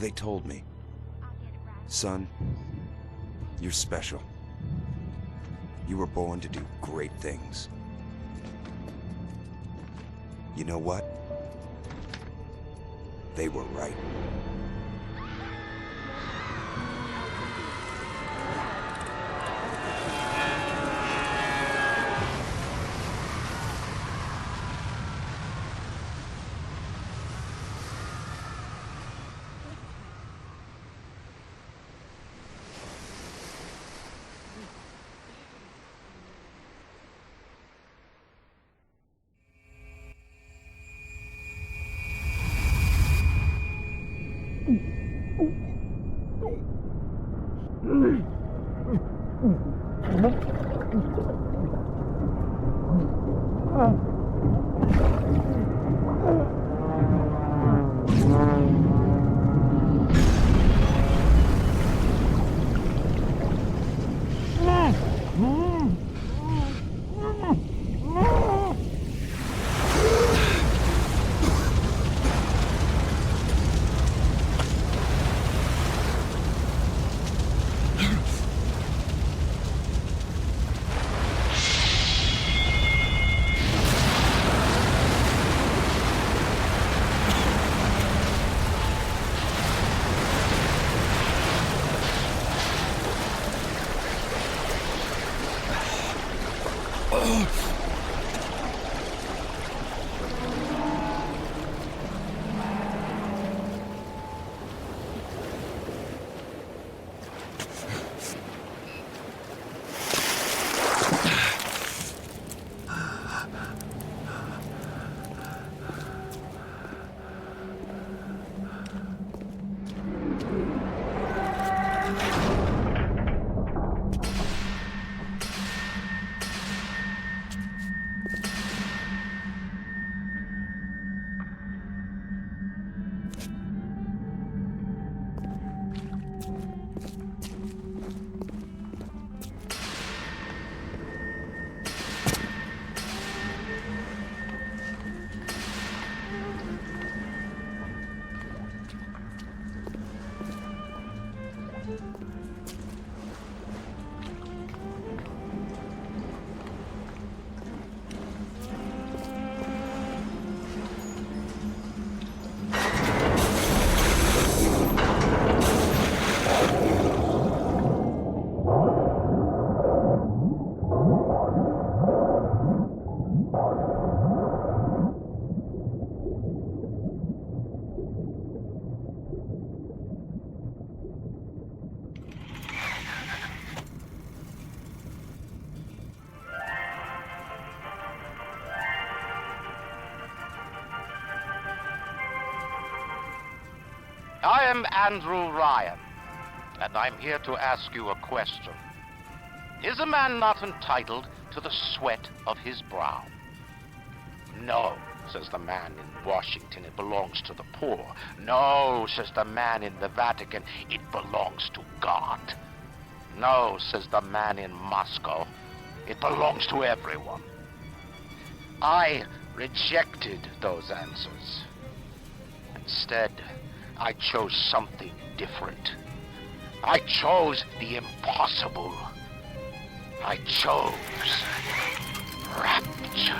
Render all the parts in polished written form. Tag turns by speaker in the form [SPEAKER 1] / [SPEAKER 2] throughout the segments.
[SPEAKER 1] They told me. Son, you're special. You were born to do great things. You know what? They were right.
[SPEAKER 2] I am Andrew Ryan, and I'm here to ask you a question. Is a man not entitled to the sweat of his brow? No, says the man in Washington, it belongs to the poor. No, says the man in the Vatican, it belongs to God. No, says the man in Moscow, it belongs to everyone. I rejected those answers. Instead, I chose something different. I chose the impossible. I chose rapture.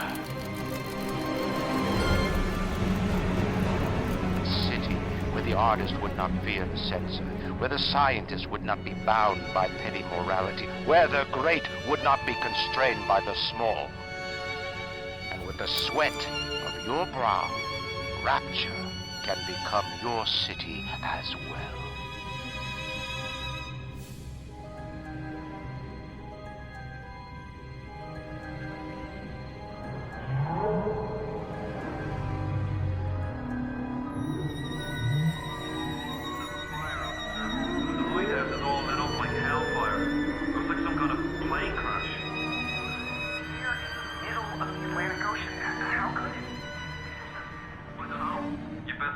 [SPEAKER 2] A city where the artist would not fear the censor, where the scientist would not be bound by petty morality, where the great would not be constrained by the small. And with the sweat of your brow, rapture can become your city as well.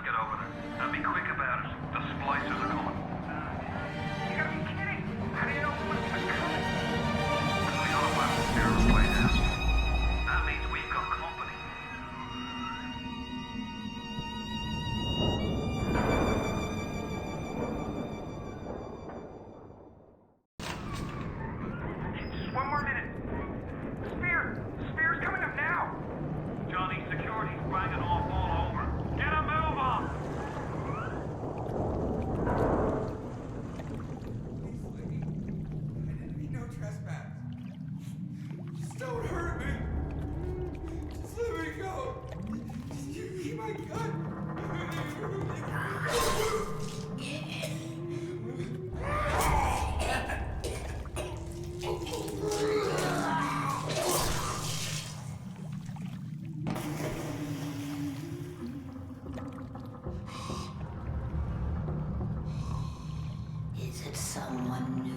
[SPEAKER 3] Get over there and be quick about it. The splicers are One more minute. Spear's coming up now. Johnny, security's banging off all over. Get a move on.
[SPEAKER 4] I didn't mean no trespass. Just don't hurt me. Just let me go. Just give me my gun.
[SPEAKER 5] Is it someone new?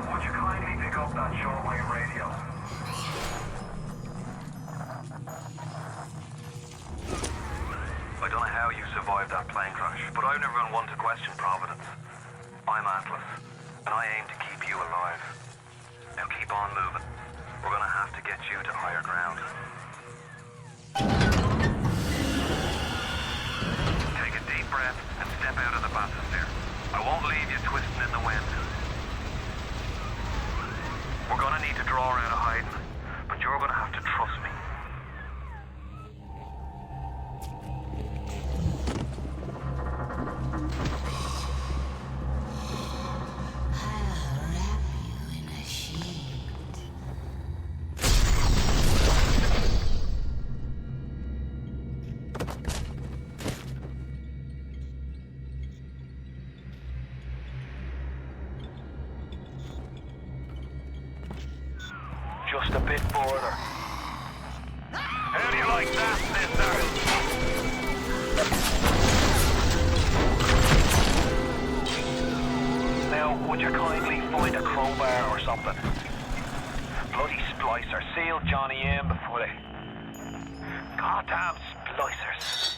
[SPEAKER 3] Would you kindly pick up that shortwave radio?
[SPEAKER 6] I don't know how you survived that plane crash, but I've never been one to question Providence. I'm Atlas, and I aim to keep you alive. Now keep on moving. We're gonna have to get you to higher ground. Take a deep breath and step out of the bathysphere. I won't leave you twisting in the wind. We're gonna need to draw out of hiding, but you're gonna have to trust me.
[SPEAKER 5] I'll wrap you in a sheet.
[SPEAKER 6] Just a bit further. How do you like that, mister? Now, would you kindly find a crowbar or something? Bloody splicer. Seal Johnny in before they... Goddamn splicers.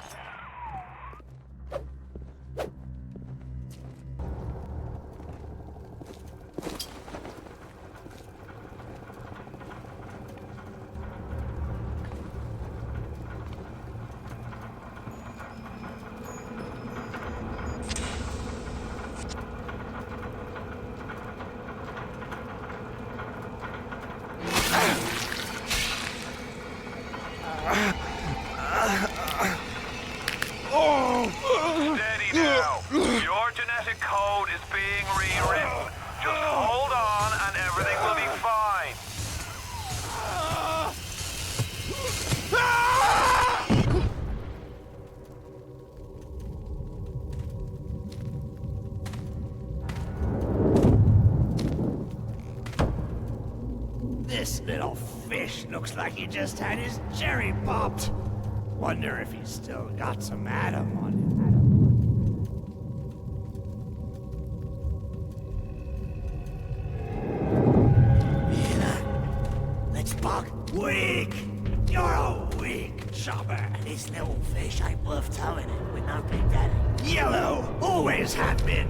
[SPEAKER 6] Steady now. Your genetic code is being rewritten. Just hold on and everything will be fine.
[SPEAKER 7] This little fish looks like he just had his cherry popped. Wonder if he's still got some Adam on him. Let's bug. Weak! You're a weak chopper. This little fish ain't worth towing it with no big daddy. Yellow! Always have been.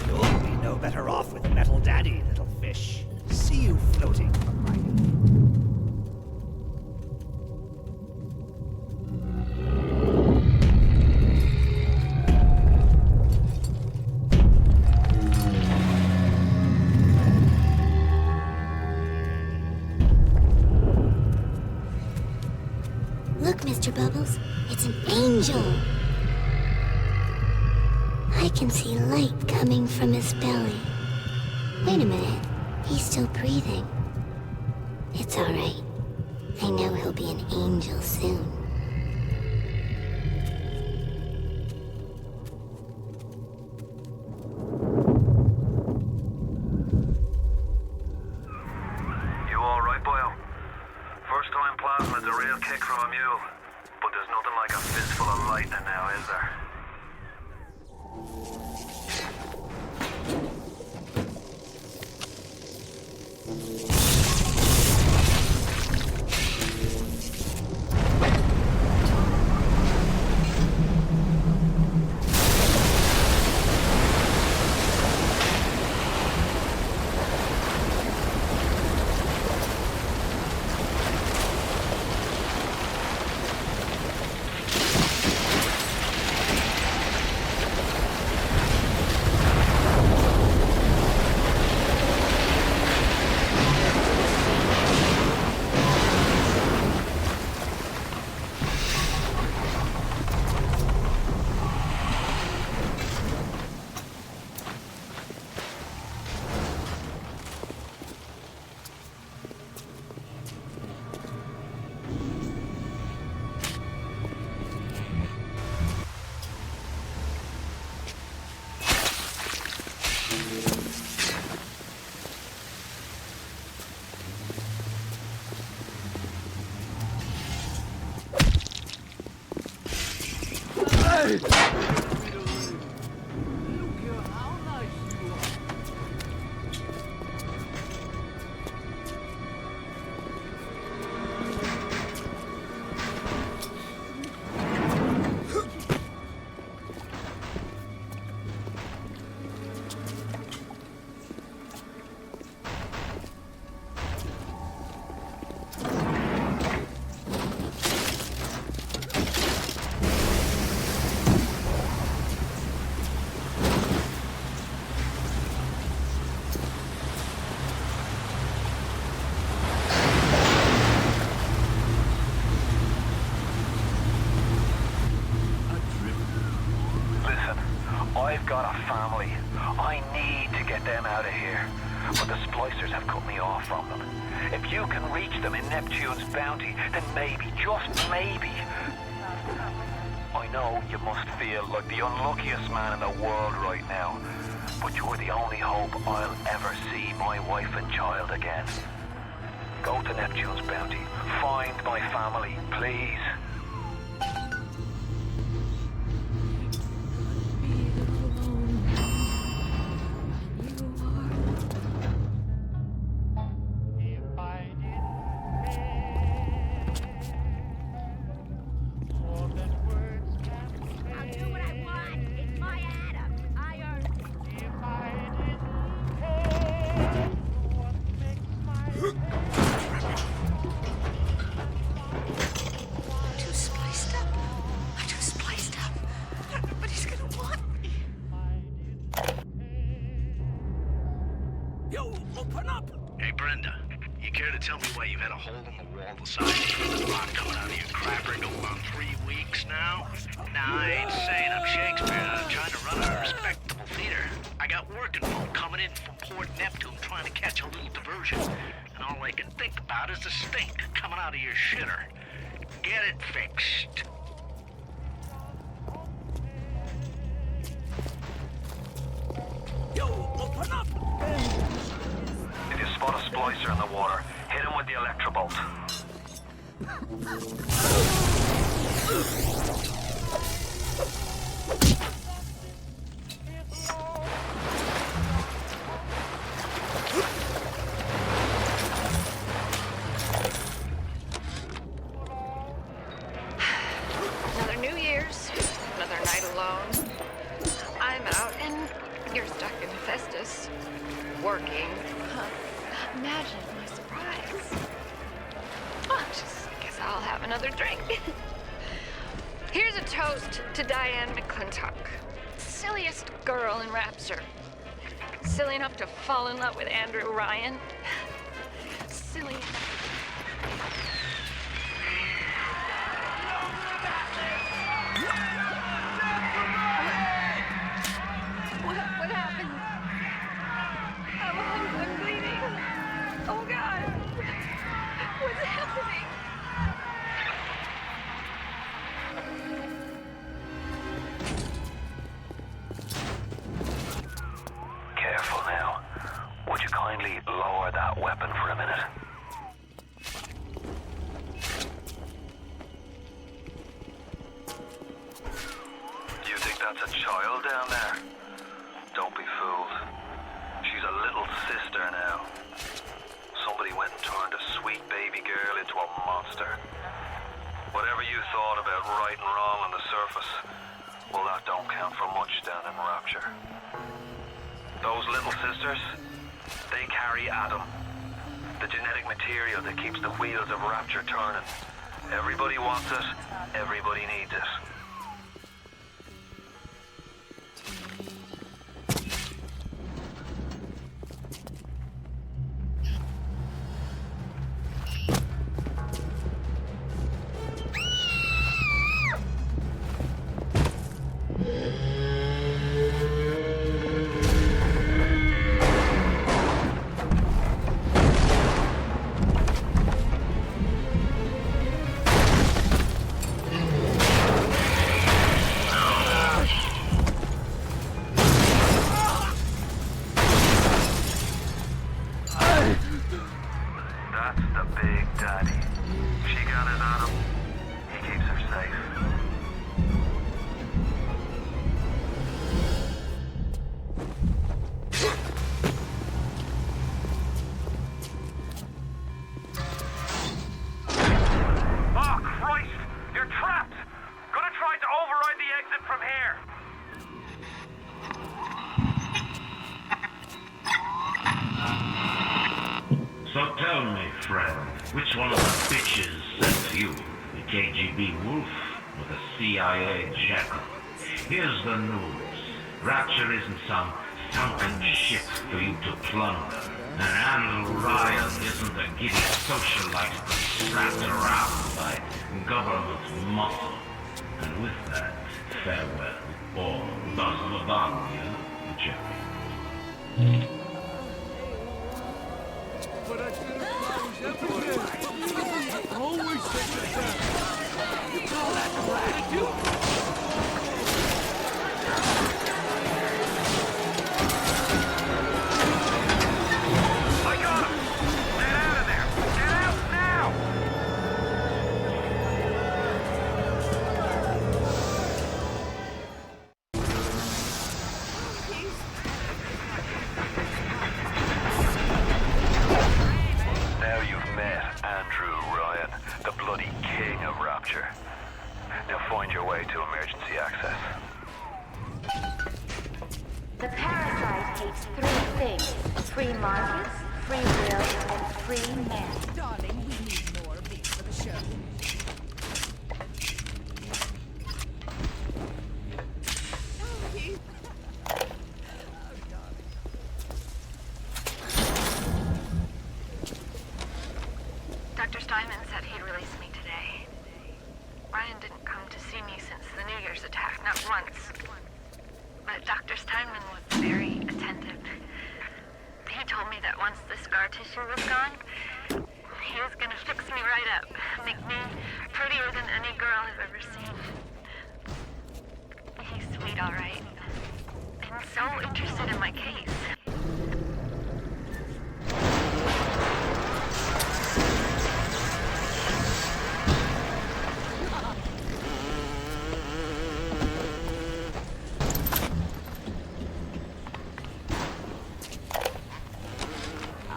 [SPEAKER 7] You'll be no better off with Metal Daddy, little fish. See you floating from my...
[SPEAKER 8] Look, Mr. Bubbles, it's an angel. I can see light coming from his belly. Wait a minute, he's still breathing. It's all right. I know he'll be an angel soon.
[SPEAKER 6] You alright, boyo? First time plasma's a real kick from a mule. But there's nothing like a fistful of lightning now, is there? I'm out of here, but the splicers have cut me off from them. If you can reach them in Neptune's bounty, then maybe, just maybe... I know you must feel like the unluckiest man in the world right now, but you're the only hope I'll ever see my wife and child again. Go to Neptune's bounty. Find my family, please.
[SPEAKER 7] Tell me why you've had a hole in the wall the size of the rock coming out of your crapper going on 3 weeks now? Nah, I ain't saying I'm Shakespeare. I'm trying to run a respectable theater. I got working folk coming in from Port Neptune trying to catch a little diversion. And all I can think about is the stink coming out of your shitter. Get it fixed. Yo, open up!
[SPEAKER 6] If you spot a splicer in the water, hit him with the electrobolt.
[SPEAKER 9] Another New Year's, another night alone. I'm out and you're stuck in Festus, working. Imagine my surprise. Oh, I guess I'll have another drink. Here's a toast to Diane McClintock, silliest girl in Rapture. Silly enough to fall in love with Andrew Ryan. Silly enough. What happened? I'm bleeding. Oh, God. What's happening?
[SPEAKER 6] Careful now. Would you kindly lower that weapon for a minute? You think that's a child down there? Don't be fooled. She's a little sister now. Somebody went and turned a sweet baby girl into a monster. Whatever you thought about right and wrong on the surface, well, that don't count for much down in Rapture. Those little sisters, they carry Adam, the genetic material that keeps the wheels of Rapture turning. Everybody wants it, everybody needs it. That's the big daddy. She got his Adam. He keeps her safe.
[SPEAKER 3] Oh, Christ! You're trapped! Gonna try to override the exit from here.
[SPEAKER 10] So tell me, friend, which one of the bitches sent you? The KGB wolf or the CIA jackal? Here's the news. Rapture isn't some sunken ship for you to plunder. And Andrew Ryan isn't a giddy socialite strapped around by government muscle. And with that, farewell, or thus the you, Jerry.
[SPEAKER 11] blankets, free will, and free men.
[SPEAKER 12] Darling, we need more of these for the show.
[SPEAKER 9] Dr. Steinman said he'd release me today. Ryan didn't come to see me since the New Year's attack, not once. But Dr. Steinman was very attentive. He told me that once the scar tissue was gone, he was gonna fix me right up, make me prettier than any girl I've ever seen. He's sweet, all right. And so interested in my case.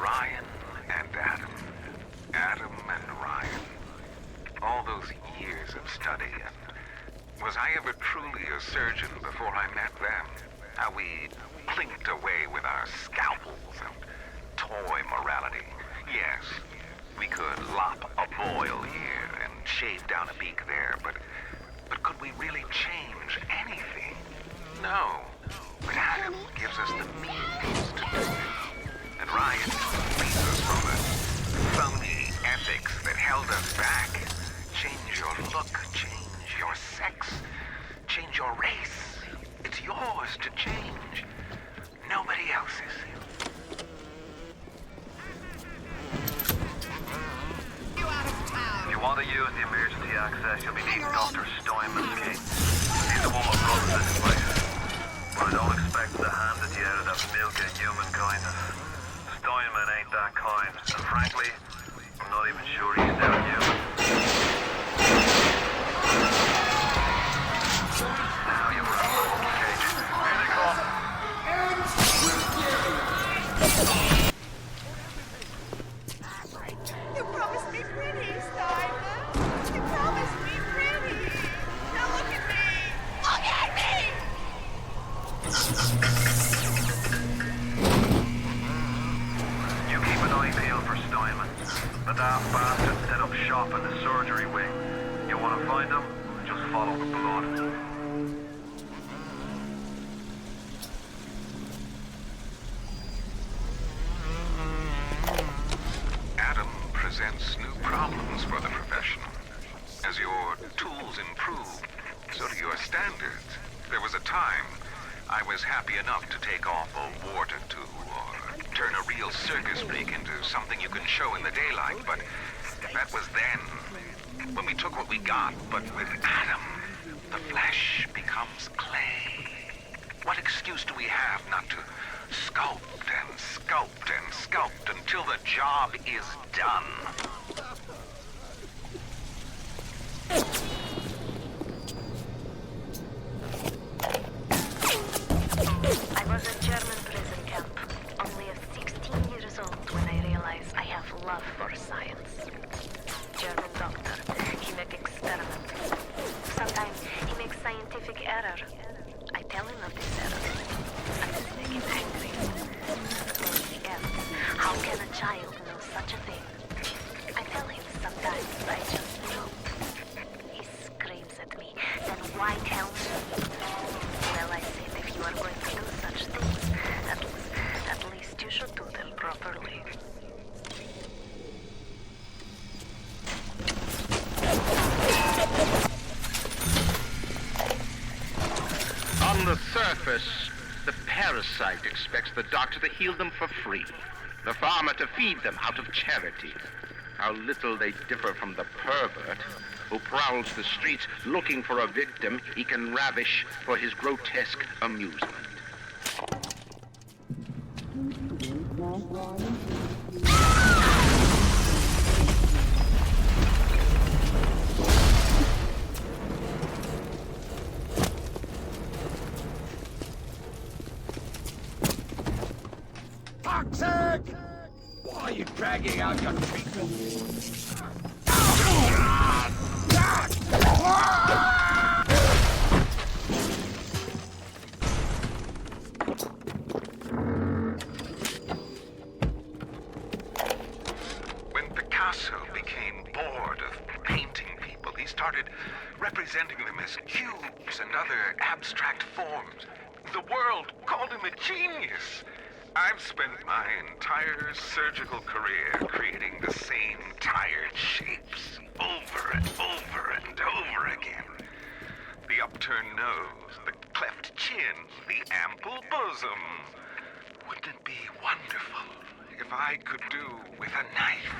[SPEAKER 6] Ryan and Adam. Adam and Ryan. All those years of study. And was I ever truly a surgeon before I met them? How we plinked away with our scalpels and toy morality. Yes, we could lop a boil here and shave down a beak there, but could we really change anything? No. But Adam gives us the means to do it. And Ryan frees us from the phony ethics that held us back. Change your look, change your sex, change your race. It's yours to change. Nobody else's. If you want to use the emergency access, you'll be needing Dr. Steinman's key. He's the one with runs this place. But I don't expect him to hand it to you out of that milk of human kindness. Steinman ain't that kind, and frankly, I'm not even sure he's that human. Now you were in the cage. Here they come.
[SPEAKER 12] You promised me pretty, Steinman. You promised me pretty. Now look at me. Look at me!
[SPEAKER 6] You keep an eye peeled for Steinman. The daft bastard set up shop in the surgery wing. You want to find him? Just follow the blood. Adam presents new problems for the professional. As your tools improve, so do your standards. There was a time I was happy enough to take off a wart or two, or turn a real circus freak into something you can show in the daylight, but that was then, when we took what we got. But with Adam, the flesh becomes clay. What excuse do we have not to sculpt and sculpt and sculpt until the job is done?
[SPEAKER 11] I was at German prison camp, only 16 years old when I realized I have love for science. German doctor, he make experiments. Sometimes he makes scientific error. I tell him of this error. I just make him angry. Then he asks, how can a child know such a thing? I tell him sometimes I just know. He screams at me, then why tell me? Well, I said, if you are going to do such things, at least you should do them properly.
[SPEAKER 2] On the surface, the parasite expects the doctor to heal them for free, the farmer to feed them out of charity. How little they differ from the pervert who prowls the streets looking for a victim he can ravish for his grotesque amusement.
[SPEAKER 7] Toxic! Why are you dragging out your treatment?
[SPEAKER 13] Picasso became bored of painting people, he started representing them as cubes and other abstract forms. The world called him a genius. I've spent my entire surgical career creating the same tired shapes over and over and over again. The upturned nose, the cleft chin, the ample bosom. Wouldn't it be wonderful if I could do with a knife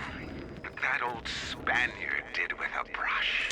[SPEAKER 13] what that old Spaniard did with a brush?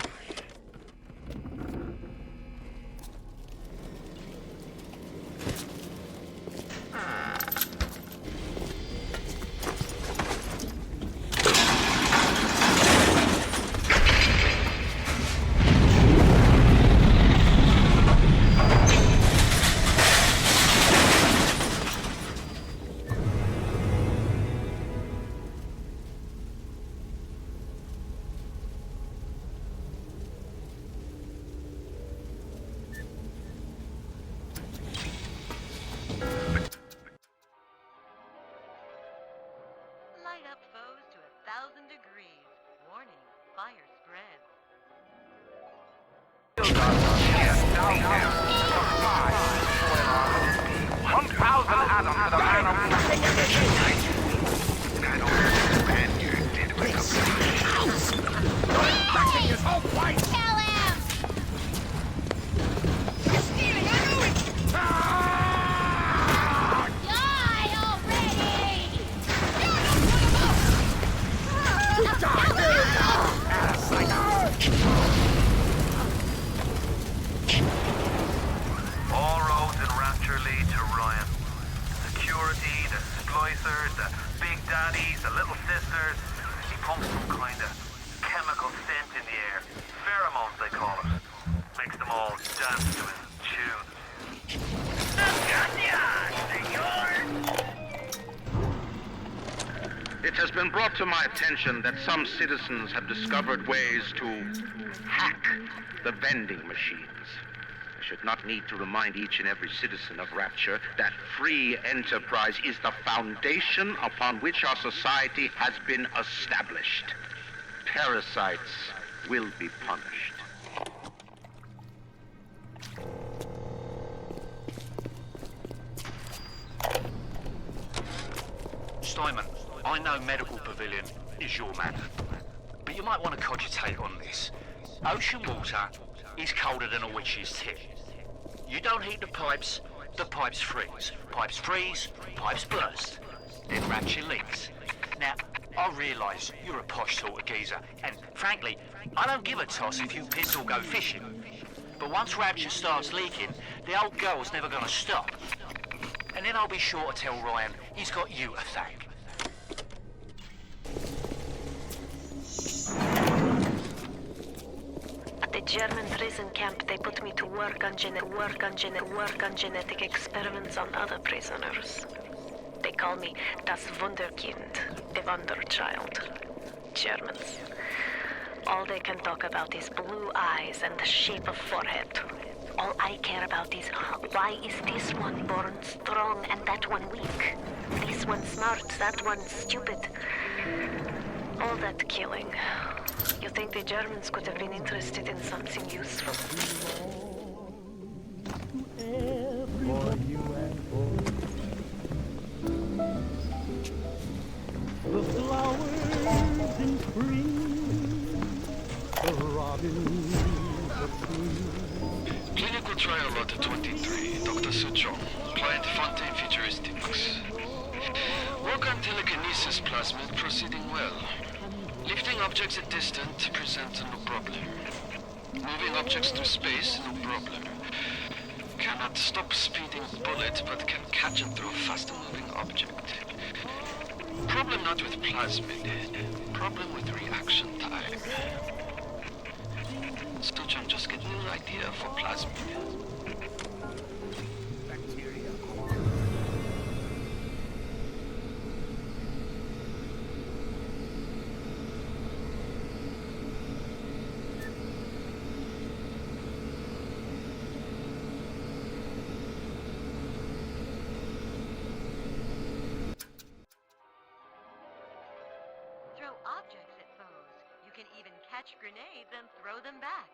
[SPEAKER 11] Light up foes to 1,000 degrees. Warning, fire spreads.
[SPEAKER 2] 1,000 atoms to the man of
[SPEAKER 13] That old Spaniard did with a brush.
[SPEAKER 12] His whole place! Kill him! You're stealing! I knew it! Die already!
[SPEAKER 6] All roads in Rapture lead to Ryan. Security, the splicers, the big daddies, the little sisters. He pumps some kind of chemical scent in the air. Pheromones, they call it. Makes them all dance to his tune.
[SPEAKER 2] It has been brought to my attention that some citizens have discovered ways to hack the vending machines. I should not need to remind each and every citizen of Rapture that free enterprise is the foundation upon which our society has been established. Parasites will be punished.
[SPEAKER 14] Steinman, I know Medical Pavilion is your man, but you might want to cogitate on this. Ocean water is colder than a witch's tit. You don't heat the pipes freeze. Pipes freeze, pipes burst. Then Rapture leaks. Now, I realise you're a posh sort of geezer, and frankly, I don't give a toss if you piss or go fishing. But once Rapture starts leaking, the old girl's never gonna stop. And then I'll be sure to tell Ryan he's got you to thank.
[SPEAKER 11] At the German prison camp, they put me to work on genetic experiments on other prisoners. They call me das Wunderkind, the Wonder Child. Germans. All they can talk about is blue eyes and the shape of forehead. All I care about is why is this one born strong and that one weak? This one smart, that one stupid. All that killing. You think the Germans could have been interested in something useful?
[SPEAKER 15] The flowers in spring, the robins are free.
[SPEAKER 16] Clinical trial lot 23, Dr. Suchong, client Fontaine Futuristics. Work on telekinesis plasmid proceeding well. Lifting objects at distance presents no problem. Moving objects through space, no problem. Cannot stop speeding bullet, but can catch and throw faster moving object. Problem not with plasmid, problem with reaction time. Suchong just getting an idea for plasmid.
[SPEAKER 11] Throw objects at
[SPEAKER 17] can even catch grenades and throw them back.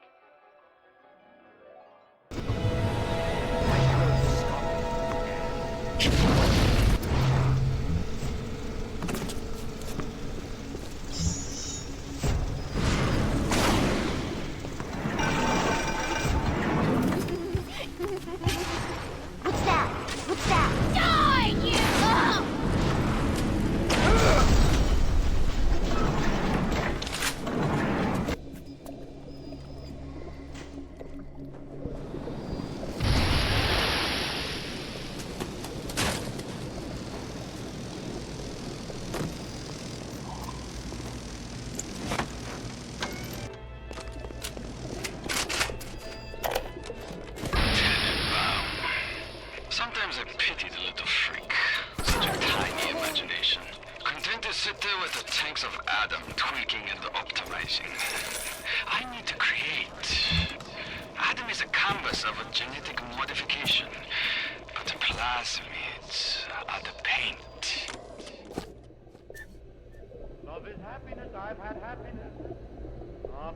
[SPEAKER 8] What's that? What's that? Die, you!
[SPEAKER 16] Sometimes I pity the little freak. Such a tiny imagination. Content to sit there with the tanks of Adam tweaking and optimizing. I need to create. Adam is a canvas of a genetic modification, but the plasmids are the paint.
[SPEAKER 18] Love is happiness, I've had happiness.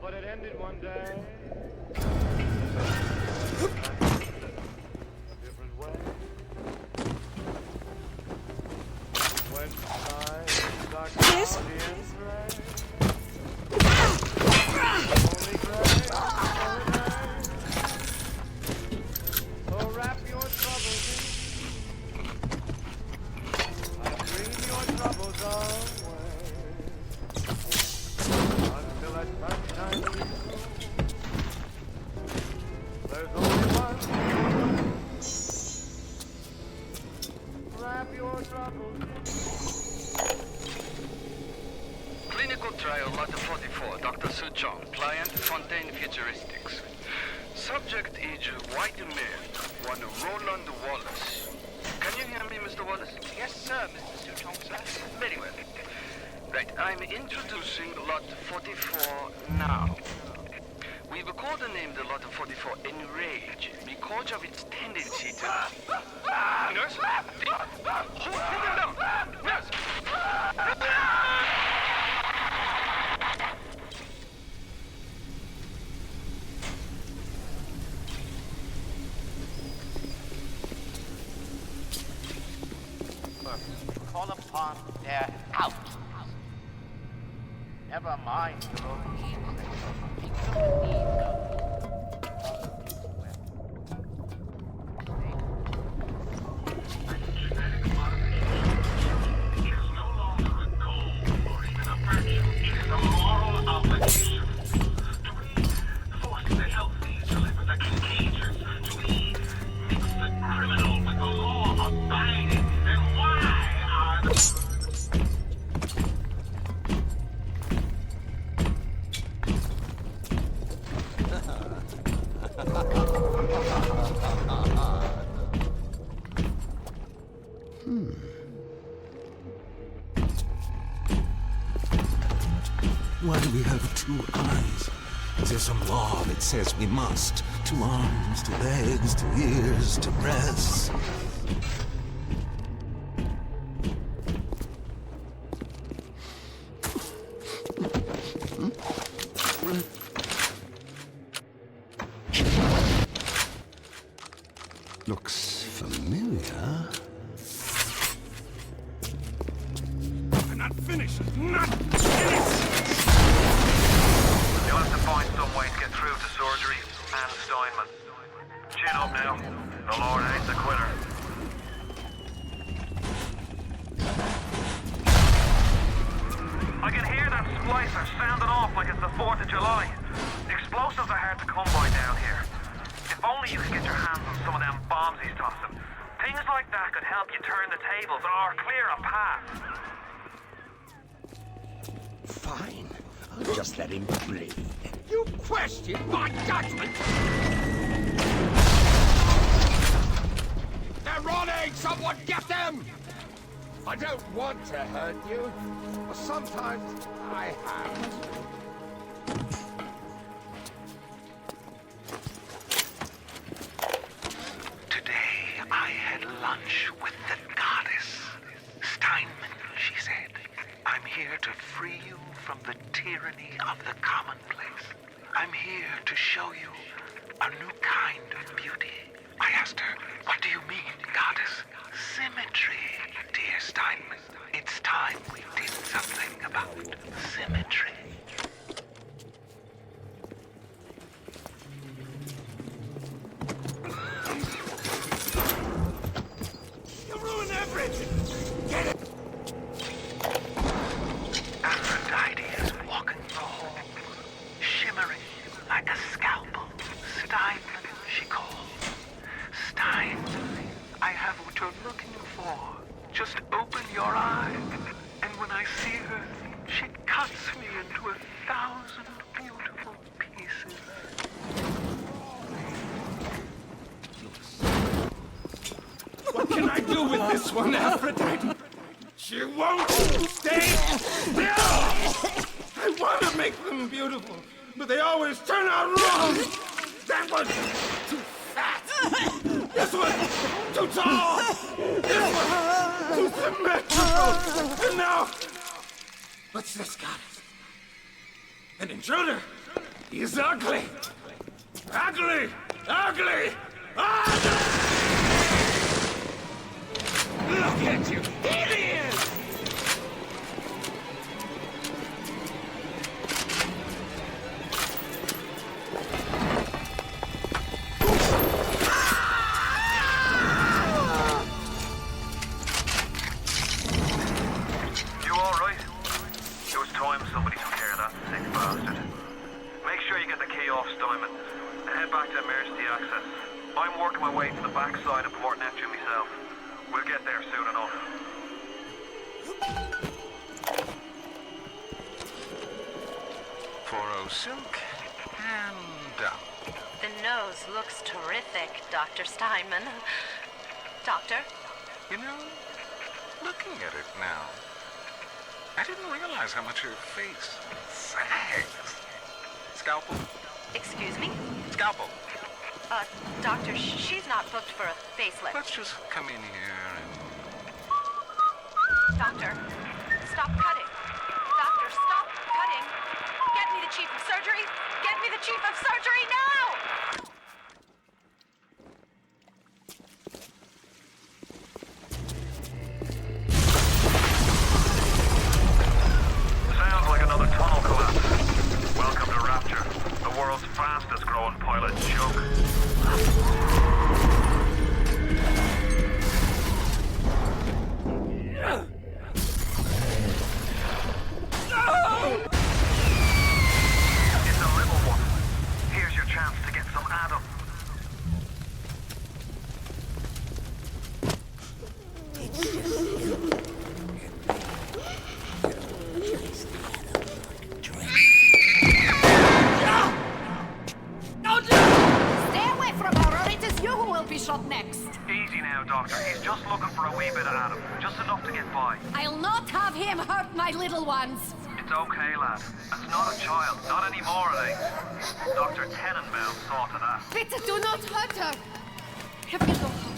[SPEAKER 18] But it ended one day. A different way. When I got audience gray. Only gray. So wrap your troubles in. I'll bring your troubles away. Until that sunshine comes through. There's only one. Wrap your troubles in.
[SPEAKER 16] Clinical trial lot 44, Dr. Su Chong, client Fontaine Futuristics. Subject is white male, one Roland Wallace. Can you hear me, Mr. Wallace?
[SPEAKER 19] Yes, sir, Mr. Su Chong, sir.
[SPEAKER 16] Very well. Right, I'm introducing lot 44 now. We've codenamed lot 44 Enrage because of its tendency to... Nurse? Hold him down! Nurse!
[SPEAKER 2] Call upon their out. Never mind your own
[SPEAKER 20] Why do we have two eyes? Is there some law that says we must? Two arms, two legs, two ears, two breasts. Looks familiar.
[SPEAKER 13] I'm not finished! Not finished!
[SPEAKER 6] You'll have to find some way to get through to surgery and Steinman. Chin up now. The Lord hates a quitter.
[SPEAKER 3] I can hear that splicer sounding off like it's the 4th of July. Explosives are hard to come by down here. If only you could get your hands on some of them bombs he's tossing. Things like that could help you turn the tables or clear a path.
[SPEAKER 7] Fine. I'll just let him bleed. You question my judgment! They're running! Someone get them! I don't want to hurt you, but sometimes I have to.
[SPEAKER 13] Today I had lunch with the goddess. Steinman, she said. I'm here to free you from the tyranny of the commonplace. I'm here to show you a new kind of beauty. I asked her, what do you mean, goddess? Symmetry, dear Steinman. It's time we did something about symmetry.
[SPEAKER 7] You ruined everything! Get it!
[SPEAKER 13] Aphrodite is walking the halls, shimmering like a scalpel. Steinman, she called. Steinman, I have what you're looking for. Just open your eyes, and when I see her, she cuts me into 1,000 beautiful pieces.
[SPEAKER 4] What can I do with this one, Aphrodite? She won't stay still! I want to make them beautiful, but they always turn out wrong! That one's too fat! This one's too tall! This one's too symmetrical! And now, what's this goddess? An intruder! He's ugly! Ugly! Ugly! Ugly! Look at you! Here he is!
[SPEAKER 6] You alright? It was time somebody took care of that sick bastard. Make sure you get the key off Steinman and head back to emergency access. I'm working my way to the backside of Port Neptune myself. We'll get there soon enough.
[SPEAKER 13] Silk and down.
[SPEAKER 17] The nose looks terrific, Dr. Steinman. Doctor?
[SPEAKER 13] You know, looking at it now, I didn't realize how much her face sags. Scalpel?
[SPEAKER 17] Excuse me?
[SPEAKER 13] Scalpel.
[SPEAKER 17] Doctor, she's not booked for a facelift.
[SPEAKER 13] Let's just come in here and...
[SPEAKER 17] Doctor, stop cutting. Doctor, stop cutting. Get me the chief of surgery. Get me the chief of surgery now!
[SPEAKER 6] Sounds like another tunnel collapse. Welcome to Rapture, the world's fastest growing pilot joke. It's a little one. Here's your chance to get some Adam.
[SPEAKER 12] Stay away from her, or it is you who will be shot next.
[SPEAKER 6] Easy now, Doctor. He's just looking for a wee bit of Adam. Just enough to get by.
[SPEAKER 12] I'll not have him hurt my little ones.
[SPEAKER 6] It's okay, lad. That's not a child. Not anymore, it ain't. Dr. Tenenbaum saw to that.
[SPEAKER 12] Bitte, do not hurt her. Have you no heart?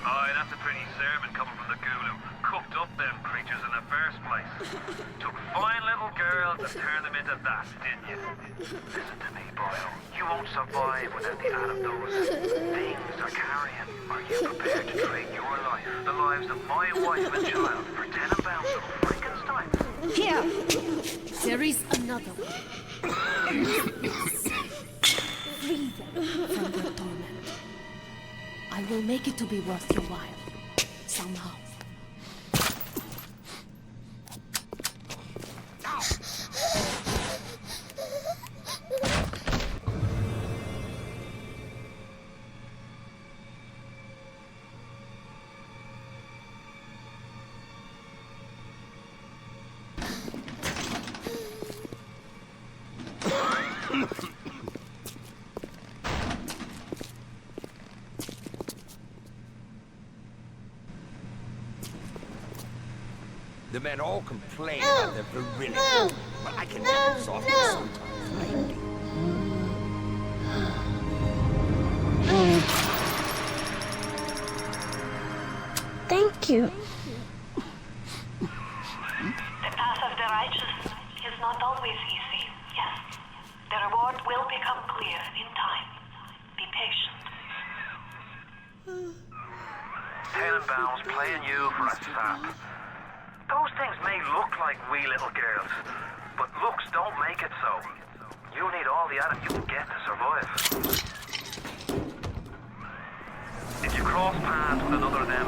[SPEAKER 6] Aye, that's a pretty sermon coming from the ghoul who cooked up them creatures in the first place. Took fine little girls and turned them into that, didn't you? Listen to me, boyo. You won't survive without the Adam those things are carrying. Are you prepared to trade your life, the lives of my wife and child, for Tenenbaum's Frankenstein?
[SPEAKER 12] Here, there is another one. Free them from their torment. I will make it to be worth your while, somehow.
[SPEAKER 21] The men all complain about their virility, but I can never soften sometimes.
[SPEAKER 8] Thank you.
[SPEAKER 11] The of the righteous is not always easy, yes. The reward will become clear in time. Be patient.
[SPEAKER 6] Tenenbaums playing you for a sap. Those things may look like wee little girls, but looks don't make it so. You need all the Adam you can get to survive. If you cross paths with another of them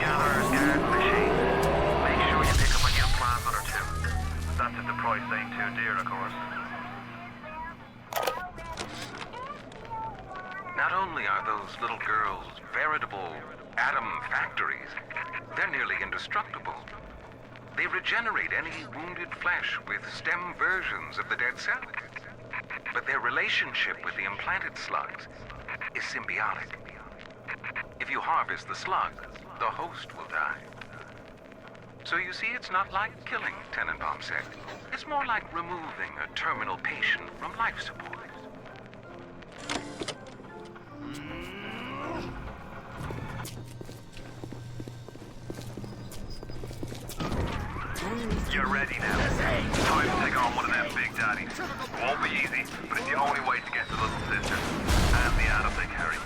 [SPEAKER 6] gatherers, guards, machines, make sure you pick up a new plant or two. That's if the price ain't too dear, of course.
[SPEAKER 13] Not only are those little girls veritable atom factories, they're nearly indestructible. They regenerate any wounded flesh with stem versions of the dead cell. But their relationship with the implanted slugs is symbiotic. If you harvest the slug, the host will die. So you see, it's not like killing, Tenenbaum said. It's more like removing a terminal patient from life support.
[SPEAKER 6] You're ready now. Time to take on one of them big daddies. Won't be easy, but it's the only way to get the little sister and the Adam they carry.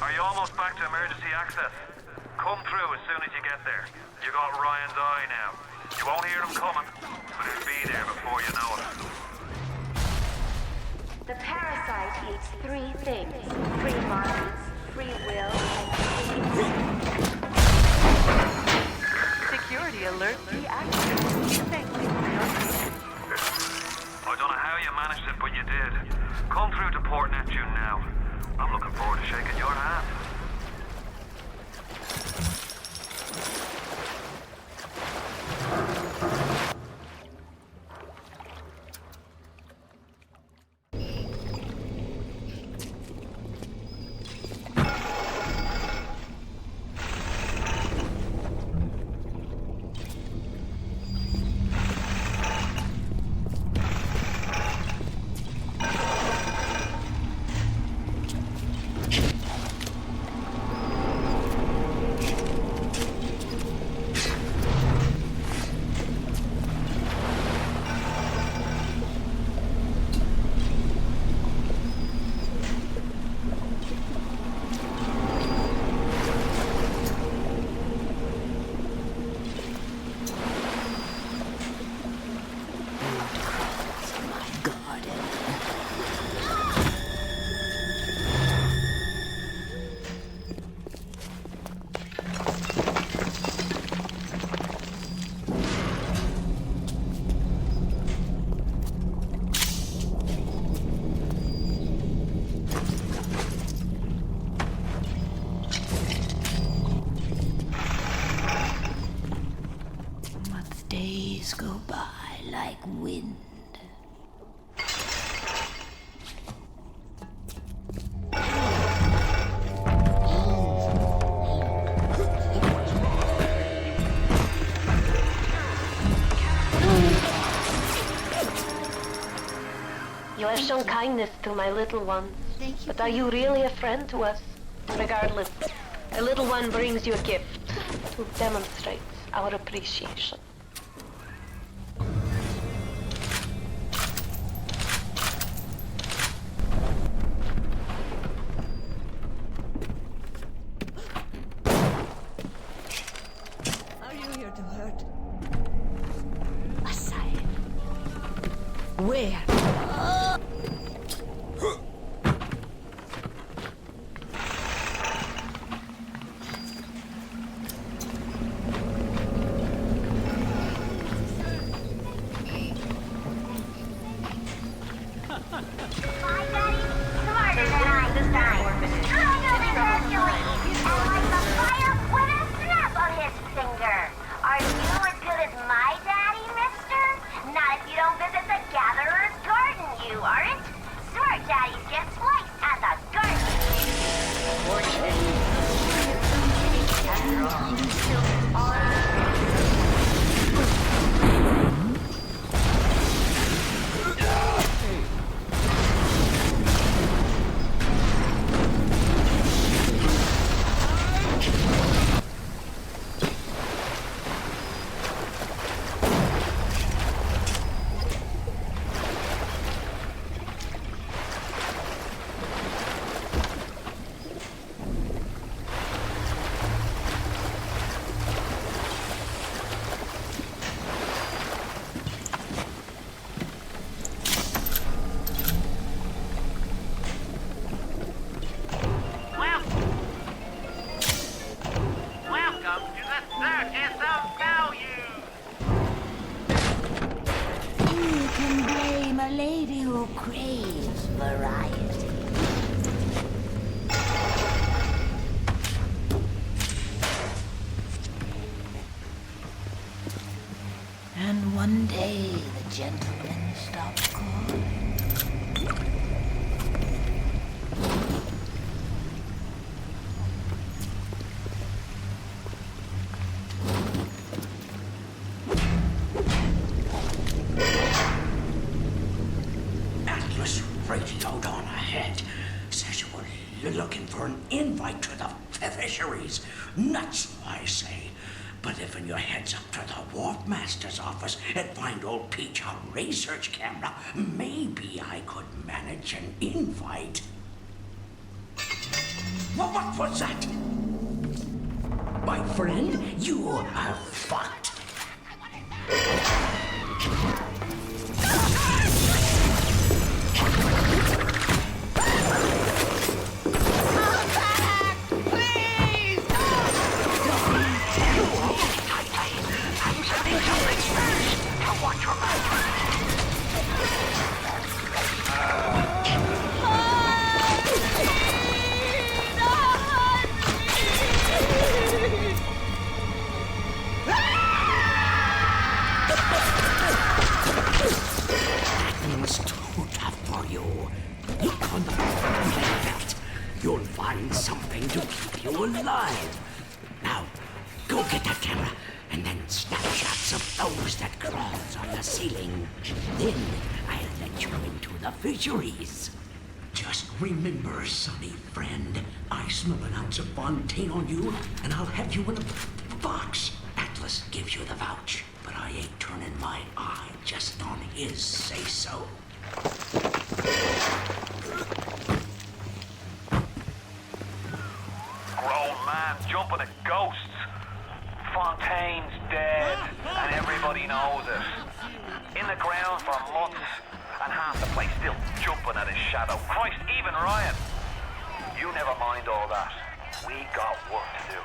[SPEAKER 6] Are you almost back to emergency access? Come through as soon as you get there. You got Ryan's eye now. You won't hear him coming, but he'll be there before you know it.
[SPEAKER 11] The parasite eats three things: free minds, free will, and free...
[SPEAKER 17] Security alert deactivated. Thank you for your patience.
[SPEAKER 6] I don't know how you managed it, but you did. Come through to Port Neptune now. I'm looking forward to shaking your hand.
[SPEAKER 5] days go by like wind.
[SPEAKER 11] You have shown kindness to my little ones. But are you really a friend to us? Regardless, a little one brings you a gift to demonstrate our appreciation.
[SPEAKER 12] Are you here to hurt?
[SPEAKER 5] Aside. Where? Craves variety. And one day the gentleman stopped calling.
[SPEAKER 7] Radioed on ahead. Says you were looking for an invite to the fisheries. Nuts, I say. But if your heads up to the Wharf Master's office and find old Peach a research camera, maybe I could manage an invite. Well, what was that? My friend, you are fucked. You'll find something to keep you alive. Now, go get that camera, and then snapshots of those that crawls on the ceiling. Then I'll let you into the fisheries. Just remember, sonny friend, I smell an ounce of Fontaine on you, and I'll have you in a box. Atlas gives you the vouch, but I ain't turning my eye just on his say-so.
[SPEAKER 3] Grown man jumping at ghosts. Fontaine's dead, and everybody knows it. In the ground for months, and half the place still jumping at his shadow. Christ, even Ryan. You never mind all that. We got work to do.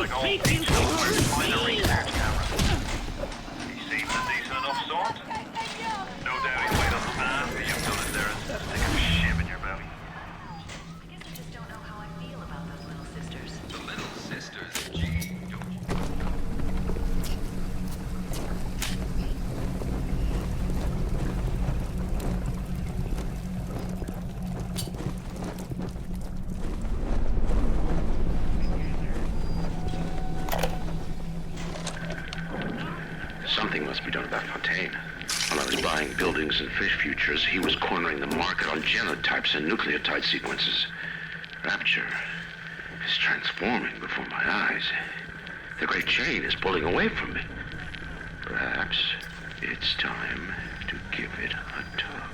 [SPEAKER 3] like all beach goers, find a research camera. He seems a decent enough sort. No doubt he's made us stand, but you've done it there and stick a shiv in your belly.
[SPEAKER 11] I guess I just don't know how I feel about those little sisters.
[SPEAKER 13] The little sisters, gee.
[SPEAKER 2] Something must be done about Fontaine. While I was buying buildings and fish futures, he was cornering the market on genotypes and nucleotide sequences. Rapture is transforming before my eyes. The great chain is pulling away from me. Perhaps it's time to give it a tug.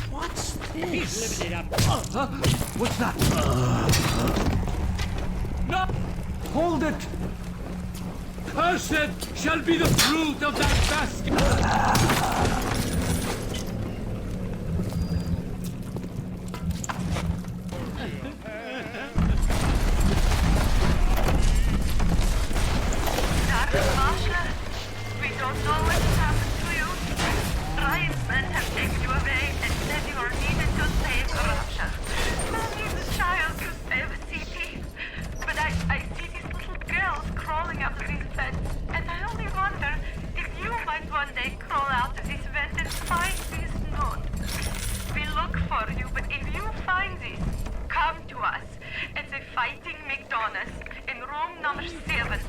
[SPEAKER 7] What's this?
[SPEAKER 15] He's living it up. What's that? No! Hold it! Cursed shall be the fruit of that basket!
[SPEAKER 12] Dr. Masha, we don't know what has happened to you. Ryan's men have taken you away and said you are needed to save Russia. Mom needs a child to save a city. But I see these little girls crawling out of these vents, and I only wonder if you might one day crawl out of this vent and find this note. We look for you, but if you find this, come to us at the Fighting McDonald's in room number 7.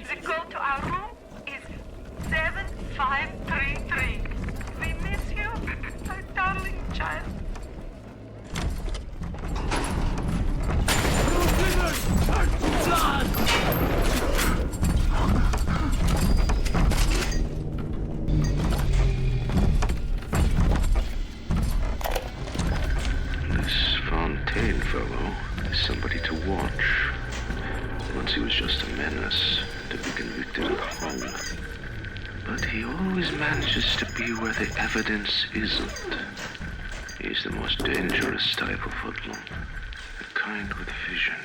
[SPEAKER 12] The code to our room is 7533. We miss you, our darling child.
[SPEAKER 2] This Fontaine fellow is somebody to watch. Once he was just a menace to be convicted of home. But he always manages to be where the evidence isn't. He's the most dangerous type of hoodlum. The kind with vision.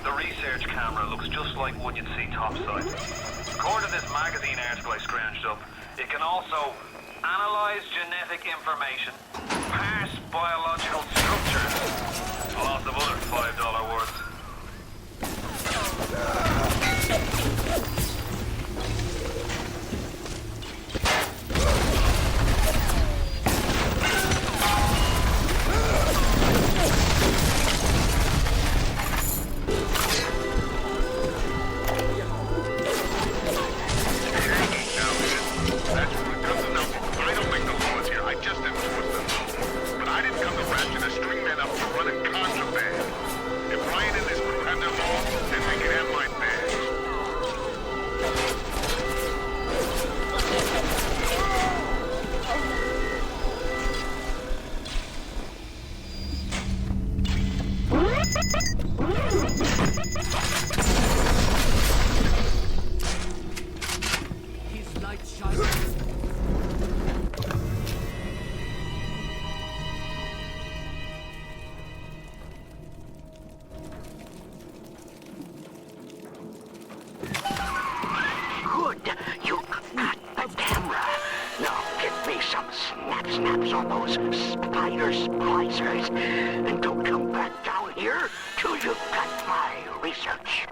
[SPEAKER 3] The research camera looks just like one you'd see topside. According to this magazine article I scrounged up, it can also analyze genetic information, parse biological structures, lots of other $5 words.
[SPEAKER 15] His light shines.
[SPEAKER 7] Good. You got the camera. Now get me some snaps on those spider splicers. And don't come back down here till you've got my research.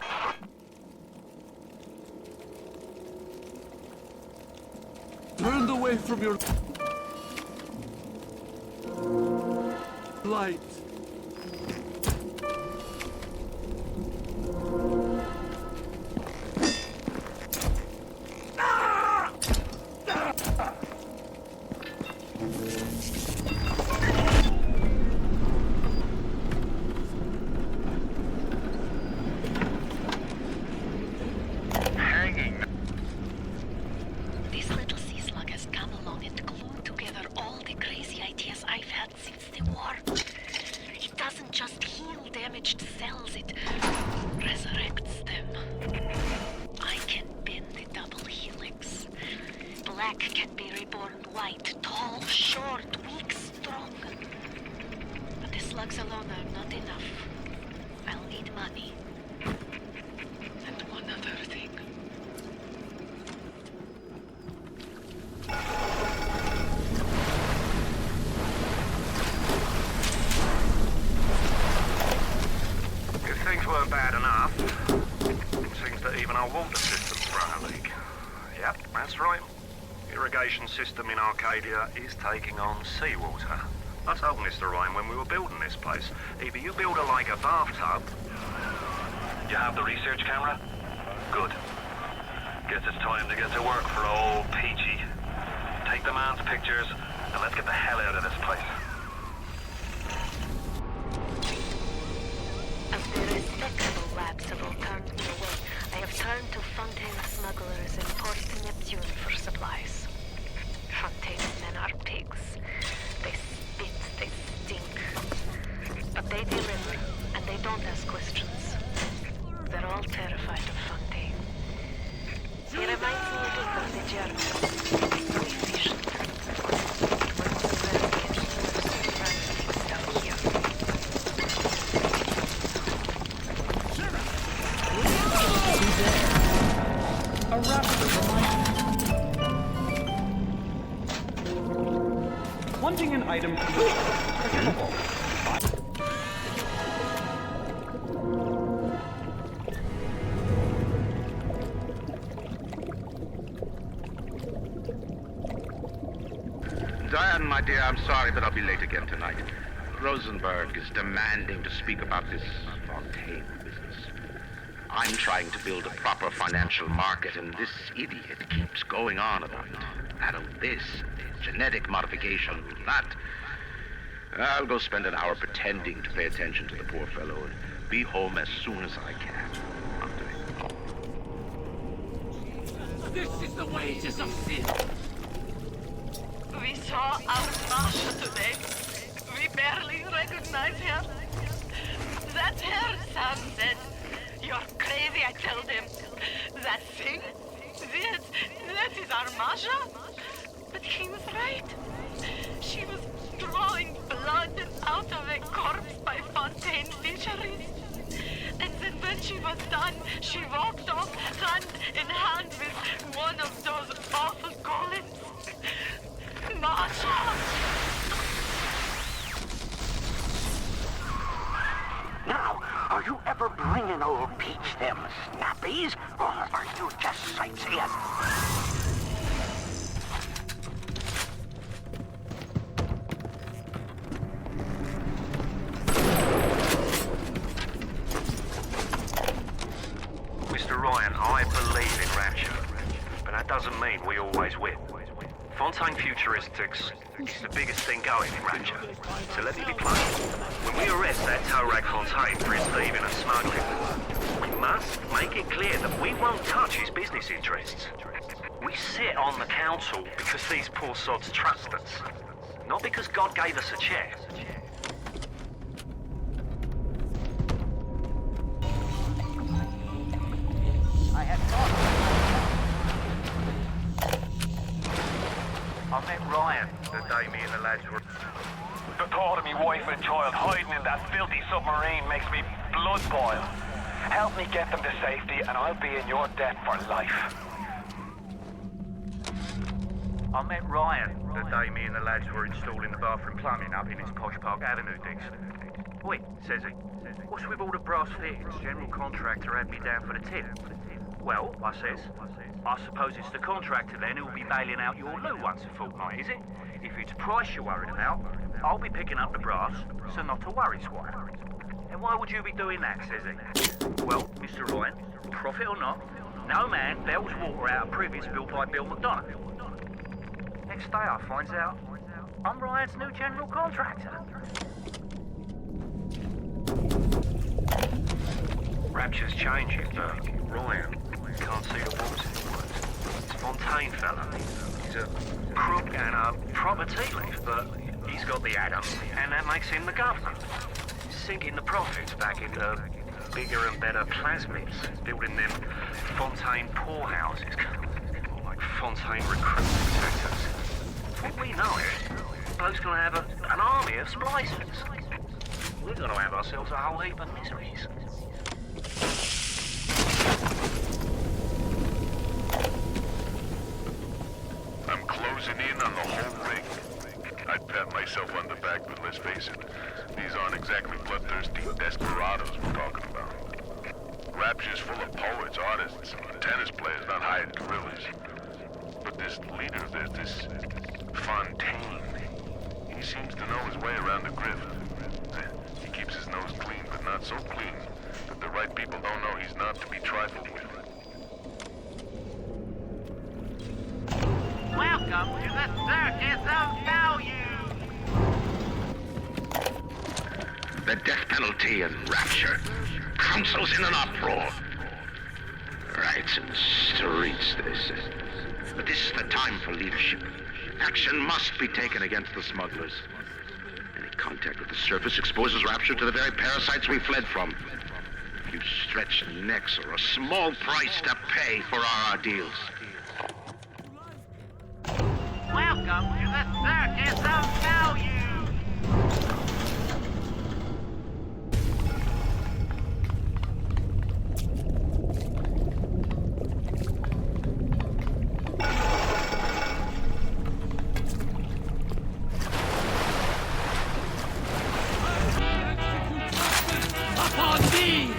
[SPEAKER 15] Turned away from your light.
[SPEAKER 11] This little sea slug has come along and glued together all the crazy ideas I've had since the war. It doesn't just heal damaged cells. It resurrects them. I can bend the double helix. Black can be reborn white, tall, short, weak, strong. But the slugs alone are not enough. I'll need money. And one other thing.
[SPEAKER 3] If things weren't bad enough, it seems that even our water system's run a leak. Yep, that's right. Irrigation system in Arcadia is taking on seawater. I told Mr. Ryan when we were building this place, either you build it like a bathtub...
[SPEAKER 6] You have the research camera? Good. Guess it's time to get to work for old Peachy. Take the man's pictures, and let's get the hell out of this place.
[SPEAKER 11] As the respectable labs have all turned me away, I have turned to Fontaine smugglers in Port Neptune for supplies. Fontaine's men are pigs. They spit, they stink. But they deliver, and they don't ask questions. They're all terrified of Fontaine. He reminds me a bit of the Germans. Very efficient.
[SPEAKER 15] A rapid reminder. Wanting an item available.
[SPEAKER 2] Diane, my dear, I'm sorry, but I'll be late again tonight. Rosenberg is demanding to speak about this Fontaine business. I'm trying to build a proper financial market, and this idiot keeps going on about it. Nano this, genetic modification, that. I'll go spend an hour pretending to pay attention to the poor fellow and be home as soon as I can.
[SPEAKER 15] This is the wages of sin.
[SPEAKER 12] We saw our Masha today. We barely recognize her. That's her, Sam said. You're crazy, I told him. That thing? That is our Masha? But he was right. She was drawing blood out of a corpse by Fontaine Fisheries. And then when she was done, she walked off hand in hand with one of those awful golems. Masha!
[SPEAKER 7] Now, are you ever bringing old Peach them snappies, or are you just sightseeing?
[SPEAKER 3] Mr. Ryan, I believe in Rapture, but that doesn't mean we always win. Fontaine Futuristics is the biggest thing going in Rapture, so let me be plain. When we arrest that Torag Fontaine for his thieving and smuggling, we must make it clear that we won't touch his business interests. We sit on the council because these poor sods trust us, not because God gave us a chair.
[SPEAKER 7] I had thought.
[SPEAKER 3] I met Ryan the day me and the lads were... The thought of me wife and child hiding in that filthy submarine makes me blood boil. Help me get them to safety and I'll be in your debt for life. I met Ryan the day me and the lads were installing the bathroom plumbing up in his Posh Park Avenue digs. Wait, says he. What's with all the brass fittings? General contractor had me down for the tip. Well, I says, I suppose it's the contractor then who'll be bailing out your loo once a fortnight, is it? If it's price you're worried about, I'll be picking up the brass, so not to worry, Squire. And why would you be doing that, says he? Well, Mr. Ryan, profit or not, no man bails water out of privies built by Bill McDonough. Next day I finds out I'm Ryan's new general contractor. Rapture's changing, but Ryan can't see the walls in the woods. It's Fontaine fella. He's a crook and a proper tea leaf, but he's got the Adam, and that makes him the governor. sinking the profits back into bigger and better plasmids, building them Fontaine poorhouses, like Fontaine recruitment centers. What we know is, bloke's gonna have an army of splicers. We're gonna have ourselves a whole heap of miseries.
[SPEAKER 1] I'm closing in on the whole ring. I'd pat myself on the back, but let's face it, these aren't exactly bloodthirsty desperados we're talking about. Rapture's full of poets, artists, tennis players, not hired gorillas. But this leader of theirs, this Fontaine, he seems to know his way around the grift. He keeps his nose clean, but not so clean that the right people don't know he's not to be trifled with.
[SPEAKER 18] Welcome to the Circus of Value!
[SPEAKER 2] The death penalty and Rapture. Council's in an uproar. Riots in the streets, they say. But this is the time for leadership. Action must be taken against the smugglers. Any contact with the surface exposes Rapture to the very parasites we fled from. A few stretched necks or a small price to pay for our deals.
[SPEAKER 18] Welcome to the Circus of Value!
[SPEAKER 15] Upon thee!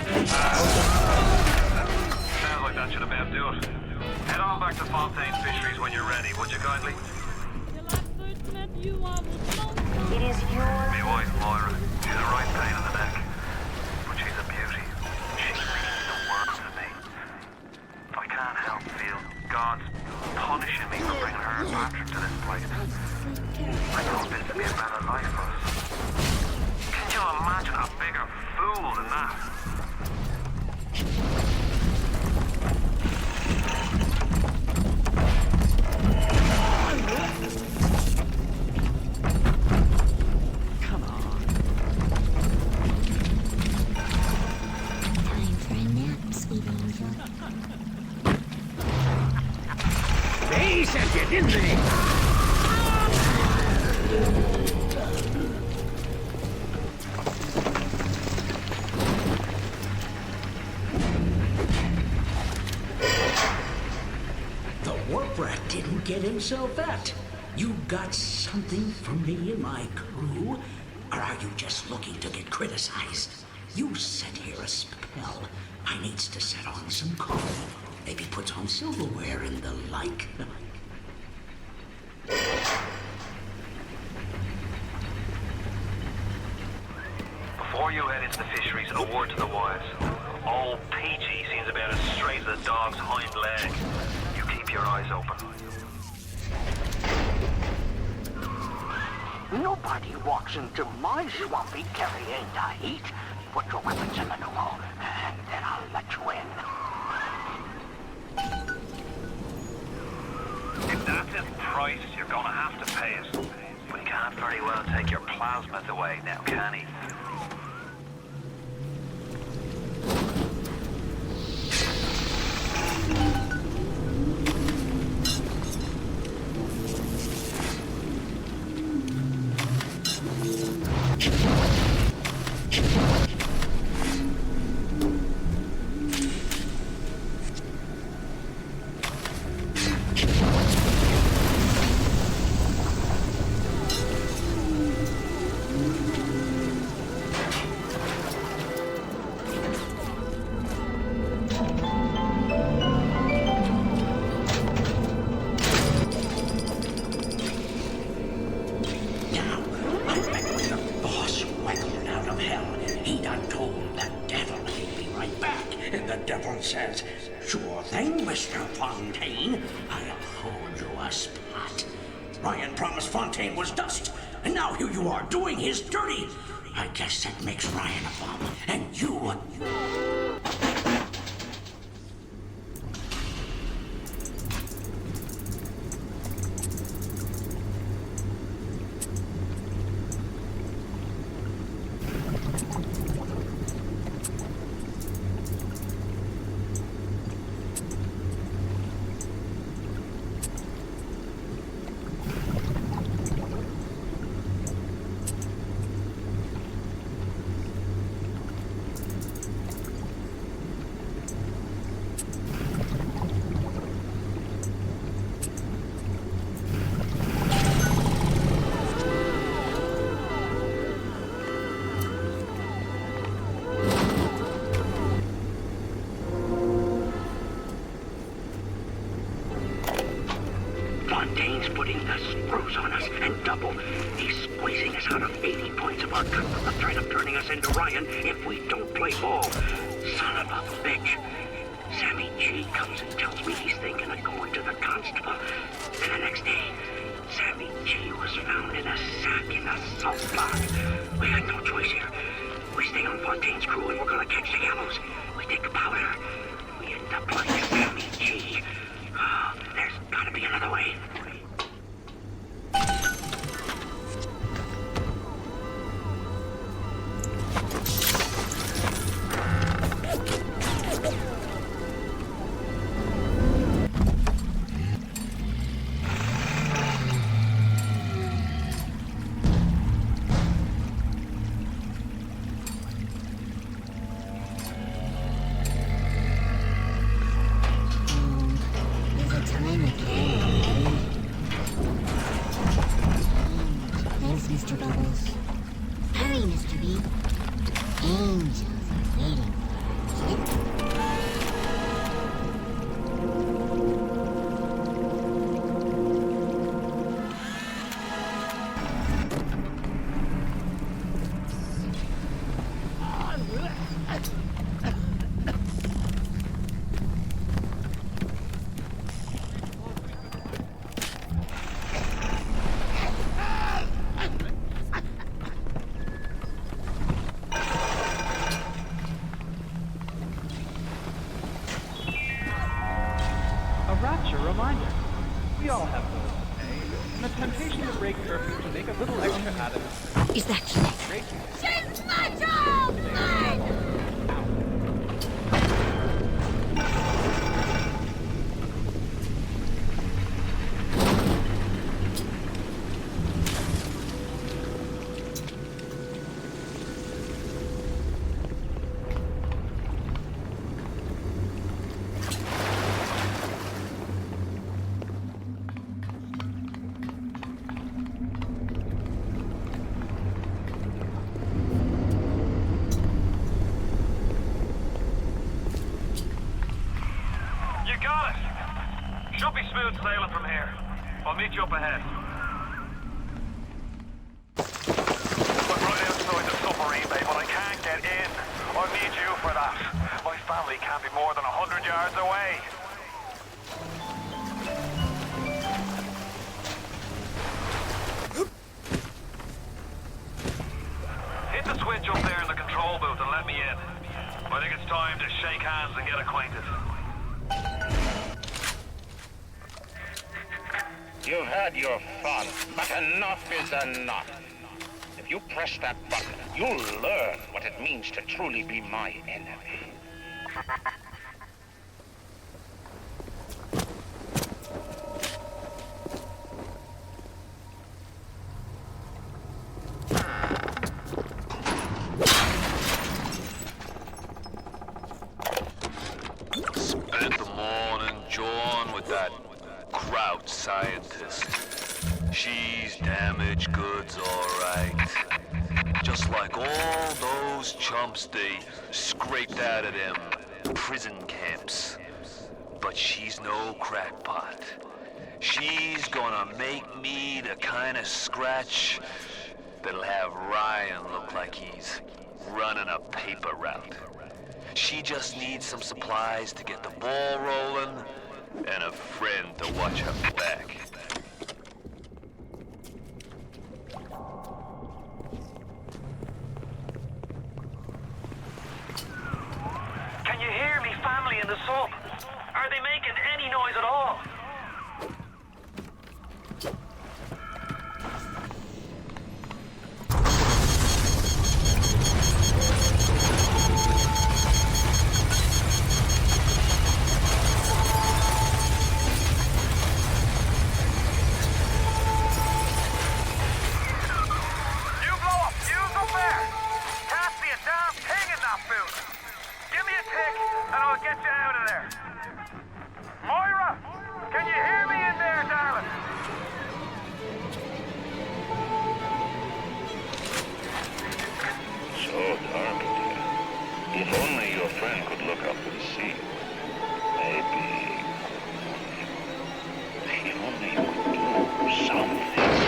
[SPEAKER 3] Sounds like that should about do it. Head on back to Fontaine Fisheries when you're ready, would you kindly?
[SPEAKER 11] It is your...
[SPEAKER 3] My wife, Moira. She's a right pain in the neck. But she's a beauty. She means the world to me. I can't help feel God's punishing me for bringing her and Patrick to this place. I thought this would be a better life for us. Can you imagine a bigger fool than that?
[SPEAKER 8] Time for a nap, sweet angel.
[SPEAKER 7] They sent it, didn't they? The warp rat didn't get himself out. You got something for me and my crew? Or are you just looking to get criticized? You set here a spell. I needs to set on some coffee. Maybe put on silverware and the like.
[SPEAKER 3] Before you head into the fisheries, a word to the wives. Old Peachy seems about as straight as a dog's hind leg. You keep your eyes open.
[SPEAKER 7] Nobody walks into my swampy carrying the heat. Put your weapons in the pneumo, and then I'll let you in.
[SPEAKER 3] If that's his price, you're gonna have to pay it. But he can't very well take your plasmas away now, can he?
[SPEAKER 7] Says, sure thing, Mr. Fontaine. I'll hold you a spot. Ryan promised Fontaine was dust, and now here you are doing his dirty. I guess that makes Ryan a bum, and you...
[SPEAKER 10] close on us, and double. He's squeezing us out of 80 points of our cut from the threat of turning us into Ryan if we don't play ball. Son of a bitch. Sammy G comes and tells me he's thinking of going to the constable. And the next day, Sammy G was found in a sack in a salt block. We had no choice here. We stay on Fontaine's crew and we're gonna catch the gallows. We take the powder. We end up like Sammy G. Oh, there's gotta be another way.
[SPEAKER 8] Thanks, Mr. Bubbles. Hurry, Mr. B. Angels are waiting for us.
[SPEAKER 22] A rapture reminder. We all have those today, and the temptation to break curfew to make a little extra out of it.
[SPEAKER 8] Is that
[SPEAKER 22] great?
[SPEAKER 8] She's my child!
[SPEAKER 3] You got it! Should be smooth sailing from here. I'll meet you up ahead. I'm right outside the submarine bay, but I can't get in. I'll need you for that. My family can't be more than 100 yards away. Hit the switch up there in the control booth and let me in. I think it's time to shake hands and get acquainted.
[SPEAKER 2] You've had your fun, but enough is enough. If you press that button, you'll learn what it means to truly be my enemy.
[SPEAKER 1] Spent the morning jawing with that Kraut scientist. She's damaged goods, all right. Just like all those chumps they scraped out of them prison camps. But she's no crackpot. She's gonna make me the kind of scratch that'll have Ryan look like he's running a paper route. She just needs some supplies to get the ball rolling and a friend to watch her back.
[SPEAKER 3] Can you hear me family in the sub? Are they making any noise at all?
[SPEAKER 2] If only your friend could look up and see. Maybe... If only you could do something.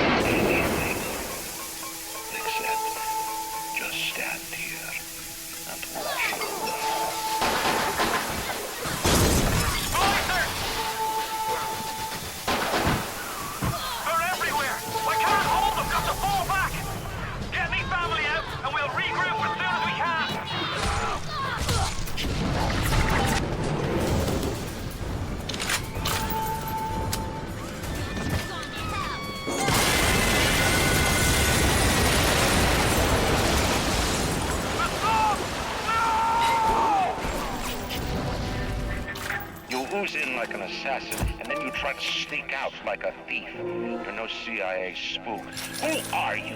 [SPEAKER 2] cruise in like an assassin, and then you try to sneak out like a thief. You're no CIA spook. Who are you?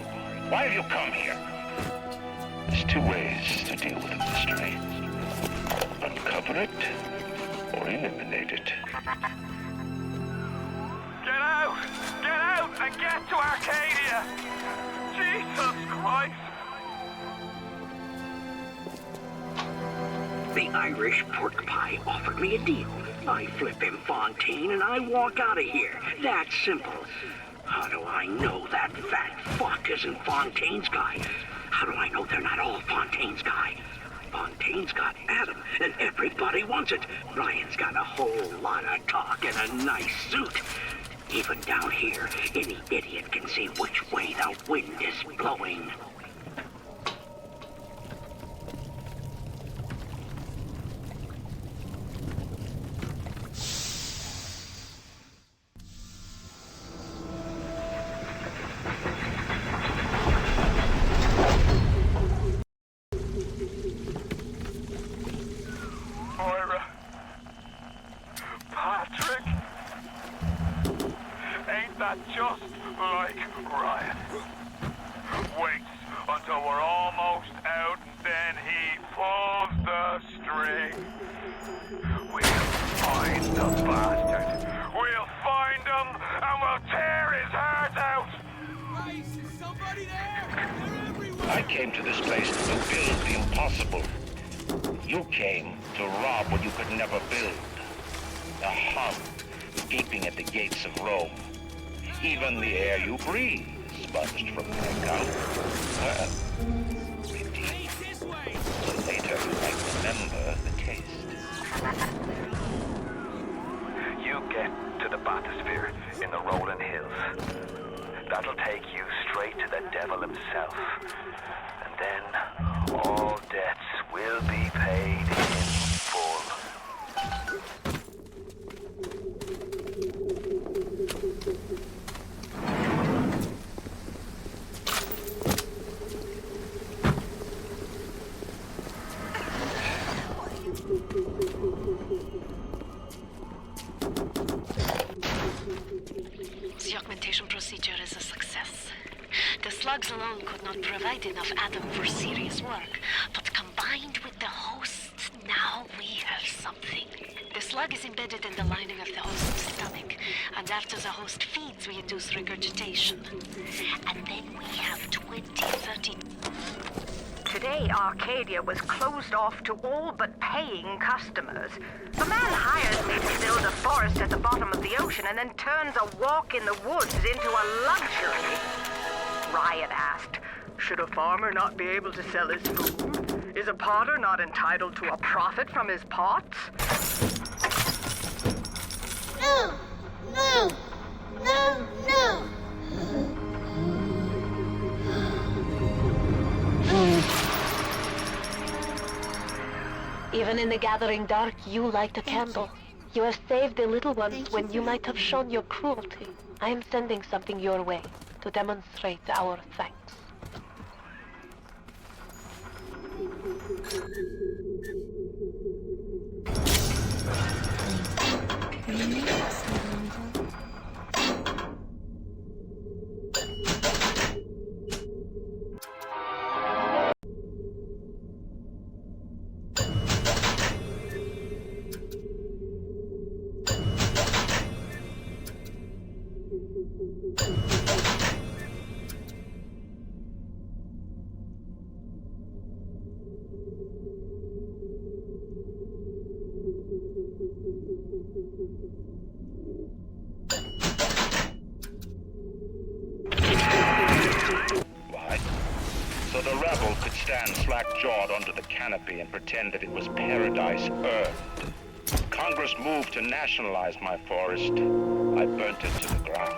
[SPEAKER 2] Why have you come here? There's two ways to deal with a mystery. Uncover it, or eliminate it.
[SPEAKER 3] Get out! Get out and get to Arcadia! Jesus Christ!
[SPEAKER 10] The Irish pork pie offered me a deal. I flip him Fontaine and I walk out of here. That simple. How do I know that fat fuck isn't Fontaine's guy? How do I know they're not all Fontaine's guy? Fontaine's got Adam, and everybody wants it. Ryan's got a whole lot of talk and a nice suit. Even down here, any idiot can see which way the wind is blowing.
[SPEAKER 3] Moira. Patrick. Ain't that just like Ryan? Waits until we're almost out and then he pulls the string. We'll find the bastard. We'll find him and we'll tear his heart out.
[SPEAKER 15] Rice, is somebody there? They're everywhere!
[SPEAKER 2] I came to this place to build the impossible. You came to rob what you could never build. A hub gaping at the gates of Rome. Even the air you breathe is sponged from their gum. Well, indeed. So later you might remember the taste.
[SPEAKER 6] You get to the bathysphere in the rolling hills. That'll take you straight to the devil himself. And then all debts will be paid in full.
[SPEAKER 11] The augmentation procedure is a success. The slugs alone could not provide enough Adam for serious work, but combined with the hosts, now we have something. The slug is embedded in the lining of the host's stomach, and after the host feeds, we induce regurgitation. And then we have 20, 30...
[SPEAKER 9] Today, Arcadia was closed off to all but paying customers. The man hires me to build a forest at the bottom of the ocean and then turns a walk in the woods into a luxury. Ryan asked, should a farmer not be able to sell his food? Is a potter not entitled to a profit from his pots?
[SPEAKER 8] No! No! No! No!
[SPEAKER 11] Even in the gathering dark, you light a candle. You have saved the little ones when you might have shown your cruelty. I am sending something your way to demonstrate our thanks.
[SPEAKER 2] Why? So the rebel could stand slack-jawed under the canopy and pretend that it was paradise earned. Congress moved to nationalize my forest. I burnt it to the ground.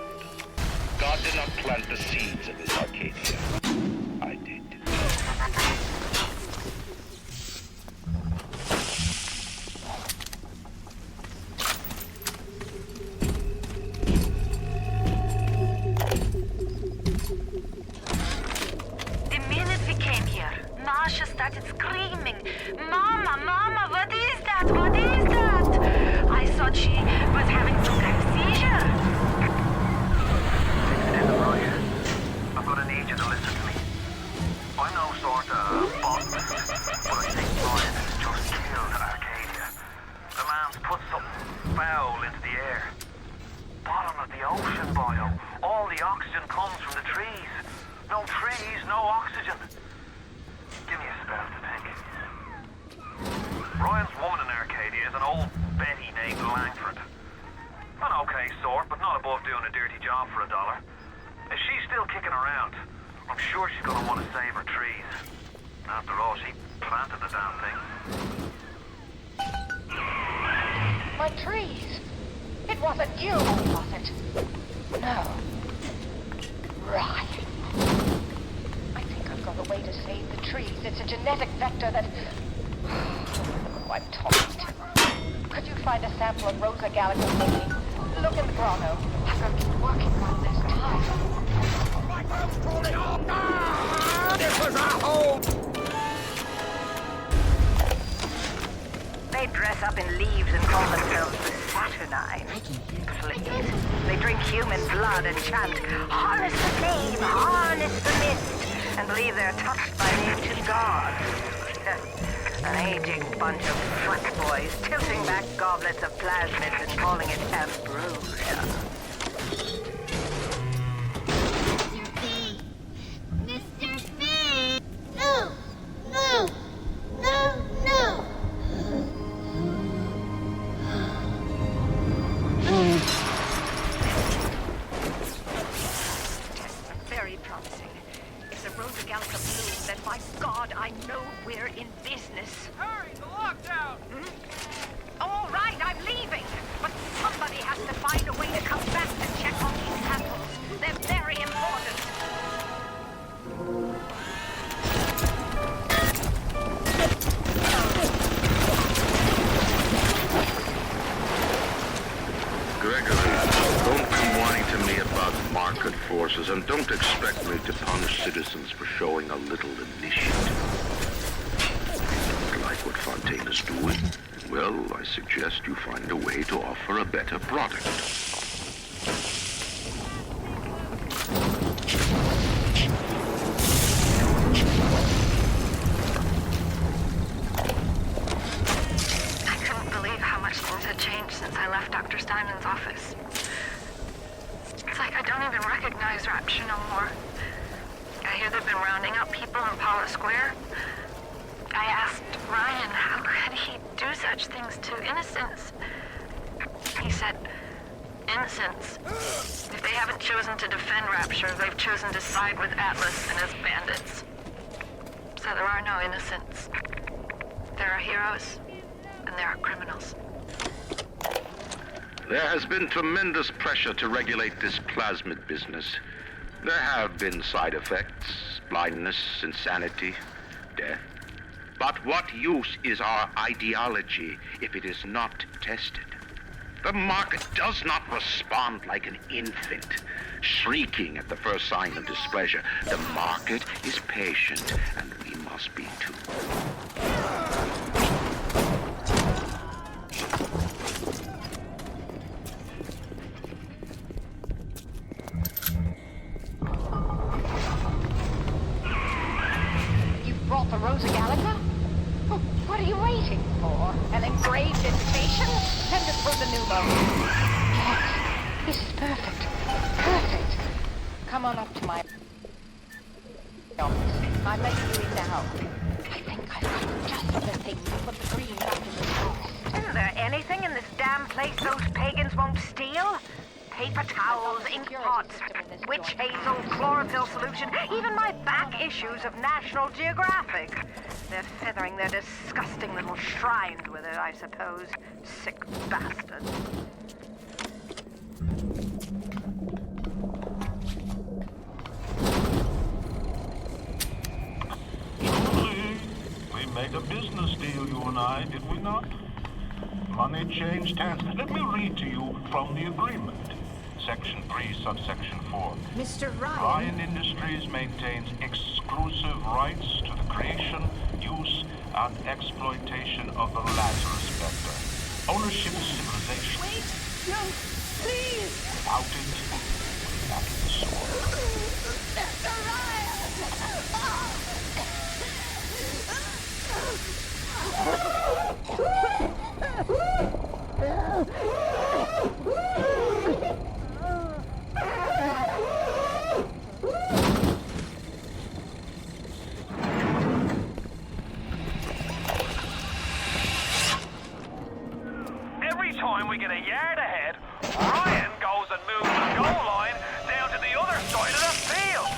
[SPEAKER 2] God did not plant the seeds of this Arcadia. I did.
[SPEAKER 11] The minute we came here, Masha started screaming, "Mama, Mama, what is that? What is that?" I
[SPEAKER 9] I thought she was having some kind of seizure.
[SPEAKER 6] I'm gonna need you to listen to me. I'm no sort of botanist, but I think Ryan has just killed Arcadia. The man's put something foul into the air. Bottom of the ocean, Bio. All the oxygen comes from the trees. No trees, no oxygen. Give me a spell to think. Ryan's woman in Arcadia is an old Betty named Langford. An okay sort, but not above doing a dirty job for $1. If she's still kicking around, I'm sure she's gonna want to save her trees. After all, she planted the damn thing.
[SPEAKER 9] My trees. It wasn't you, was it? No. Ryan. I think I've got a way to save the trees. It's a genetic vector that... who I'm talking to. Could you find a sample of Rosa Gallica for me? Look in the grotto. I've been working on this time.
[SPEAKER 4] This was our home!
[SPEAKER 9] They dress up in leaves and call themselves the Saturnine. Please. They drink human blood and chant, harness the flame, harness the mist, and believe they're touched by the ancient gods. An aging bunch of fuckboys tilting back goblets of plasmids and calling it ambrosia.
[SPEAKER 8] Mr. B! No! No! No! No!
[SPEAKER 9] Very promising. If the Rosa Gallica blooms, then by God, I know we're in business.
[SPEAKER 3] Hurry, the lockdown!
[SPEAKER 9] All right, I'm leaving. But somebody has to find a way to come back to check on these samples. They're very important.
[SPEAKER 1] Gregory, don't come whining to me about market forces, and don't expect me to punish citizens for showing a little initiative. Like what Fontaine is doing? Well, I suggest you find a way to offer a better product.
[SPEAKER 11] I couldn't believe how much things had changed since I left Dr. Steinman's office. It's like I don't even recognize Rapture no more. I hear they've been rounding up people in Paula Square. I asked Ryan how could he do such things to innocents. He said, innocents. If they haven't chosen to defend Rapture, they've chosen to side with Atlas and his bandits. So there are no innocents. There are heroes, and there are criminals.
[SPEAKER 1] There has been tremendous pressure to regulate this plasmid business. There have been side effects, blindness, insanity, death. But what use is our ideology if it is not tested? The market does not respond like an infant, shrieking at the first sign of displeasure. The market is patient, and we must be too.
[SPEAKER 9] You've brought the Rosa Gallica? What are you waiting for? An engraved invitation? Send it through the pneumo. Yes, this is perfect. Perfect. Come on up to my office. I'm letting you in now. I think I've got just the thing to put the green back in the toast. Isn't there anything in this damn place those pagans won't steal? Paper towels, ink pots, witch hazel, chlorophyll solution, even my back issues of National Geographic. They're feathering their disgusting little shrines with it, I suppose. Sick bastards.
[SPEAKER 14] We made a business deal, you and I, did we not? Money changed hands. Let me read to you from the agreement. Section 3, subsection 4.
[SPEAKER 19] Mr.
[SPEAKER 14] Ryan Industries maintains exclusive rights to the creation, use, and exploitation of the Lazarus vector. Ownership is civilization.
[SPEAKER 12] Wait! No! Please!
[SPEAKER 14] Without it, we lack the sword.
[SPEAKER 12] There's a
[SPEAKER 3] Every time we get a yard ahead, Ryan goes and moves the goal line down to the other side of the field.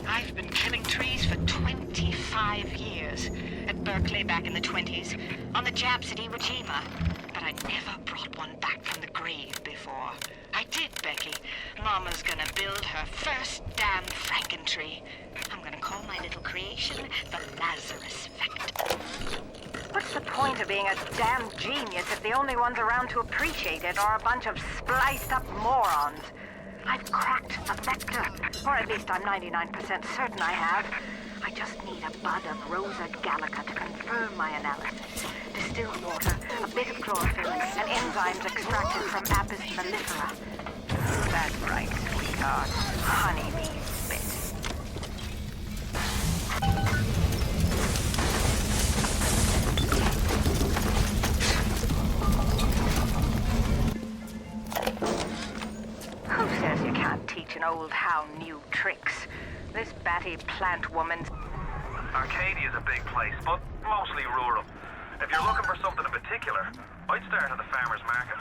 [SPEAKER 9] I've been killing trees for 25 years. At Berkeley back in the 20s, on the Japs at Iwo Jima. But I never brought one back from the grave before. I did, Becky. Mama's gonna build her first damn Frankentree. I'm gonna call my little creation the Lazarus Factor. What's the point of being a damn genius if the only ones around to appreciate it are a bunch of spliced up morons? I've cracked a vector, or at least I'm 99% certain I have. I just need a bud of Rosa Gallica to confirm my analysis. Distilled water, a bit of chlorophyll, and enzymes extracted from Apis mellifera. That's right, sweetheart. Honeybee spit. Who says you can't teach an old hound new tricks? This batty plant woman's...
[SPEAKER 3] Arcadia's a big place, but mostly rural. If you're looking for something in particular, I'd start at the farmer's market.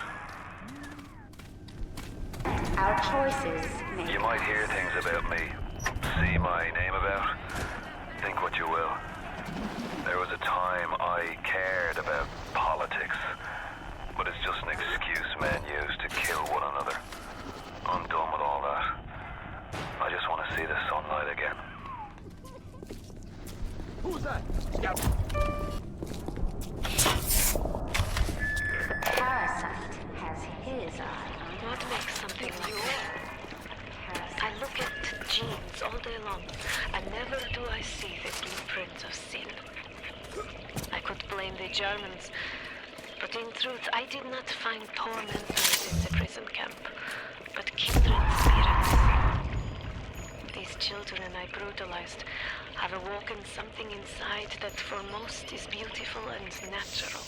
[SPEAKER 16] Our choices make...
[SPEAKER 6] You might hear things about me. See my name about. Think what you will. There was a time I cared about politics, but it's just an excuse men use to kill one another. I'm done with all that. I just want to see the sunlight again.
[SPEAKER 7] Who's that?
[SPEAKER 16] Parasite has his eye.
[SPEAKER 11] What makes something like that? I look at genes all day long, and never do I see the blueprint of sin. I could blame the Germans, but in truth I did not find tormentors in the prison camp, but kindred spirits. These children I brutalized have awoken something inside that for most is beautiful and natural.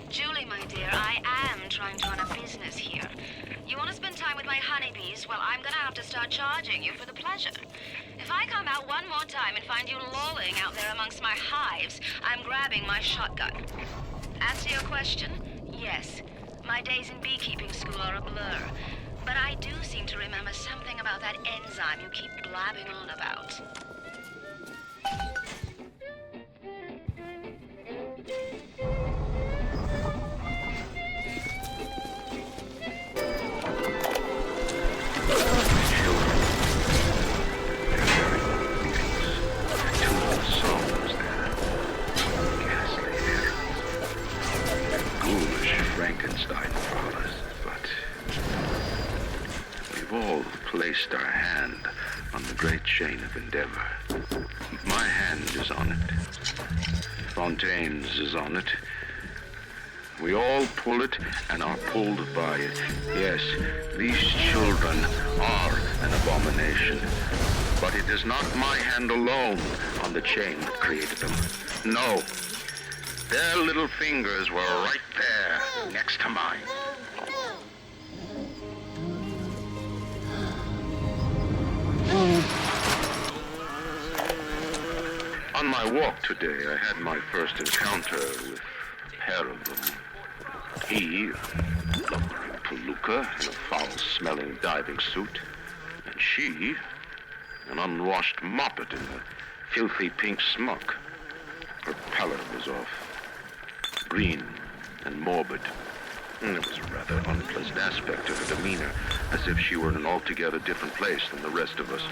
[SPEAKER 19] Julie, my dear, I am trying to run a business here. You want to spend time with my honeybees? Well, I'm gonna have to start charging you for the pleasure. If I come out one more time and find you lolling out there amongst my hives, I'm grabbing my shotgun. As to your question, yes, my days in beekeeping school are a blur. But I do seem to remember something about that enzyme you keep blabbing on about.
[SPEAKER 1] Frankenstein for us, but we've all placed our hand on the great chain of endeavor. My hand is on it. Fontaine's is on it. We all pull it and are pulled by it. Yes, these children are an abomination, but it is not my hand alone on the chain that created them. No. Their little fingers were right there, next to mine.
[SPEAKER 20] On my walk today, I had my first encounter with a pair of them. He, a palooka in a foul-smelling diving suit, and she, an unwashed moppet in a filthy pink smock. Her pallor was off, green and morbid. There was a rather unpleasant aspect to her demeanor, as if she were in an altogether different place than the rest of us.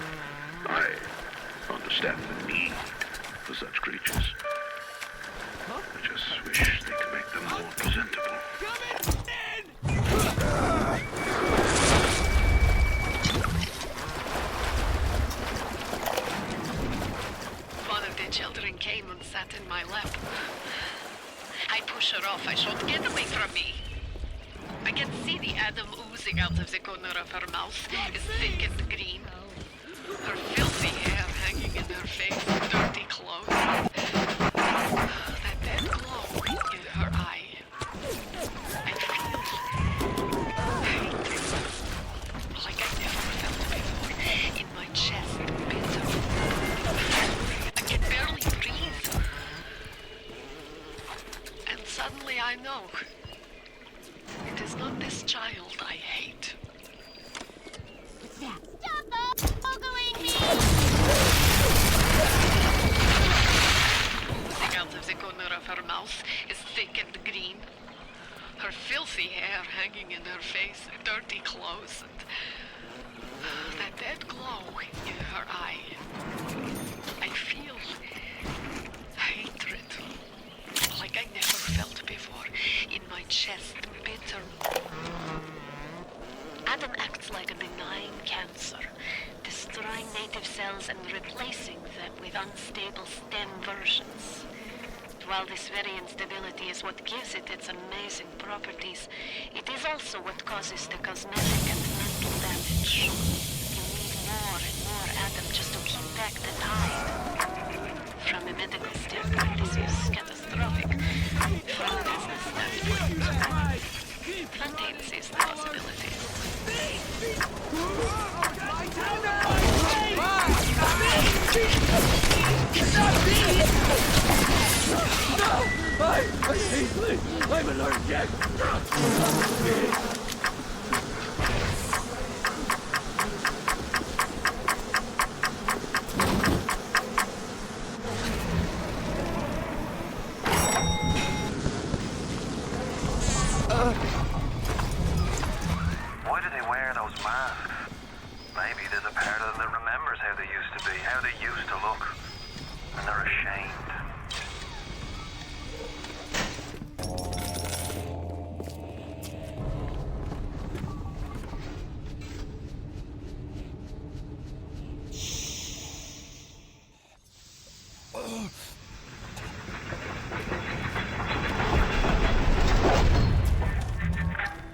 [SPEAKER 20] I understand the need for such creatures. I just wish they could make them more presentable.
[SPEAKER 21] One of the children came and sat in my lap. I push her off. I shout, "Get away from me!" I can see the Adam oozing out of the corner of her mouth. It's thick and green. Her filthy hair hanging in her face, dirty clothes. That dead glow in her eye. I feel hatred, like I never felt before, in my chest, bitter. I can barely breathe. And suddenly I know. It is not this child I hate. Oozing out of the corner of her mouth is thick and green. Her filthy hair hanging in her face, dirty clothes, and that dead glow in her eye. I feel hatred, like I never felt before, in my chest, bitter. Adam acts like a benign cancer, destroying native cells and replacing them with unstable stem versions. While this very instability is what gives it its amazing properties, it is also what causes the cosmetic and mental damage. You need more and more Adam just to keep back the tide. From a medical standpoint, this is catastrophic. From a business standpoint, Fontaine sees the possibilities.
[SPEAKER 15] I'm allergic.
[SPEAKER 6] Why do they wear those masks? Maybe there's a part of them that remembers how they used to be, how they used to look. And they're ashamed.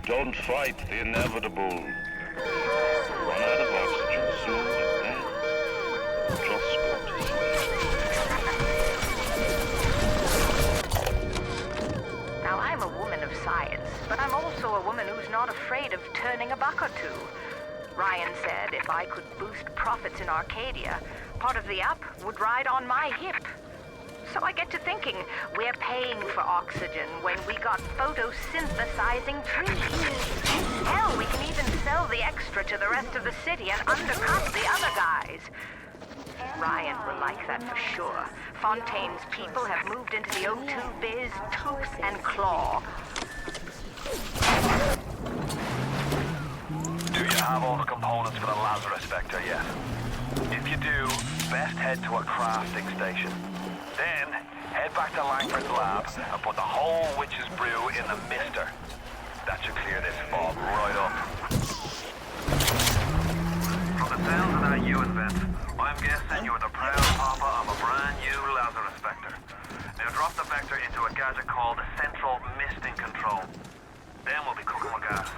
[SPEAKER 20] Don't fight the inevitable. Run out of oxygen soon, and then just go to sleep.
[SPEAKER 9] Now, I'm a woman of science, but I'm also a woman who's not afraid of turning a buck or two. Ryan said if I could boost profits in Arcadia, part of the app would ride on my hip. So I get to thinking, we're paying for oxygen when we got photosynthesizing trees. Hell, we can even sell the extra to the rest of the city and undercut the other guys. Ryan will like that for sure. Fontaine's people have moved into the O2 biz, tooth and claw.
[SPEAKER 6] Do you have all the components for the Lazarus Vector yet? If you do, best head to a crafting station. Then, head back to Langford's lab and put the whole witch's brew in the mister. That should clear this fog right up. From the sounds of that you invent, I'm guessing you're the proud papa of a brand new Lazarus Vector. Now drop the Vector into a gadget called Central Misting Control. Then we'll be cooking with gas.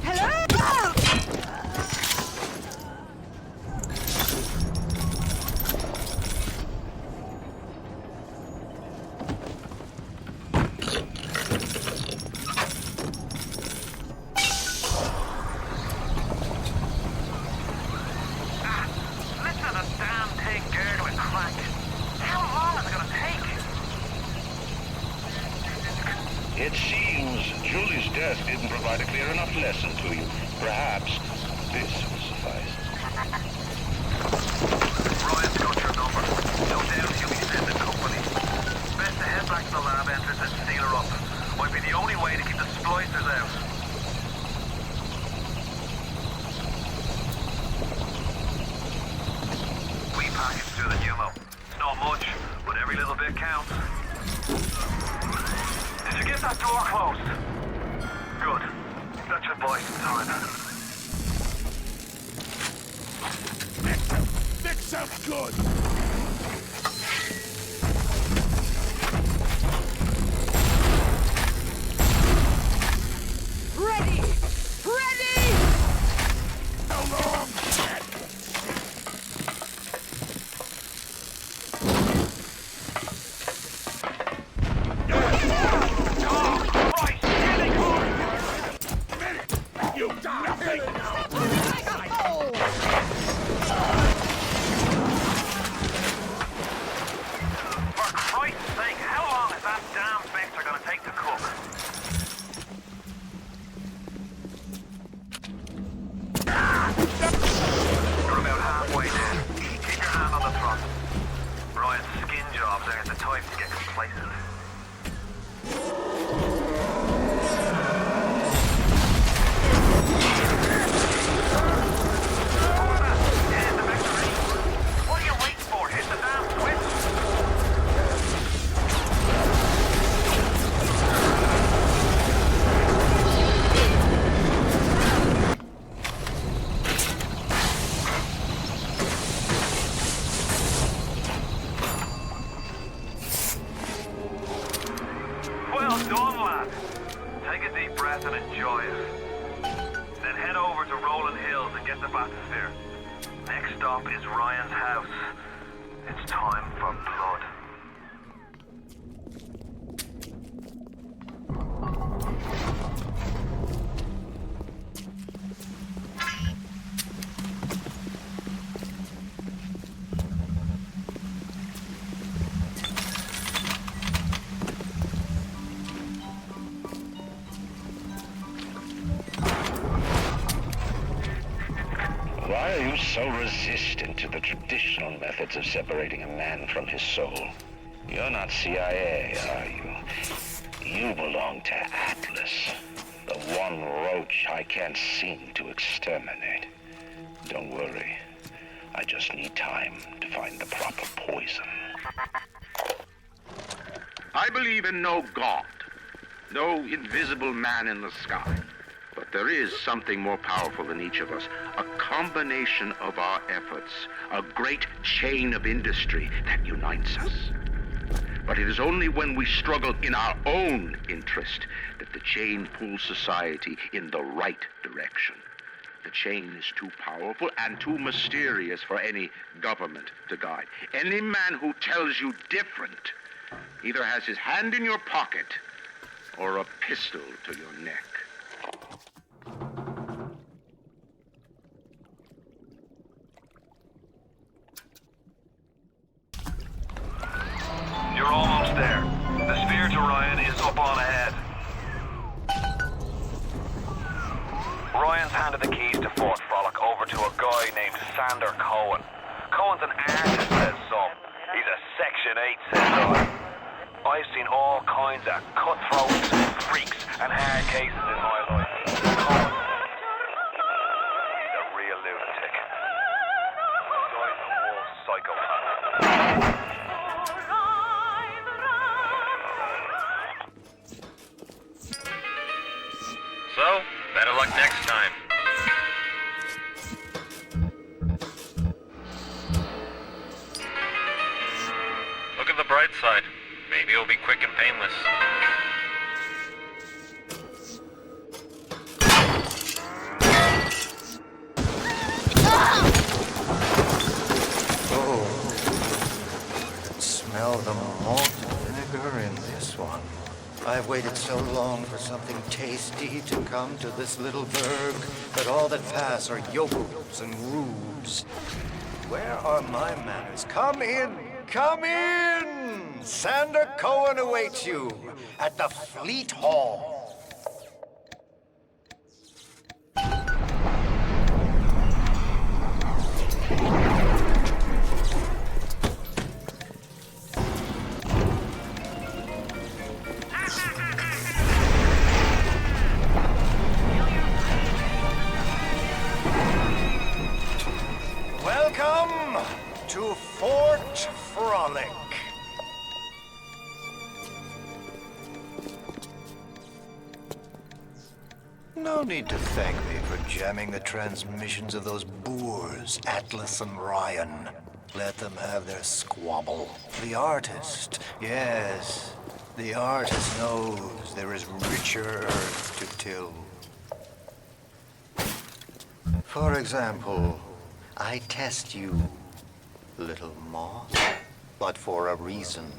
[SPEAKER 9] Hello?
[SPEAKER 14] Julie's death didn't provide a clear enough lesson to you. Perhaps this will suffice.
[SPEAKER 6] Ryan's got your number. No doubt he'll be sending company. Best to head back to the lab entrance and seal her up. Might be the only way to keep the splicers out. We package through the pneumo. It's not much, but every little bit counts. Did you get that door closed? Good. That should buy some time.
[SPEAKER 7] That sounds good.
[SPEAKER 12] Ready! Ready!
[SPEAKER 7] How long? You nothing!
[SPEAKER 6] For Christ's sake, how long is that damn vector gonna take to cook? You're about halfway there. Keep your hand on the throttle. Ryan's skin jobs aren't the type to get complacent. What are you waiting for? Hit the damn switch! Well done, lad. Take a deep breath and enjoy it. Then head over to Rolling Hills and get the bathysphere. Next stop is Ryan's house. It's time for blood.
[SPEAKER 14] Why are you so resistant to the traditional methods of separating a man from his soul? You're not CIA, are you? You belong to Atlas, the one roach I can't seem to exterminate. Don't worry. I just need time to find the proper poison.
[SPEAKER 20] I believe in no God, no invisible man in the sky. But there is something more powerful than each of us, a combination of our efforts, a great chain of industry that unites us. But it is only when we struggle in our own interest that the chain pulls society in the right direction. The chain is too powerful and too mysterious for any government to guide. Any man who tells you different either has his hand in your pocket or a pistol to your neck.
[SPEAKER 6] You're almost there. The sphere to Ryan is up on ahead. Ryan's handed the keys to Fort Frolic over to a guy named Sander Cohen. Cohen's an artist, says some. He's a Section 8, says I. I've seen all kinds of cutthroats, freaks, and hard cases in my life. Cohen, he's a real lunatic. Guy's a wolf psychopath.
[SPEAKER 5] So, better luck next time. Look at the bright side. Maybe it'll be quick and painless.
[SPEAKER 17] Oh, I can smell the malt vinegar in this one. I've waited so long for something tasty to come to this little burg, but all that pass are yokels and rubes. Where are my manners? Come in! Come in! Sander Cohen awaits you at the Fleet Hall. to Fort Frolic. No need to thank me for jamming the transmissions of those boors, Atlas and Ryan. Let them have their squabble. The artist, yes, the artist knows there is richer earth to till. For example, I test you, little moth, but for a reason.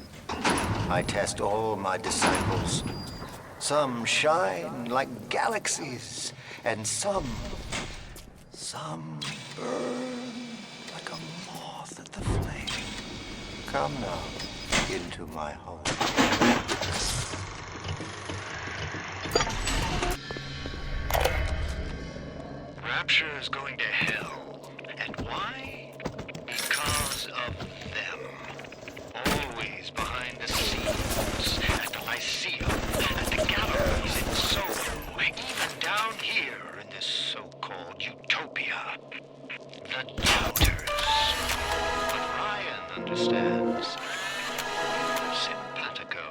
[SPEAKER 17] I test all my disciples. Some shine like galaxies, and some burn like a moth at the flame. Come now, into my home.
[SPEAKER 14] Rapture is going to hell. And why? Because of them. Always behind the scenes, at the Lyceum, at the galleries in Soho, even down here in this so-called utopia. The doubters. But Ryan understands. Simpatico.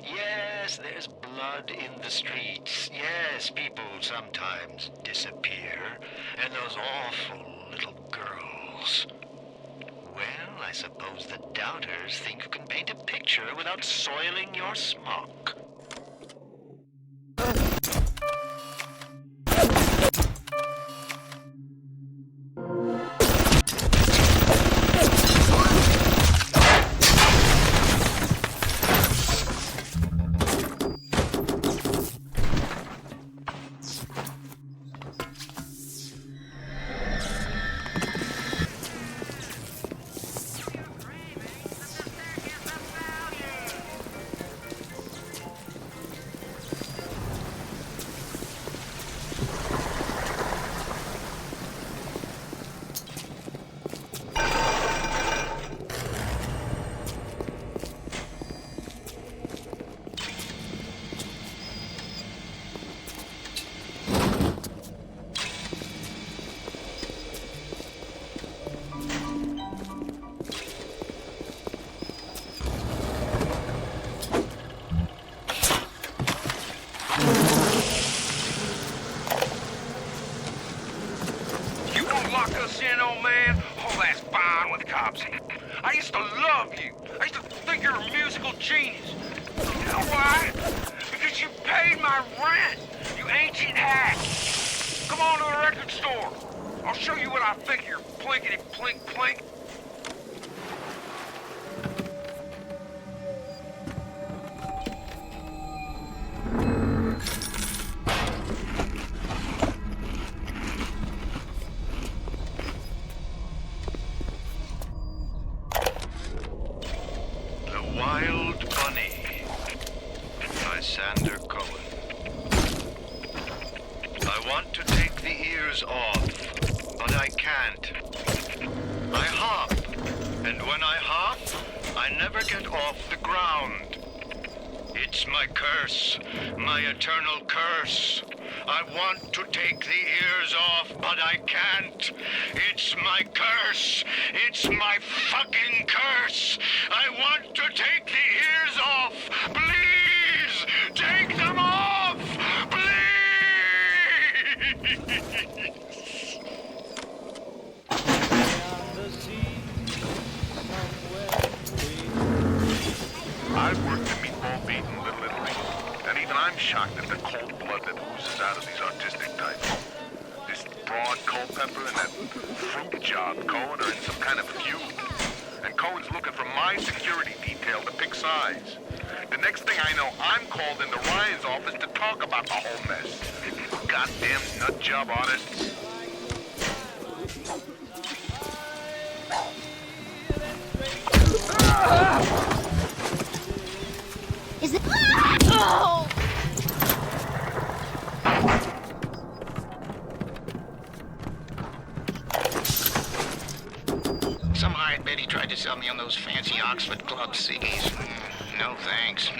[SPEAKER 14] Yes, there's blood in the streets. Yes, people sometimes disappear. And those awful little girls. Well, I suppose the doubters think you can paint a picture without soiling your smock.
[SPEAKER 3] I used to love you. I used to think you're a musical genius. You know why? Because you paid my rent, you ancient hack. Come on to the record store. I'll show you what I think of your plinkety-plink-plink.
[SPEAKER 14] My eternal curse. I want to take the ears off, but I can't. It's my curse. It's my fucking curse. I want to take the ears off. Please, take them off. Please.
[SPEAKER 1] I've worked in meatball beat in Little Italy. And even I'm shocked at the cold blood that oozes out of these artistic types. This broad Culpepper and that fruit job Cohen are in some kind of feud. And Cohen's looking for my security detail to pick sides. The next thing I know, I'm called into Ryan's office to talk about the whole mess. Goddamn nut job artists.
[SPEAKER 8] Is it? Oh!
[SPEAKER 2] Some hired Betty tried to sell me on those fancy Oxford Club ciggies. No thanks.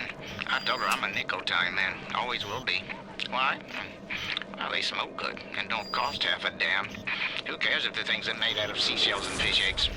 [SPEAKER 2] I told her I'm a nicotine man. Always will be. Why? Well, they smoke good and don't cost half a damn. Who cares if the things are made out of seashells and fish eggs?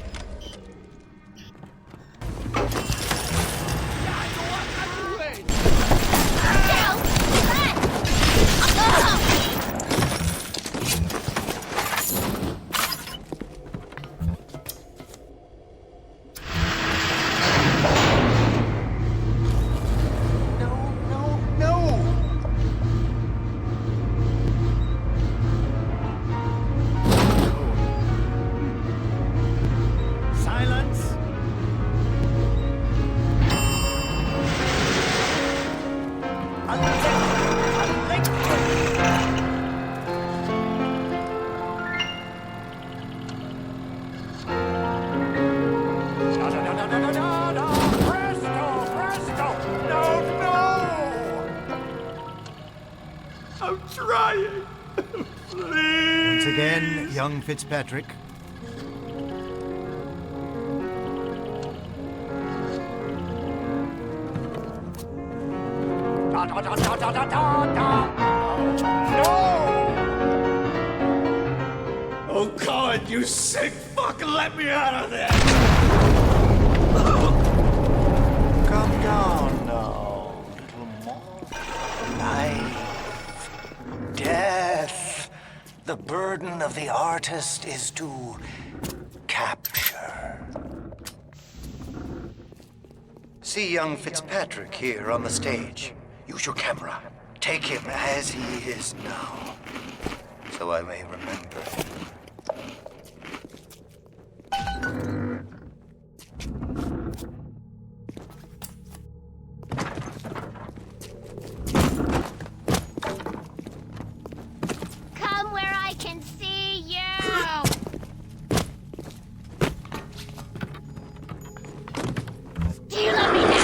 [SPEAKER 4] I'm trying. Please.
[SPEAKER 17] Once again, young Fitzpatrick.
[SPEAKER 4] Oh, God, you sick fuck, let me out of there!
[SPEAKER 17] Come down now, little more. Life, death. The burden of the artist is to capture. See young Fitzpatrick here on the stage. Use your camera. Take him as he is now, so I may remember him.
[SPEAKER 8] Come where I can see you! Do you love me now?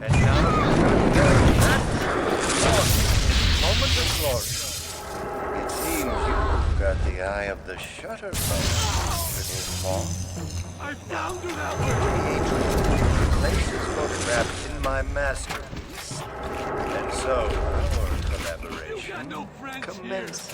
[SPEAKER 17] And now, moment of glory. It seems you've got the eye of the shutterbugs, little moth.
[SPEAKER 4] I found you that
[SPEAKER 17] Places photographed in my masterpiece. And so, our collaboration commences.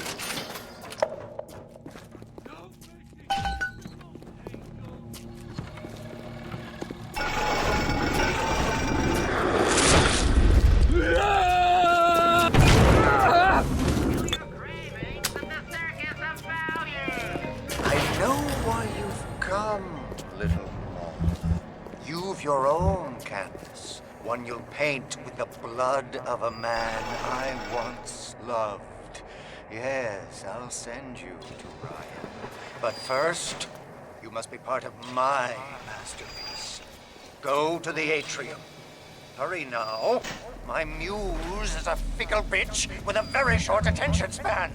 [SPEAKER 17] I know why you've come, little moth. You've your own canvas, one you'll paint with the blood of a man I once loved. Yes, I'll send you to Ryan. But first, you must be part of my masterpiece. Go to the atrium. Hurry now. My muse is a fickle bitch with a very short attention span.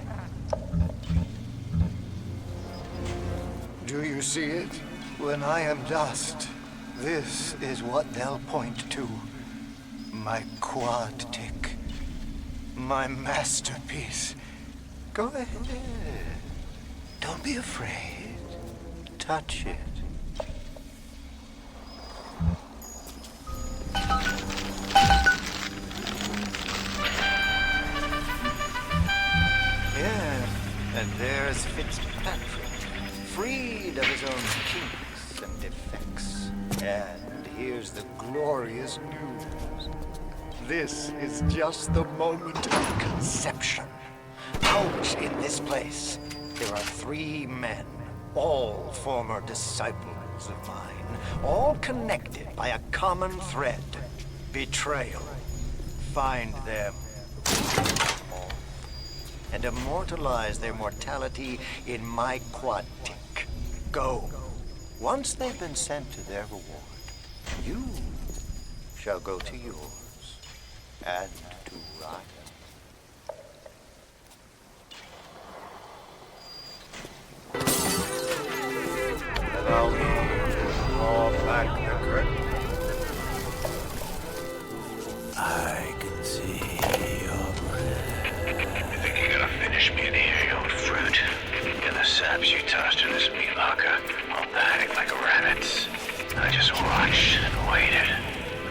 [SPEAKER 17] Do you see it? When I am dust, this is what they'll point to. My quad tick. My masterpiece. Go ahead. Don't be afraid. Touch it. Yeah, and there's Fitzpatrick, freed of his own kinks and defects. And here's the glorious news. This is just the moment of conception. Out in this place, there are 3 men, all former disciples of mine, all connected by a common thread: betrayal. Find them and immortalize their mortality in my quad tick. Go. Once they've been sent to their reward, you shall go to yours and to Ryan. Allow me to draw back the curtain. I can see your breath.
[SPEAKER 14] You think you're gonna finish me in here, you old fruit? And the saps you tossed in this meat locker, all panicked like rabbits. I just watched and waited.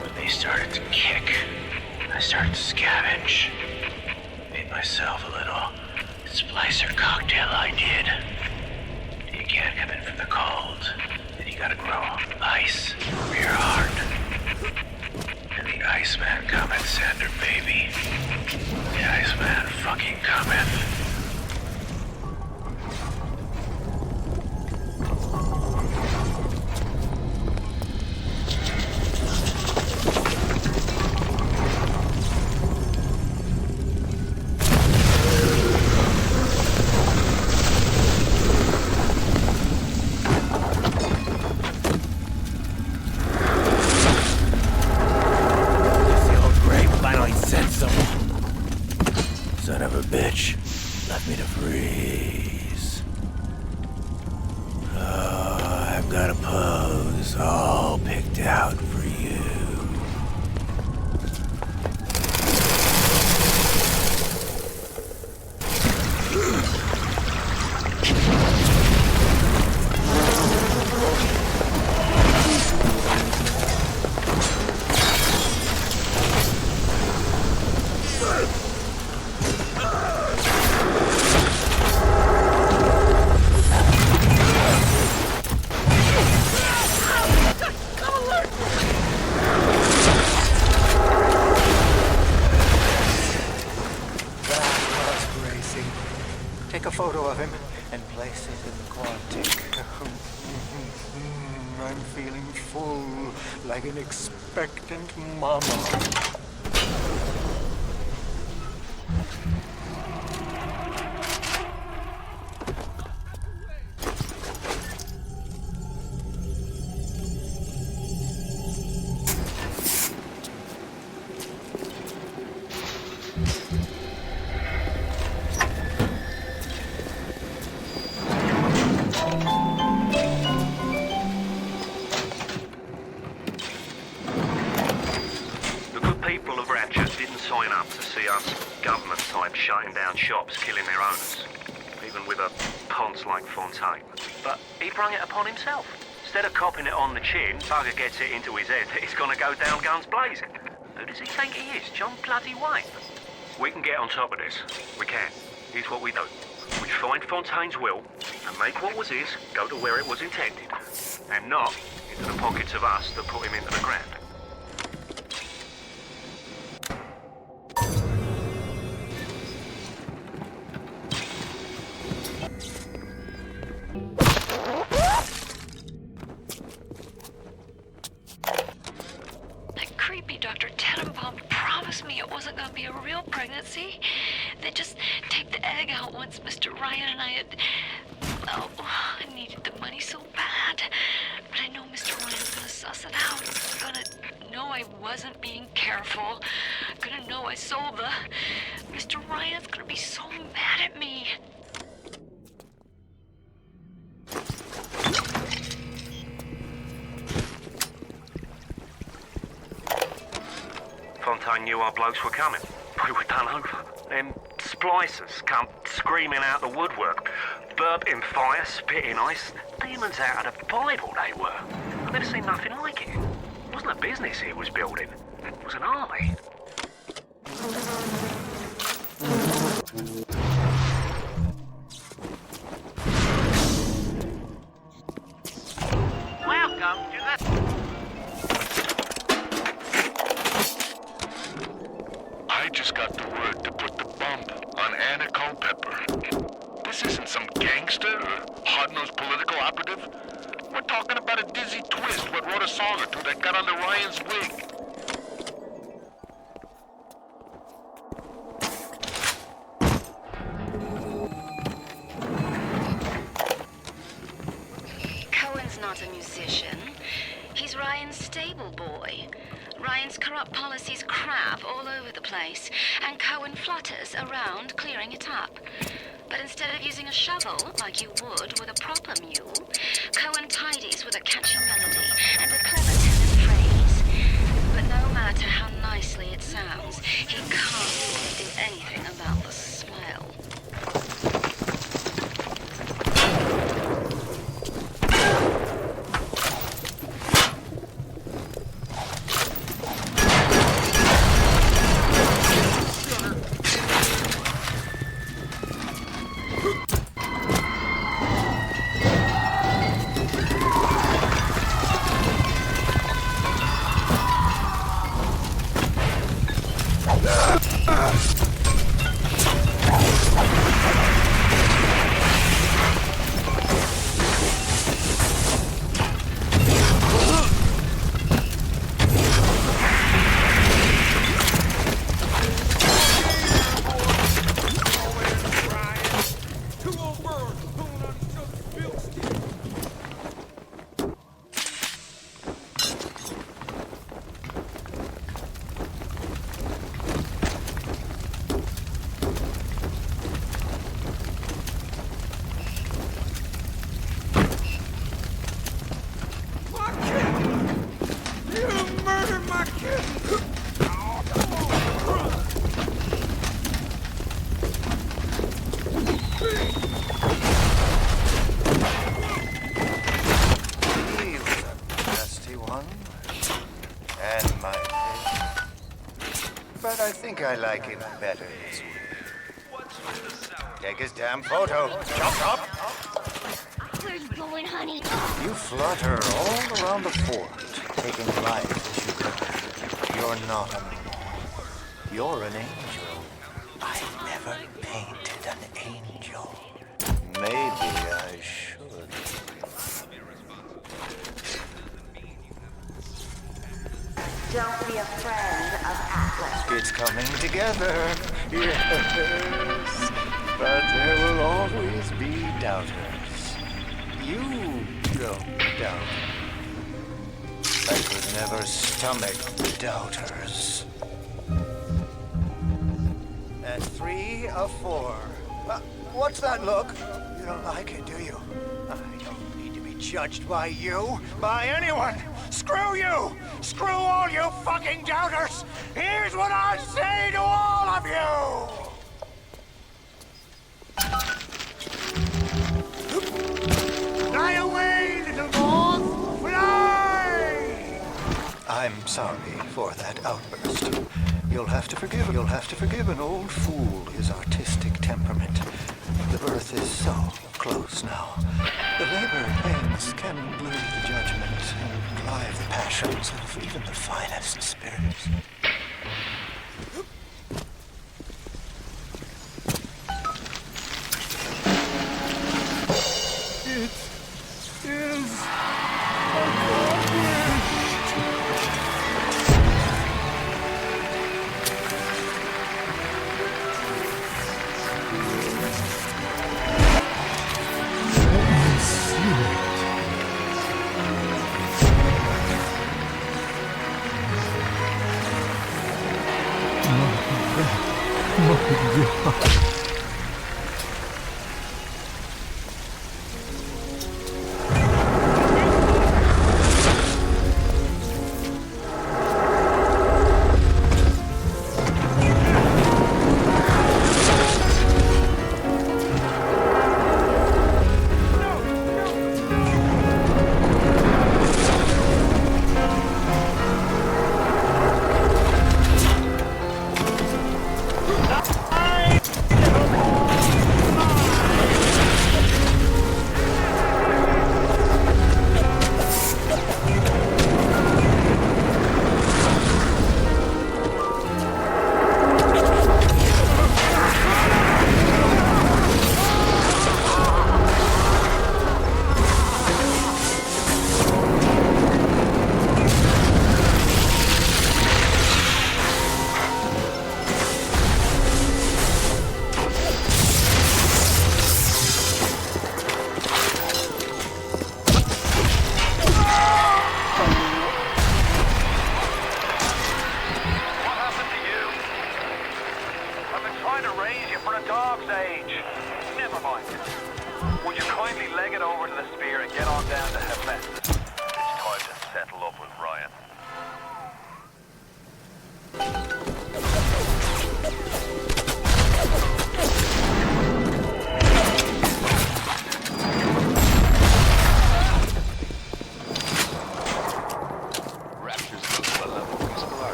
[SPEAKER 14] When they started to kick,
[SPEAKER 13] I started to scavenge. Made myself a little splicer cocktail I did. You can't come in from the cold. And you gotta grow ice for your heart. And the Iceman coming, Sander, baby. The Iceman fucking coming.
[SPEAKER 7] Son of a bitch, left me to freeze. Oh, I've got a pose all picked out for you. Take a photo of him and place it in the Quantic. I'm feeling full, like an expectant mama.
[SPEAKER 6] Sign up to see us government types shutting down shops, killing their owners, even with a ponce like Fontaine. But he brung it upon himself. Instead of copping it on the chin, bugger gets it into his head that he's gonna go down guns blazing. Who does he think he is? John bloody Wayne? We can get on top of this. We can. Here's what we do. We find Fontaine's will and make what was his go to where it was intended, and not into the pockets of us that put him into the ground.
[SPEAKER 11] Dr. Tenenbaum promised me it wasn't going to be a real pregnancy. They'd just take the egg out once Mr. Ryan and I had... Well, I needed the money so bad. But I know Mr. Ryan's going to suss it out. He's going to know I wasn't being careful. Going to know I sold the... Mr. Ryan's going to be so mad at me.
[SPEAKER 6] Fontaine knew our blokes were coming. We were done over. Them splicers come screaming out the woodwork. Burping fire, spitting ice. Demons out of the Bible they were. I've never seen nothing like it. It wasn't a business he was building. It was an army.
[SPEAKER 3] Welcome to the...
[SPEAKER 1] I just got the word to put the bump on Anna Culpepper. This isn't some gangster or hard-nosed political operative. We're talking about a dizzy twist what wrote a song or two that got under Ryan's wig.
[SPEAKER 19] Cohen's not a musician. He's Ryan's stable boy. Ryan's corrupt policies crap all over the place, and Cohen flutters around clearing it up. But instead of using a shovel, like you would with a proper mule, Cohen tidies with a catchy melody and a clever tenor phrase. But no matter how nicely it sounds, he can't really do anything about the smell.
[SPEAKER 17] I think I like him better this way. Take his damn photo. Chop, chop.
[SPEAKER 8] Where's going, honey?
[SPEAKER 17] You flutter all around the fort, taking life as you go. You're not a man. You're an angel. I never painted an angel. Maybe I should.
[SPEAKER 16] Don't be a friend of Atlas.
[SPEAKER 17] It's coming together. Yes. But there will always be doubters. You don't doubt. I could never stomach doubters. That's 3 of 4. What's that look? You don't like it, do you? I don't need to be judged by you, by anyone. Screw you! Screw all you fucking doubters! Here's what I say to all of you! Fly away, little moth! Fly! I'm sorry for that outburst. You'll have to forgive an old fool his artistic temperament. The birth is so close now. The labor pains can blur the judgment and drive the passions of even the finest spirits.
[SPEAKER 4] It is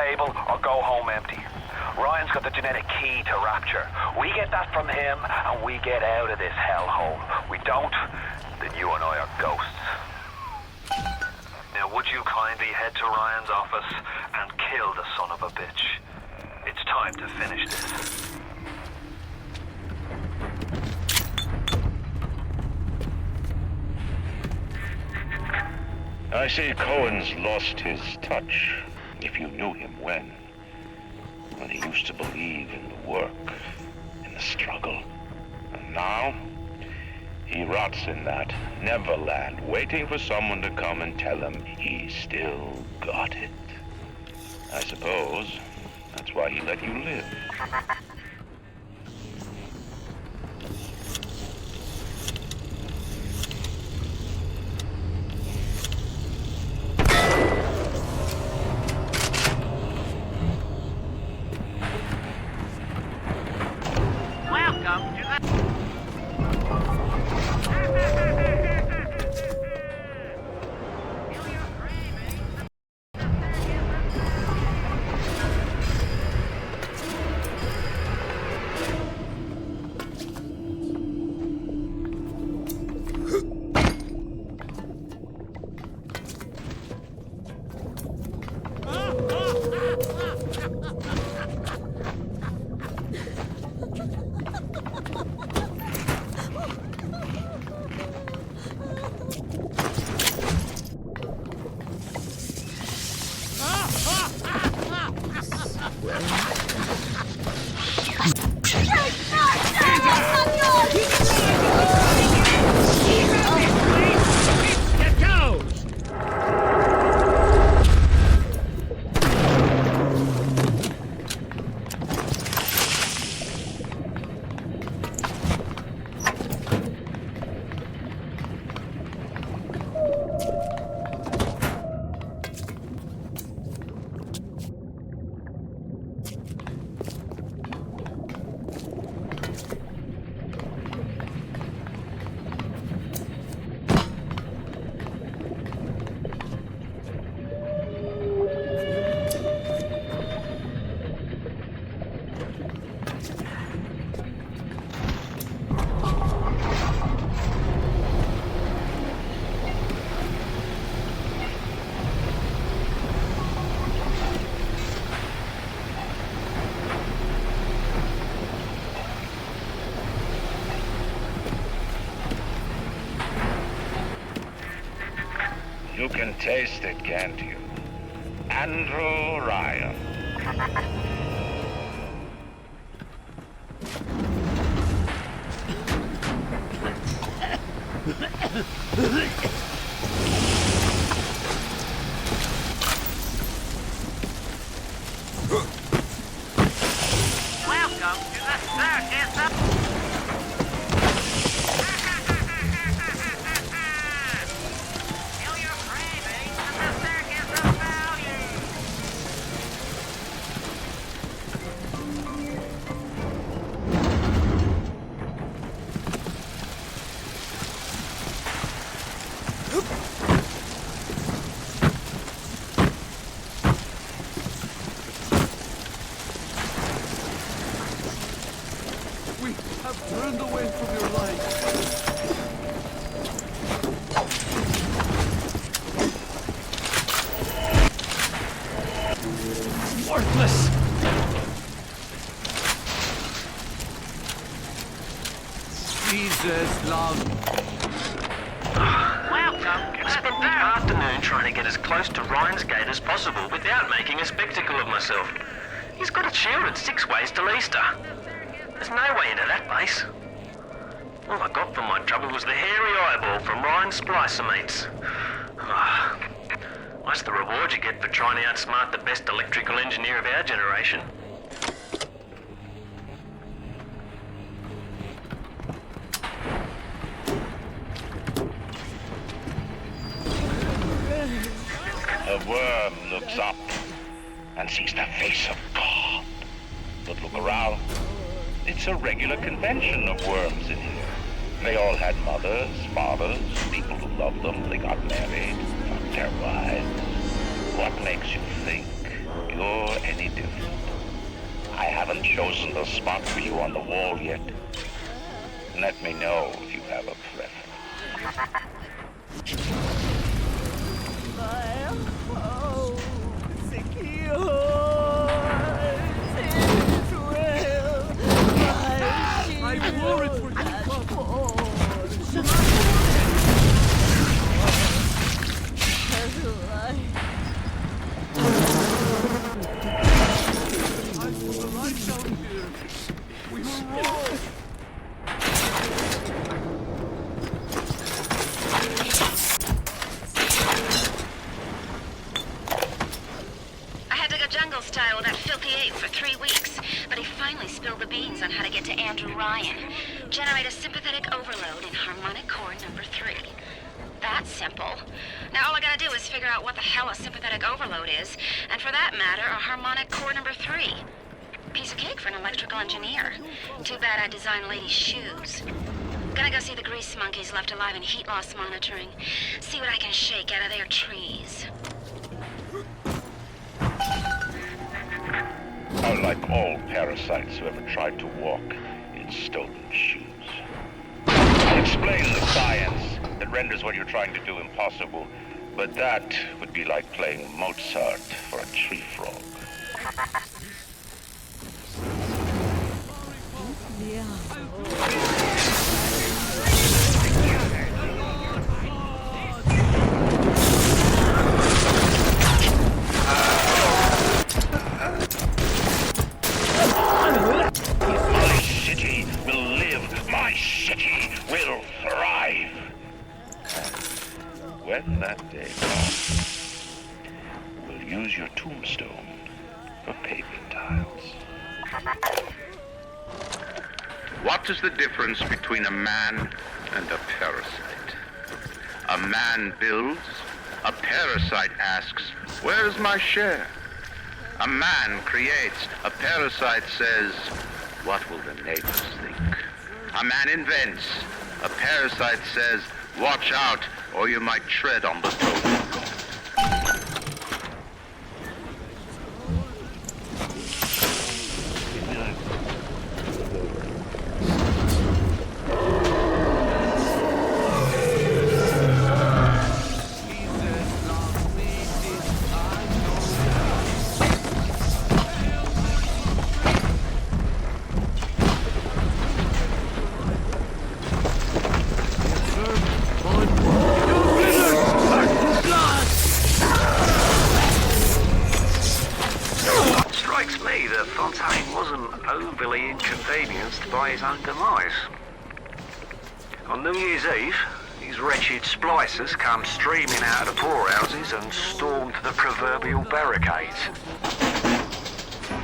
[SPEAKER 6] table or go home empty. Ryan's got the genetic key to Rapture. We get that from him, and we get out of this hellhole. We don't, then you and I are ghosts. Now, would you kindly head to Ryan's office and kill the son of a bitch? It's time to finish this.
[SPEAKER 14] I see Cohen's lost his touch, if you knew him when he used to believe in the work, in the struggle. And now, he rots in that Neverland, waiting for someone to come and tell him he still got it. I suppose that's why he let you live. You can taste it, can't you? Andrew Ryan.
[SPEAKER 3] Welcome to the circus of... Feel your cravings at the circus of value.
[SPEAKER 15] We have turned away from your light. Worthless! Jesus, love.
[SPEAKER 3] Welcome to
[SPEAKER 10] I spent the afternoon trying to get as close to Ryan's gate as possible without making a spectacle of myself. He's got it shielded 6 ways till Easter. There's no way into that base. All I got for my trouble was the hairy eyeball from Ryan's splicer mates. That's the reward you get for trying to outsmart the best electrical engineer of our generation.
[SPEAKER 14] A worm looks up and sees the face of God. But look around. It's a regular convention of worms in here. They all had mothers, fathers, people who loved them. They got married, got their wives. What makes you think you're any different. I haven't chosen the spot for you on the wall yet. Let me know if you have a preference.
[SPEAKER 15] I wore it for we were wrong.
[SPEAKER 19] I had to go jungle style with that filthy ape for 3 weeks, but he finally spilled the beans on how to get to Andrew Ryan. Generate a sympathetic overload in harmonic core number 3. That's simple. Now all I gotta do is figure out what the hell a sympathetic overload is, and for that matter, a harmonic core number 3. Piece of cake for an electrical engineer. Too bad I designed ladies' shoes. Gonna go see the grease monkeys left alive in heat loss monitoring. See what I can shake out of their trees.
[SPEAKER 14] Unlike all parasites who ever tried to walk in stolen shoes. Explain the science that renders what you're trying to do impossible, but that would be like playing Mozart for a tree frog. My city will live. My city will thrive. When that day comes, we'll use your tombstone for paving tiles.
[SPEAKER 20] What is the difference between a man and a parasite? A man builds, a parasite asks, where is my share? A man creates, a parasite says, what will the neighbors think? A man invents, a parasite says, watch out, or you might tread on the totem.
[SPEAKER 6] Strikes me that Fontaine wasn't overly inconvenienced by his own demise. On New Year's Eve, these wretched splicers come streaming out of the poorhouses and stormed the proverbial barricades.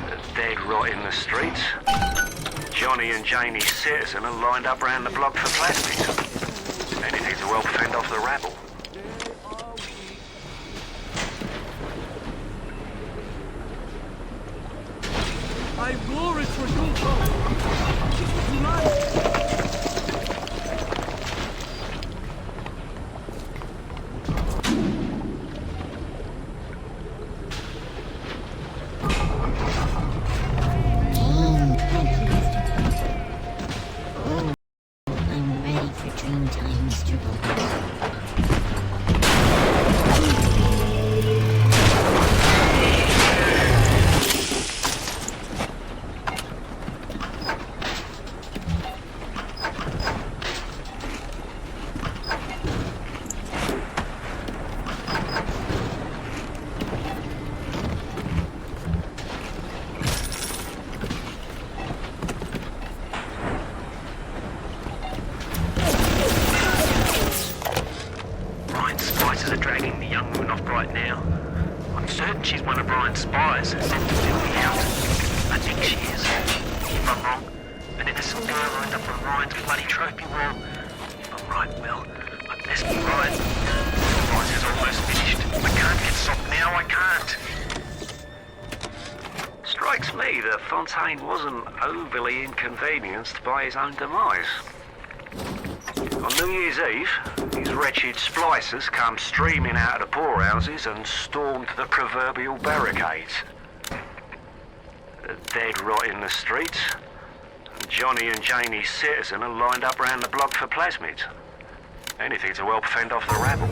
[SPEAKER 6] There's dead rot in the streets. Johnny and Janie Citizen are lined up round the block for plastics. Anything to help fend off the rabble.
[SPEAKER 15] I wore it for you. It was life.
[SPEAKER 8] I'm ready for dream time, Mr. Wilkins.
[SPEAKER 6] Splicers are dragging the young woman off right now. I'm certain she's one of Ryan's spies sent to build the house. I think she is, if I'm wrong. And then there's some girl lined up on Ryan's bloody trophy wall. If I'm right, Will, I best be right. The fight is almost finished. I can't get soft now, I can't. Strikes me that Fontaine wasn't overly inconvenienced by his own demise. On New Year's Eve, these wretched splicers come streaming out of the poorhouses and stormed the proverbial barricades. dead rot in the streets. Johnny and Janie Citizen are lined up round the block for plasmids. Anything to help fend off the rabble.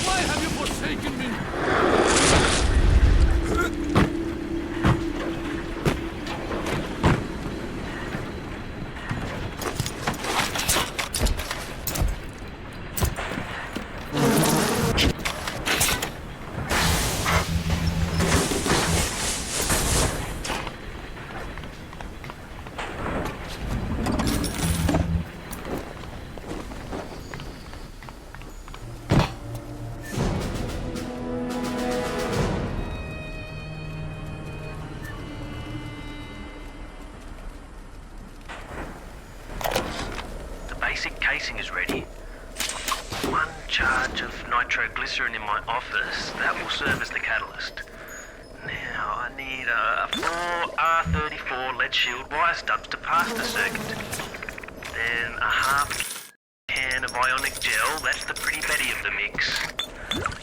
[SPEAKER 15] Why have you forsaken me?
[SPEAKER 10] Basic casing is ready. One charge of nitroglycerin in my office. That will serve as the catalyst. Now, I need 4 R34 lead shield wire stubs to pass the circuit. Then a half can of ionic gel. That's the pretty Betty of the mix.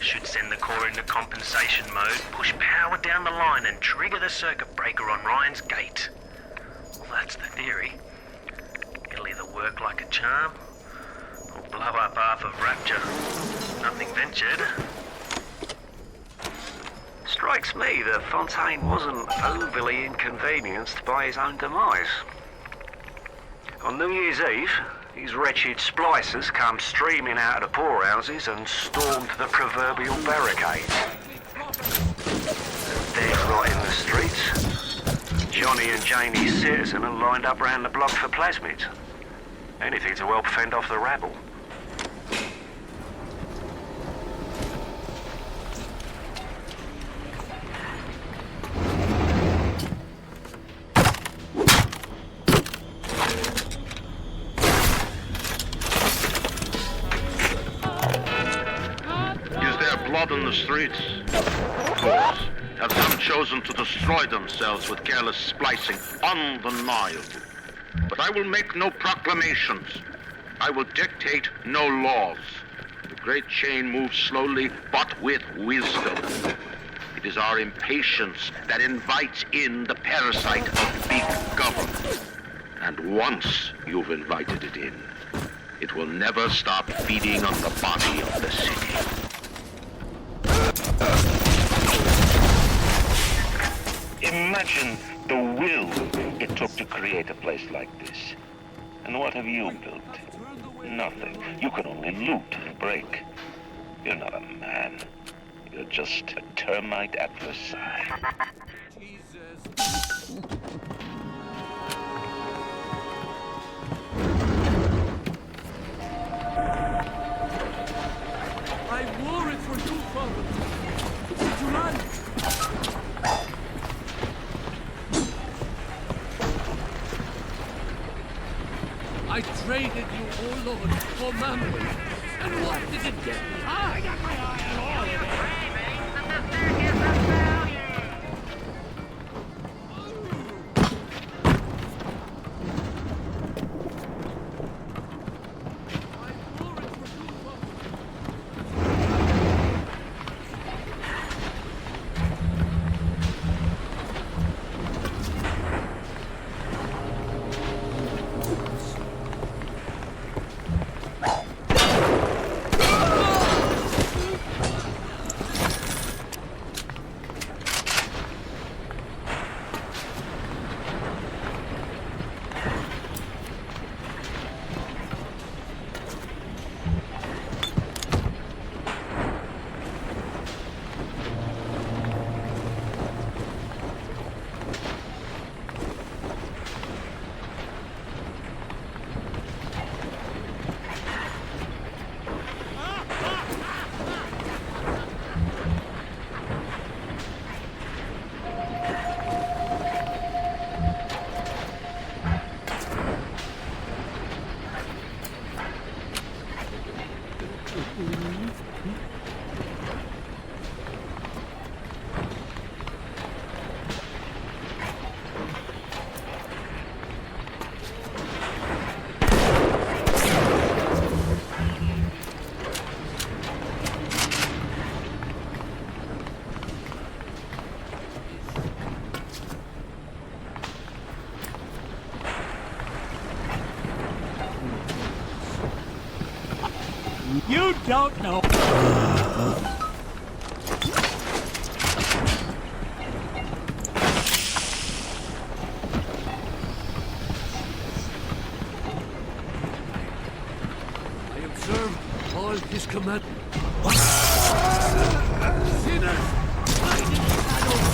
[SPEAKER 10] Should send the core into compensation mode, push power down the line and trigger the circuit breaker on Ryan's gate. Well, that's the theory. It'll either work like a charm, or blow up half of Rapture. Nothing ventured.
[SPEAKER 6] Strikes me that Fontaine wasn't overly inconvenienced by his own demise. On New Year's Eve, these wretched splicers come streaming out of the poorhouses and stormed the proverbial barricades. Dead rot in the streets. Johnny and Janie Citizen are lined up round the block for plasmids. Anything to help fend off the rabble.
[SPEAKER 20] Is there blood in the streets? Of course. Have some chosen to destroy themselves with careless splicing? Undeniable. But I will make no proclamations. I will dictate no laws. The great chain moves slowly, but with wisdom. It is our impatience that invites in the parasite of big government. And once you've invited it in, it will never stop feeding on the body of the city.
[SPEAKER 14] Imagine the will it took to create a place like this. And what have you built? Nothing. You can only loot and break. You're not a man. You're just a termite at Versailles.
[SPEAKER 15] I wore it for you, Father. Did you like? I traded you, oh Lord, for Mammon. And what did it get me? I got my eye on all of it. You don't know. I observe all his commandments. Sinners, hide in the shadows.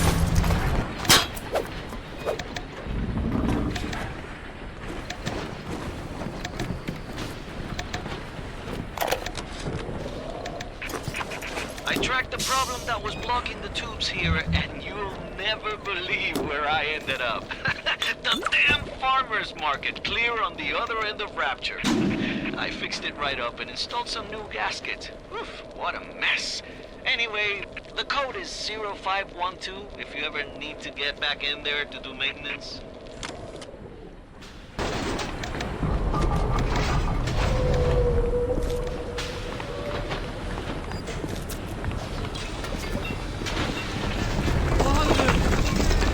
[SPEAKER 13] I tracked the problem that was blocking the tubes here, and you'll never believe where I ended up. The damn farmer's market, clear on the other end of Rapture. I fixed it right up and installed some new gaskets. Oof, what a mess. Anyway, the code is 0512 if you ever need to get back in there to do maintenance.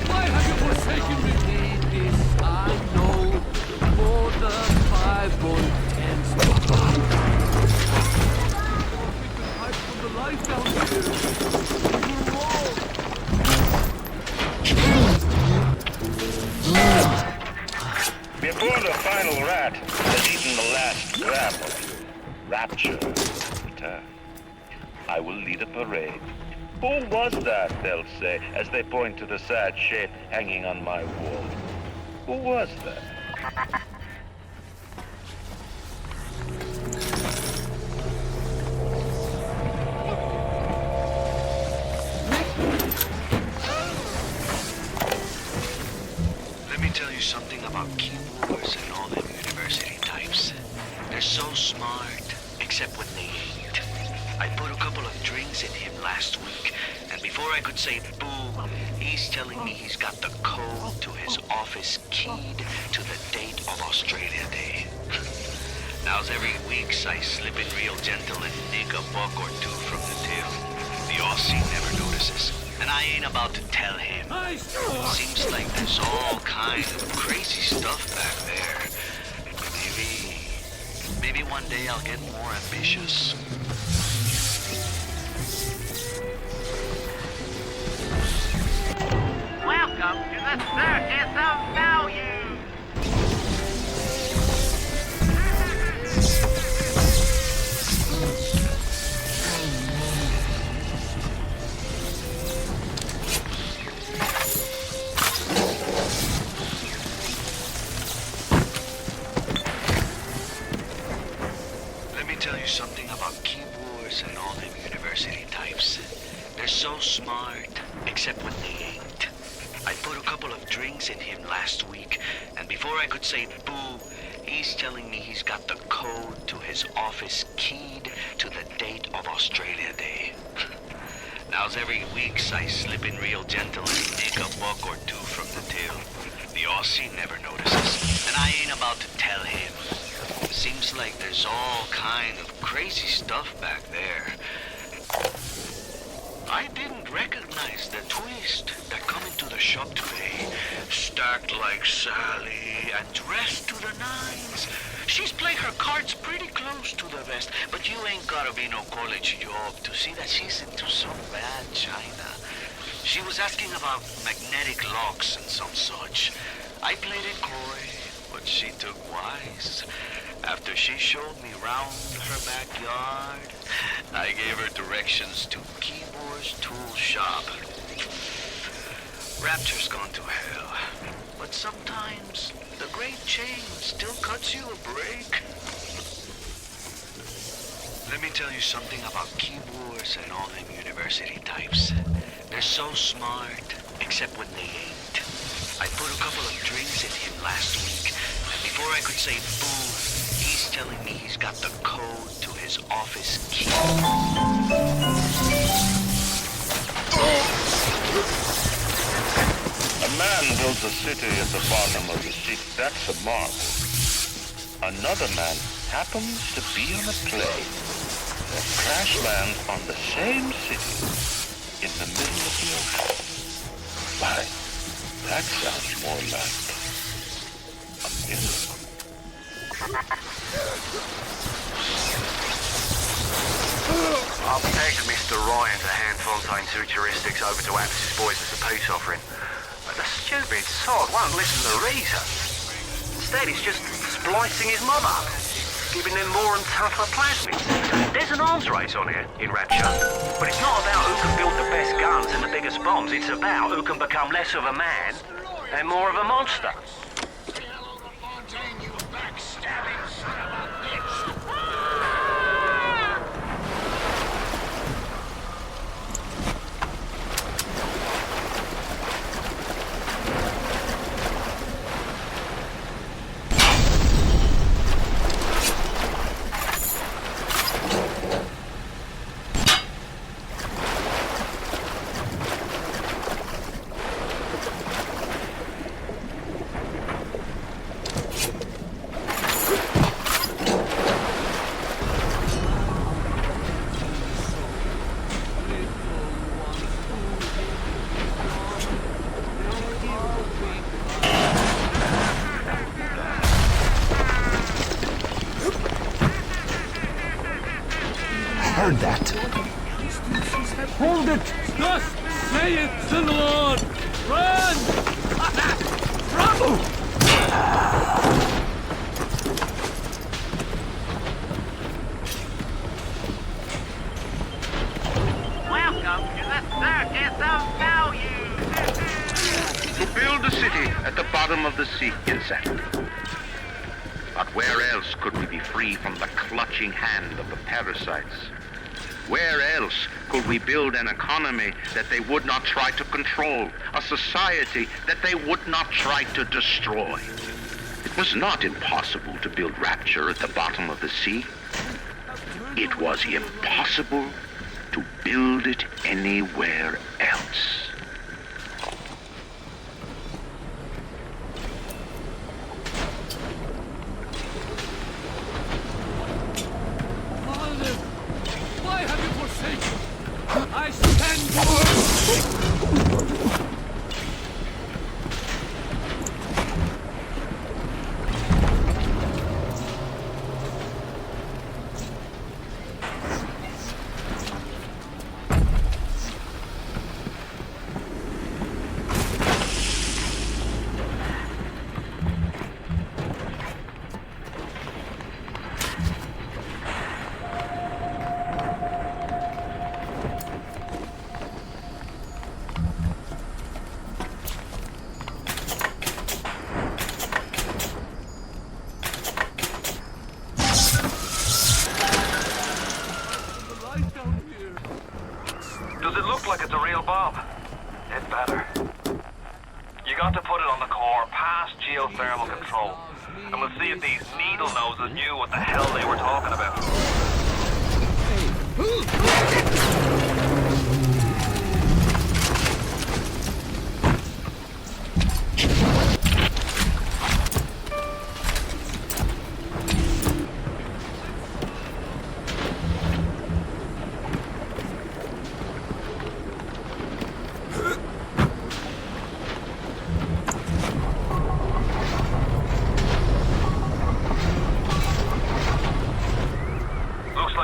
[SPEAKER 15] Why have you forsaken me? This I know for the 5 or 10 we could hide from the light down here.
[SPEAKER 14] Before the final rat has eaten the last gram of you, Rapture return. I will lead a parade. Who was that, they'll say, as they point to the sad shape hanging on my wall. Who was that?
[SPEAKER 13] Let me tell you something about keyboards and all them university types. They're so smart, except when they ain't. I put a couple of drinks in him last week, and before I could say boo, he's telling me he's got the code to his office keyed to the date of Australia Day. Now's every weeks I slip in real gentle and nick a buck or two from the till. The Aussie never notices, and I ain't about to tell him. Seems like there's all kinds of crazy stuff back there. Maybe one day I'll get more ambitious.
[SPEAKER 2] Welcome to the Circus of Value!
[SPEAKER 13] Let me tell you something about keyboards and all them university types. They're so smart, except when they ain't. I put a couple of drinks in him last week, and before I could say boo, he's telling me he's got the code to his office keyed to the date of Australia Day. Now's every weeks I slip in real gentle and nick a buck or two from the till. The Aussie never notices, and I ain't about to tell him. Seems like there's all kind of crazy stuff back there. I didn't recognize the twist that come into the shop today. Stacked like Sally and dressed to the nines. She's played her cards pretty close to the vest, but you ain't gotta be no college job to see that she's into some bad china. She was asking about magnetic locks and some such. I played it coy, but she took wise. After she showed me round her backyard, I gave her directions to Keyboard's tool shop. Rapture's gone to hell, but sometimes the great change still cuts you a break. Let me tell you something about keyboards and all them university types. They're so smart, except when they ain't. I put a couple of drinks in him last week, and before I could say boo, he's telling me he's got the code to his office key.
[SPEAKER 14] A man builds a city at the bottom of the sea. That's a marvel. Another man happens to be on a plane that crash lands on the same city in the middle of the ocean. Why, that sounds more like a miracle.
[SPEAKER 6] I'll peg Mr. Ryan to hand Fontaine's heuristics over to Atlas's boys as a peace offering. But the stupid sod won't listen to reason. Instead, he's just splicing his mob up, giving them more and tougher plasmids. There's an arms race on here in Rapture, but it's not about who can build the best guns and the biggest bombs. It's about who can become less of a man and more of a monster.
[SPEAKER 15] Heard that. Hold it! Thus saith the Lord! Run! Bravo!
[SPEAKER 3] Welcome to the circus of value!
[SPEAKER 20] To build a city at the bottom of the sea, exactly. But where else could we be free from the clutching hand of the parasites? Where else could we build an economy that they would not try to control, a society that they would not try to destroy? It was not impossible to build Rapture at the bottom of the sea. It was impossible to build it anywhere else.
[SPEAKER 15] Why have you forsaken? I stand for...
[SPEAKER 6] Does it look like it's a real bomb? It better. You got to put it on the core, past geothermal control. And we'll see if these needle noses knew what the hell they were talking about.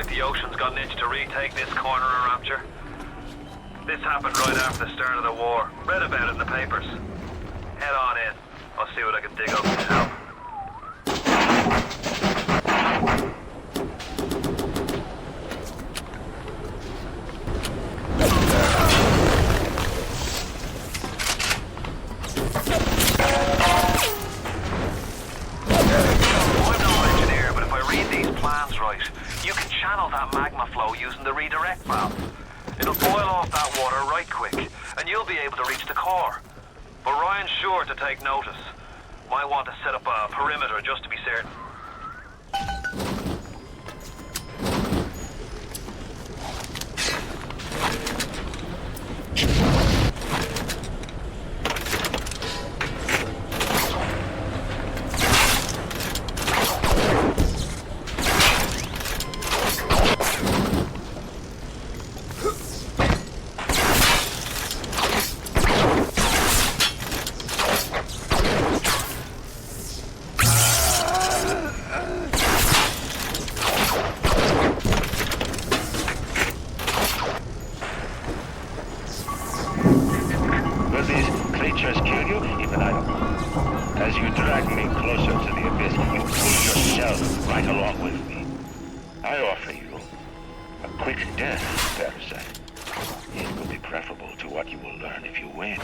[SPEAKER 6] The ocean's got an itch to retake this corner of Rapture. This happened right after the start of the war. Read about it in the papers. Head on in. I'll see what I can dig up myself. I'm no engineer, but if I read these plans right, you can channel that magma flow using the redirect valve. It'll boil off that water right quick, and you'll be able to reach the core. But Ryan's sure to take notice. Might want to set up a perimeter just to be certain.
[SPEAKER 14] quick death, Parasite. It will be preferable to what you will learn if you win.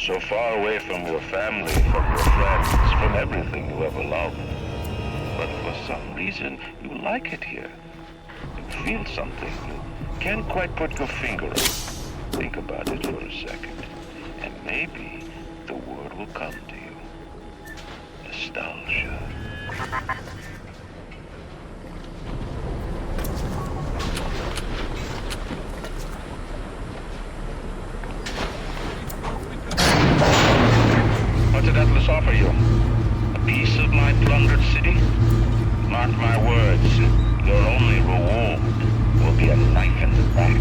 [SPEAKER 14] So far away from your family, from your friends, from everything you ever loved. But for some reason, you like it here. You feel something. You can't quite put your finger on it. Think about it for a second. And maybe the word will come to you. Nostalgia. What did Atlas offer you? A piece of my plundered city? Mark my words, your only reward will be a knife in the back.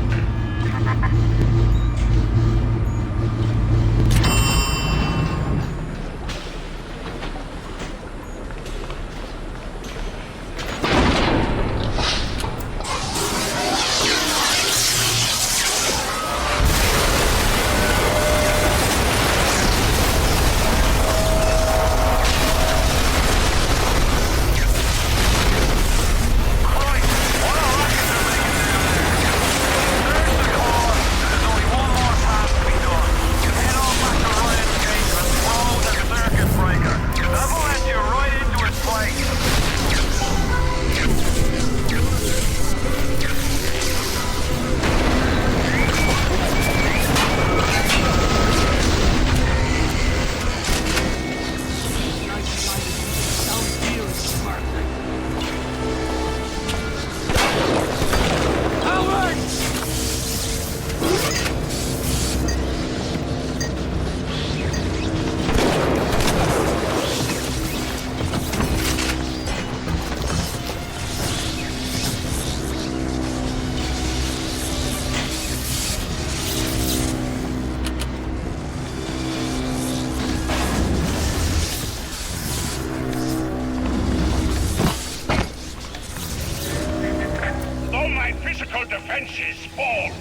[SPEAKER 14] Defenses fall.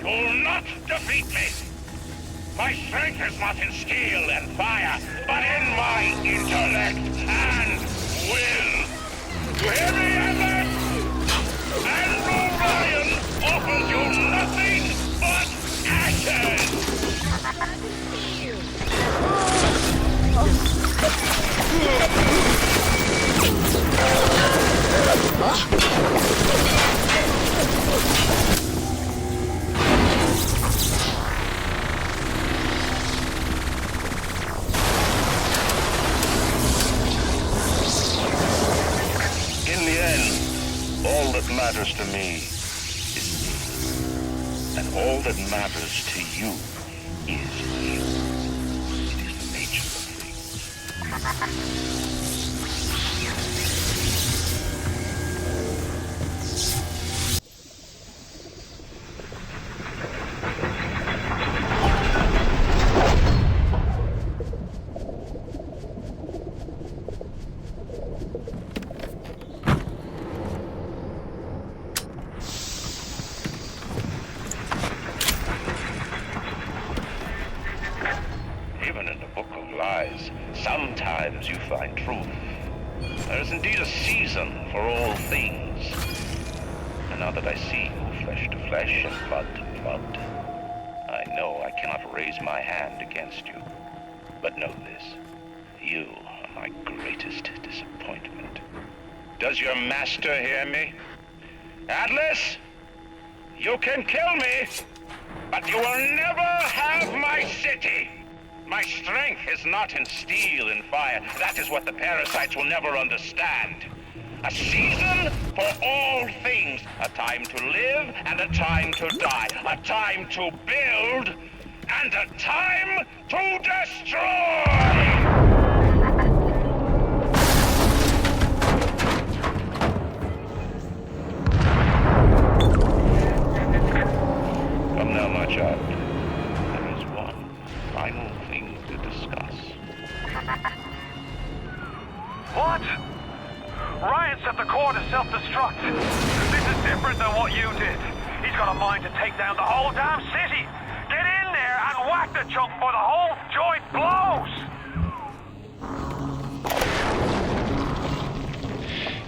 [SPEAKER 14] You'll not defeat me. My strength is not in skill and fire, but in my intellect and will. You hear me, Atlas? Andrew Ryan offers you nothing but ashes. that matters to me is me. And all that matters to you is you. It is the nature of things. Sometimes you find truth. There is indeed a season for all things. And now that I see you flesh to flesh and blood to blood, I know I cannot raise my hand against you. But know this, you are my greatest disappointment. Does your master hear me? Atlas, you can kill me, but you will never have my city. My strength is not in steel and fire. That is what the parasites will never understand. A season for all things. A time to live and a time to die. A time to build and a time to destroy! Come now, my child. There is one final thing to discuss.
[SPEAKER 3] What? Ryan set the core to self-destruct. This is different than what you did. He's got a mind to take down the whole damn city. Get in there and whack the chunk before the whole joint blows!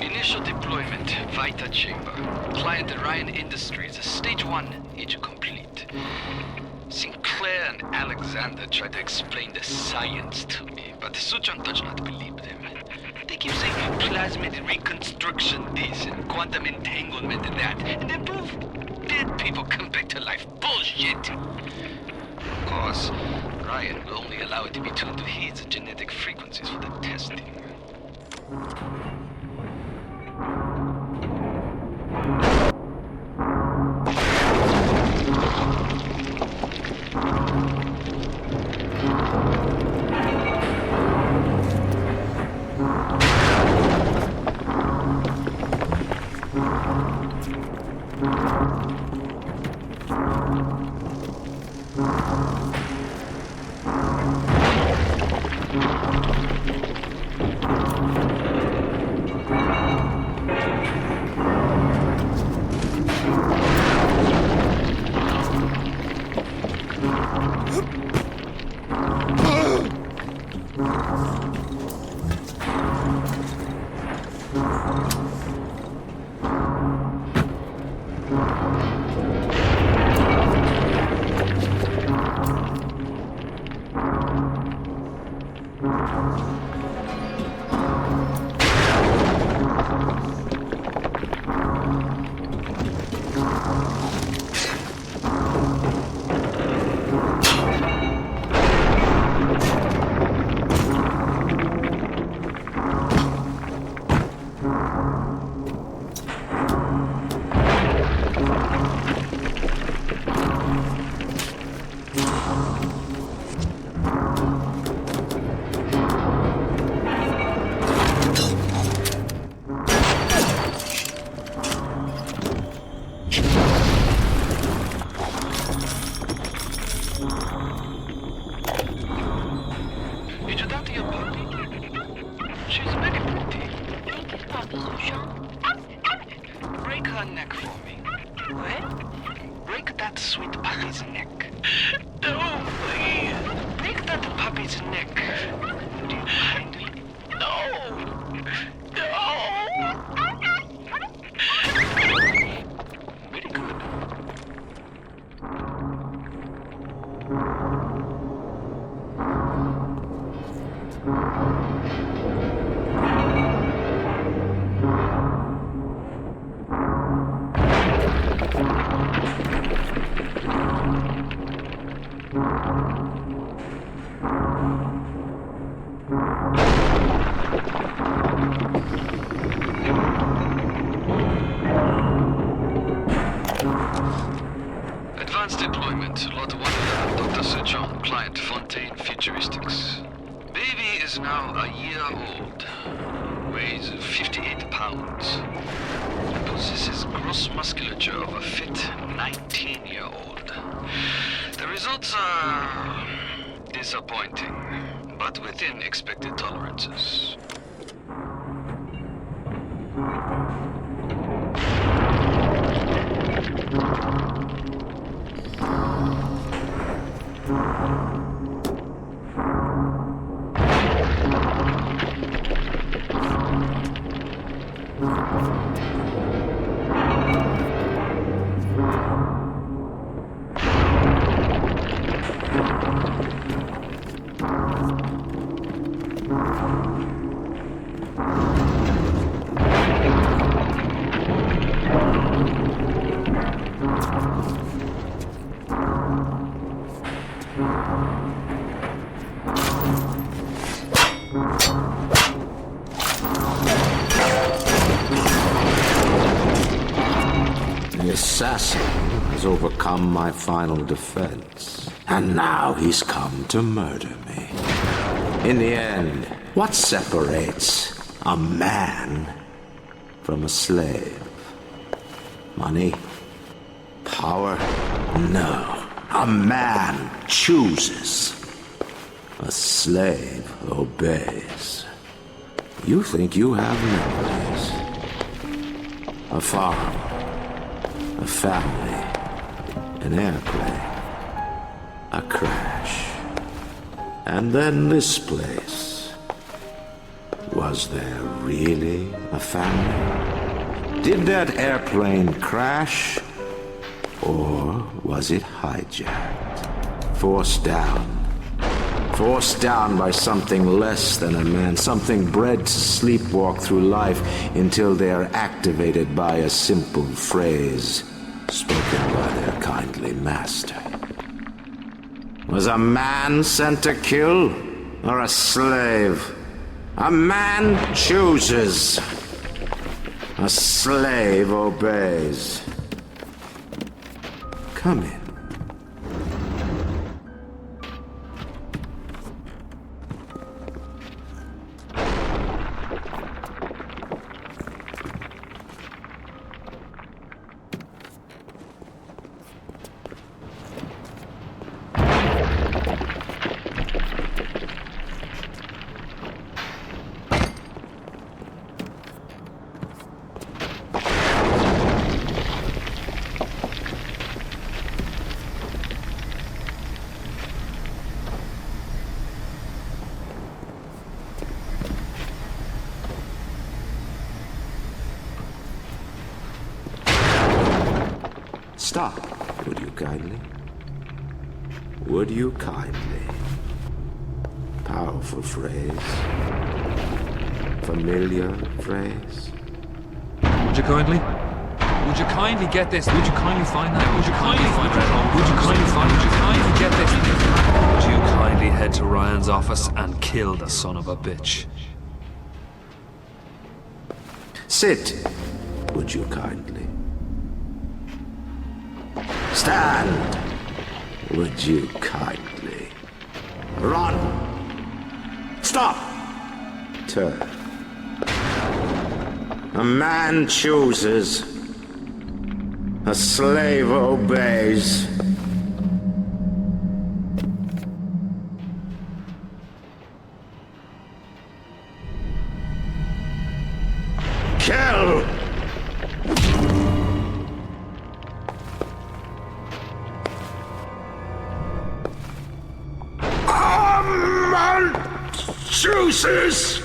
[SPEAKER 18] Initial deployment, Vita Chamber. Client Ryan Industries, Stage 1, age complete. Sinclair and Alexander tried to explain the science to me, but Suchon does not believe them. They keep saying plasmid reconstruction this and quantum entanglement that, and then poof, dead people come back to life. Bullshit! Of course, Ryan will only allow it to be tuned to his genetic frequencies for the testing. deployment. Lot 111, Dr. Sir John, client Fontaine Futuristics. Baby is now a year old. Weighs 58 pounds. Possesses gross musculature of a fit 19-year-old. The results are disappointing, but within expected tolerances.
[SPEAKER 21] The assassin has overcome my final defense, and now he's come to murder me. In the end, what separates a man from a slave? Money? Power? No. A man chooses. A slave obeys. You think you have memories. A farm. A family, an airplane, a crash, and then this place. Was there really a family? Did that airplane crash, or was it hijacked? Forced down by something less than a man, something bred to sleepwalk through life until they are activated by a simple phrase spoken by their kindly master. Was a man sent to kill, or a slave? A man chooses. A slave obeys. Come in. Stop, would you kindly? Would you kindly? Powerful phrase. Familiar phrase.
[SPEAKER 22] Would you kindly? Would you kindly get this? Would you kindly find that? Would you kindly find that? Would you kindly find? Would you kindly get this? Would you kindly head to Ryan's office and kill the son of a bitch?
[SPEAKER 21] Sit, would you kindly? Stand, would you kindly? Run! Stop! Turn. A man chooses. A slave obeys. Kill! Chooses!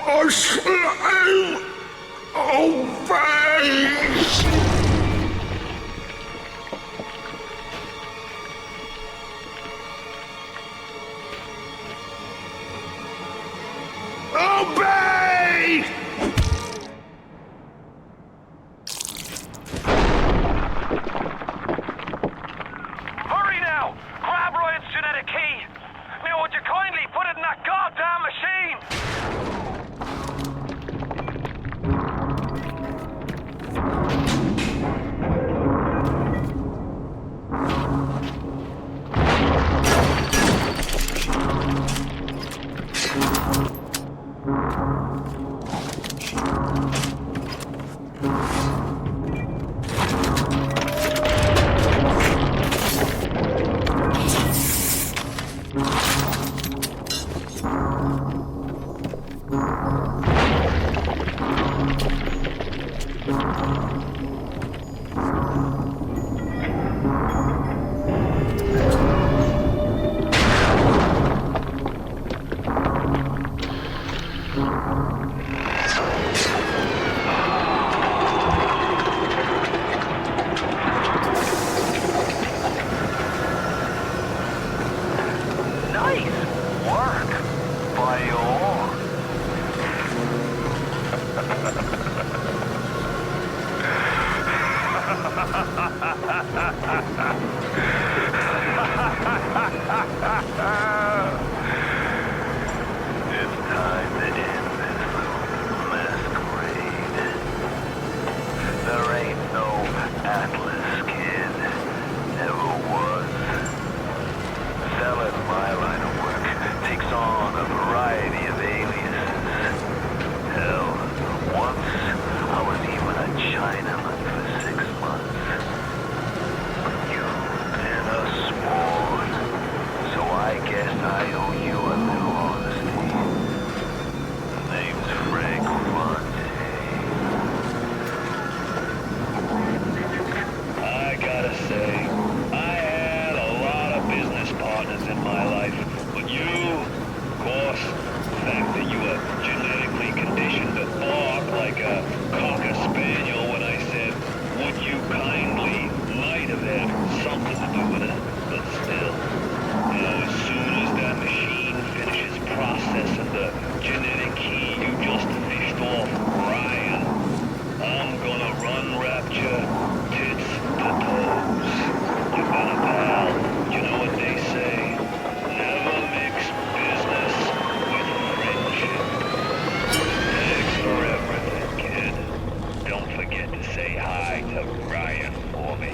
[SPEAKER 21] A slave obeys! Obey!
[SPEAKER 6] Nice work by all. It's time to end this little masquerade. There ain't no Atlas kid. Never was. Selling my line of work takes on a variety of aliases. Hell, once I was even a Chinaman for 6 months. You've been a sworn, so I guess I owe you a little honesty. Name's Frank Fonte. I gotta say, I had a lot of business partners in my life, but you, of course, the fact that you were genetically conditioned to bark like a cocker spaniel when I said, would you kindly, might have had something to do with it, but still, you know, as soon as that machine finishes processing the genetic key you just fished off Ryan, I'm gonna run Rapture tits to toes. You got a pal. You know what they say? Never mix business with friendship. Thanks for everything, kid. Don't forget to say hi to Ryan for me.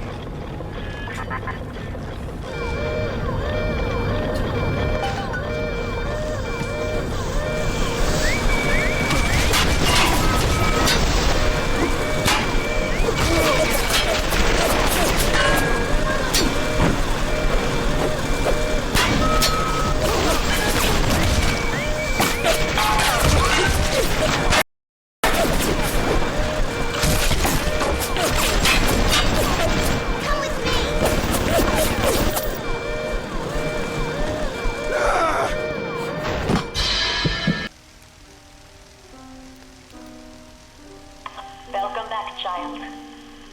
[SPEAKER 11] Welcome back, child.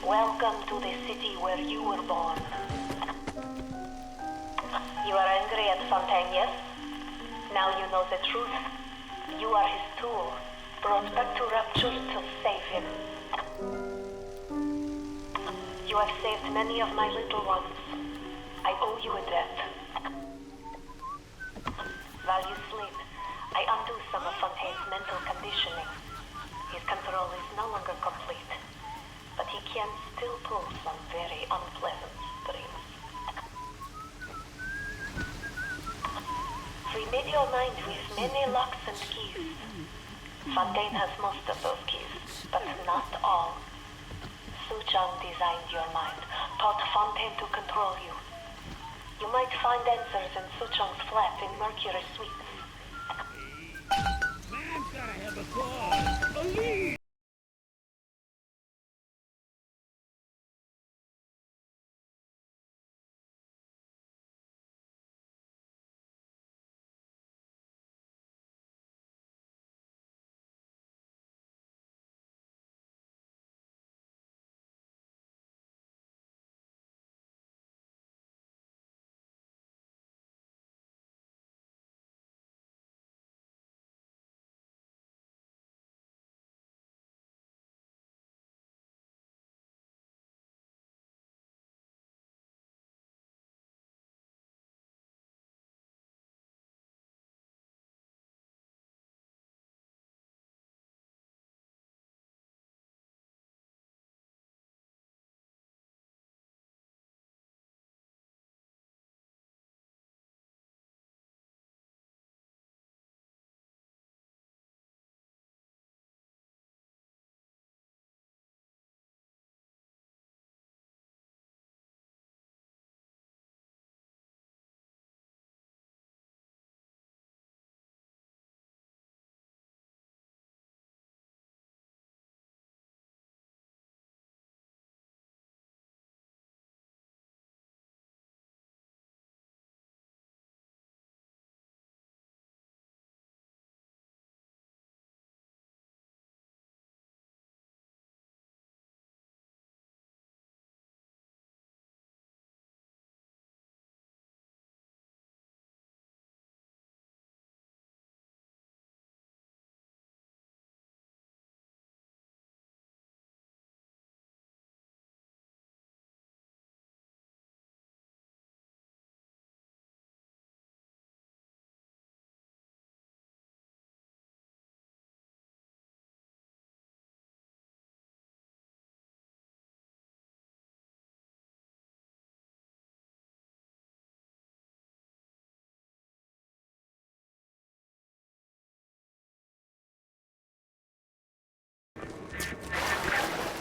[SPEAKER 11] Welcome to the city where you were born. You are angry at Fontaine, yes? Now you know the truth. You are his tool, brought back to Rapture to save him. You have saved many of my little ones. I owe you a debt. While you sleep, I undo some of Fontaine's mental conditioning. His control is no longer complete, but he can still pull some very unpleasant strings. We made your mind with many locks and keys. Fontaine has most of those keys, but not all. Suchong designed your mind, taught Fontaine to control you. You might find answers in Suchong's flat in Mercury Suites.
[SPEAKER 7] Man's gotta have a cause, a lead.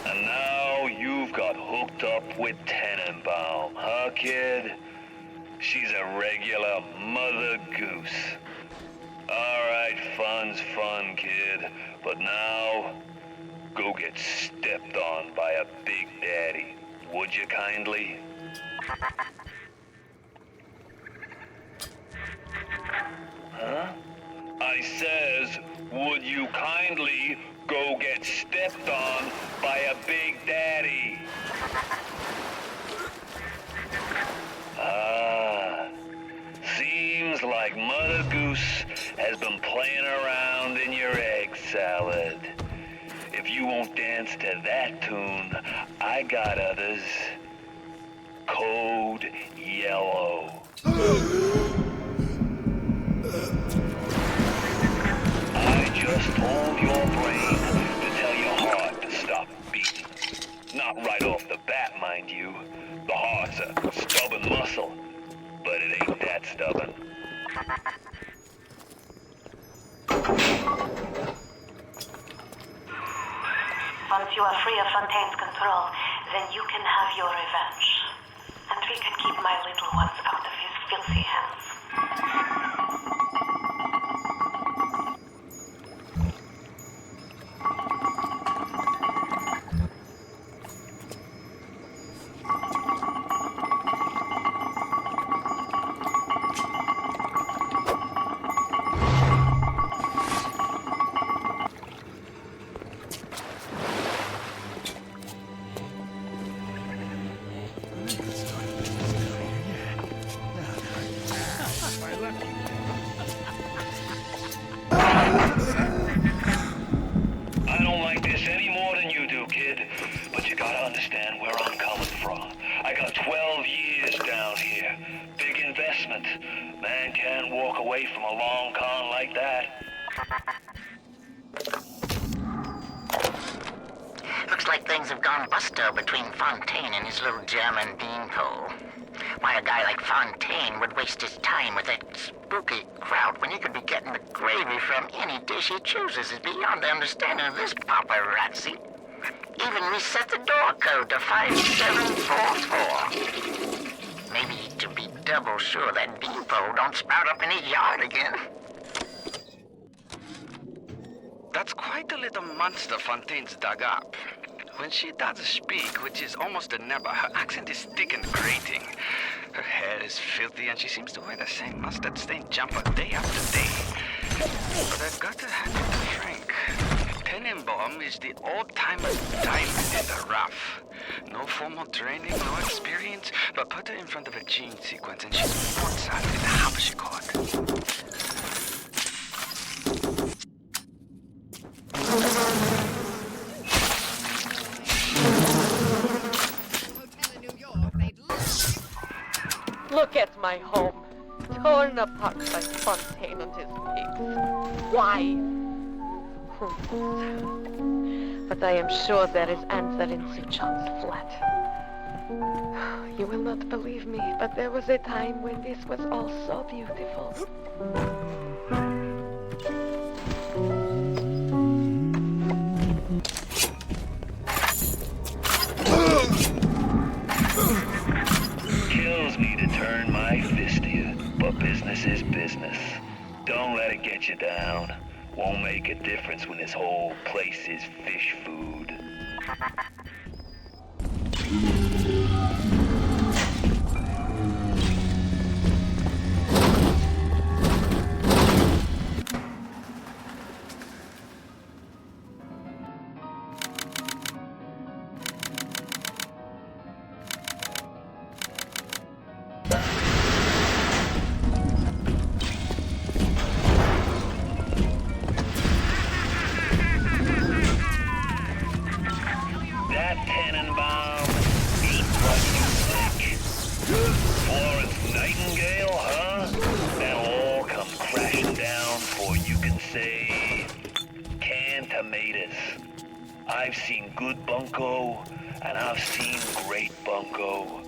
[SPEAKER 14] And now you've got hooked up with Tenenbaum, huh, kid? She's a regular mother goose. Alright, fun's fun, kid. But now, go get stepped on by a big daddy. Would you kindly? Huh? I says, would you kindly go get stepped on by a big daddy? Ah, seems like Mother Goose has been playing around in your egg salad. If you won't dance to that tune, I got others. Code Yellow. I just told your brain to tell your heart to stop beating. Not right off the bat, mind you. The heart's a stubborn muscle, but it ain't that stubborn.
[SPEAKER 16] Once you are free of Fontaine's control, then you can have your revenge. And we can keep my little ones out of his filthy hands.
[SPEAKER 14] I don't like this any more than you do, kid. But you gotta understand where I'm coming from. I got 12 years down here. Big investment. Man can't walk away from a long con like that.
[SPEAKER 2] Looks like things have gone busto between Fontaine and his little German beanpole. Why a guy like Fontaine would waste his time with that spooky crowd when he could be getting the gravy from any dish he chooses is beyond the understanding of this paparazzi. Even reset the door code to 5744. Maybe to be double sure that beanpole don't sprout up in his yard again.
[SPEAKER 18] That's quite a little monster Fontaine's dug up. When she does speak, which is almost never, her accent is thick and grating. Her hair is filthy, and she seems to wear the same mustard-stained jumper day after day. But I've got to hand it to Frank. Tenenbaum is the old-timer diamond in the rough. No formal training, no experience, but put her in front of a gene sequence, and she's Mozart in the harpsichord.
[SPEAKER 9] Look at my home, torn apart by Fontaine and his pigs. Why? But I am sure there is answer in St. John's flat. You will not believe me, but there was a time when this was all so beautiful.
[SPEAKER 14] Kills me to turn my fist to you, but business is business. Don't let it get you down. Won't make a difference when this whole place is fish food. That Tenenbaum ain't what you think. Florence Nightingale, huh? That'll all come crashing down before you can say canned tomatoes. I've seen good bunco, and I've seen great bunco.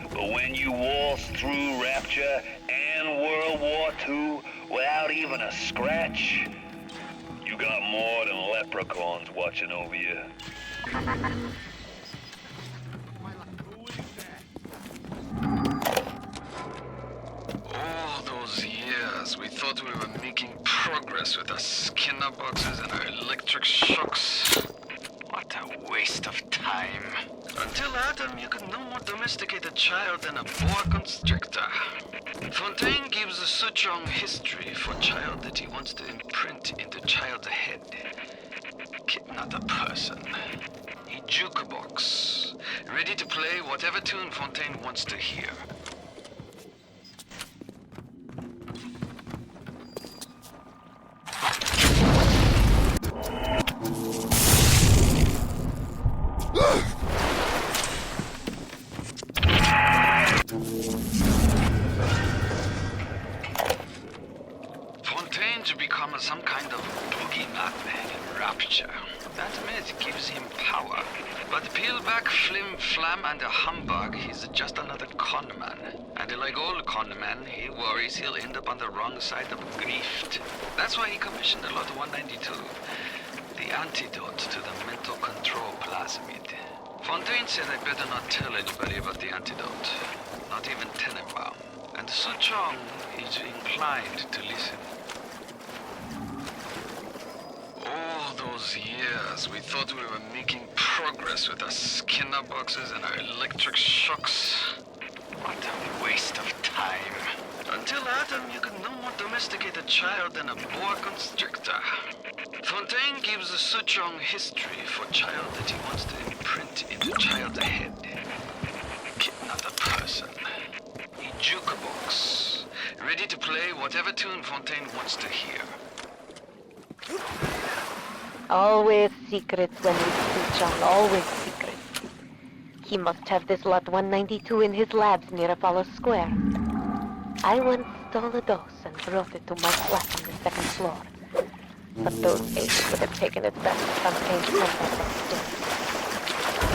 [SPEAKER 14] But when you waltz through Rapture and World War II without even a scratch, You got more than leprechauns watching over you.
[SPEAKER 18] All those years, we thought we were making progress with our Skinner boxes and our electric shocks. What a waste of time. Until Adam, you could no more domesticate a child than a boa constrictor. Fontaine gives a Suchong history for child that he wants to imprint into child's head. Kid, not a person. A jukebox, ready to play whatever tune Fontaine wants to hear. Fontaine to become some kind of boogeyman in Rapture. That myth gives him power. But peel back flim flam and a humbug, he's just another conman. And like all conmen, he worries he'll end up on the wrong side of grief. That's why he commissioned a lot 192. The antidote to the mental control plasmid. Fontaine said I better not tell anybody about the antidote. Not even Tenenbaum. And Suchong is inclined to listen. All those years, we thought we were making progress with our Skinner boxes and our electric shocks. What a waste of time. Until Adam, you could no more domesticate a child than a boa constrictor. Fontaine gives a Suchong history for child that he wants to imprint into child's head. Kid, not a person. A jukebox, ready to play whatever tune Fontaine wants to hear.
[SPEAKER 9] Always secrets when we Suchong, always secrets. He must have this lot 192 in his labs near Apollo Square. I once stole a dose and brought it to my flat on the second floor. But those agents would have taken it back to Fontaine's contact upstairs.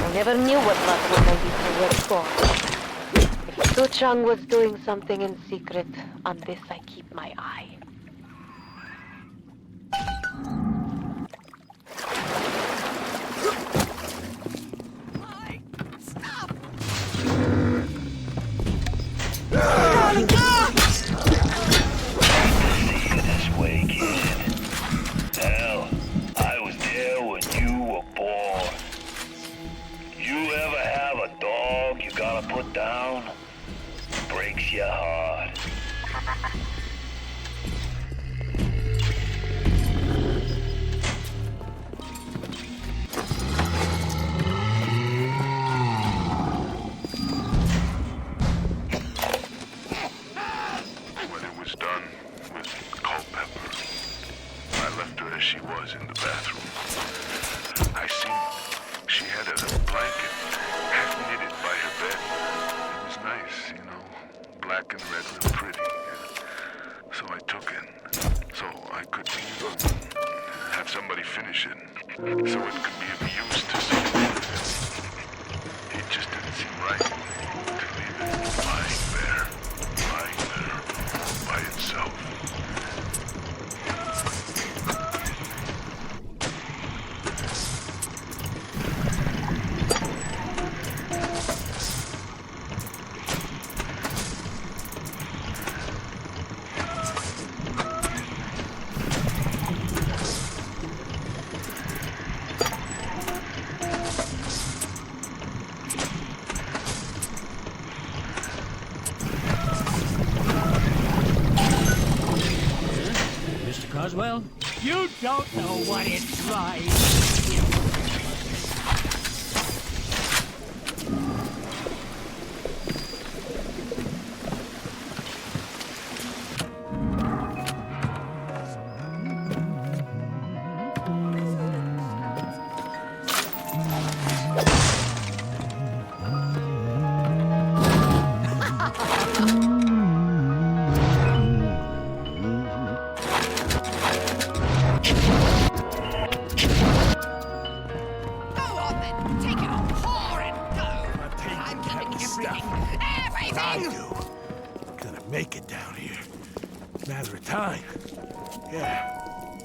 [SPEAKER 9] I never knew what lot 192 was for. If Suchong was doing something in secret, on this I keep my eye.
[SPEAKER 14] This way, kid. Hell, I was there when you were born. You ever have a dog you gotta put down? Breaks your heart.
[SPEAKER 1] When it was done with Culpepper, I left her as she was in the bathroom. I seen she had a blanket half knitted by her bed. It was nice, you know, black and red, real pretty. So I took it, so I could, you know, have somebody finish it, so it could be of use to someone. It just didn't seem right to leave it lying there by itself.
[SPEAKER 7] Roswell? You don't know what it's like.
[SPEAKER 4] Make it down here. Matter of time. Yeah.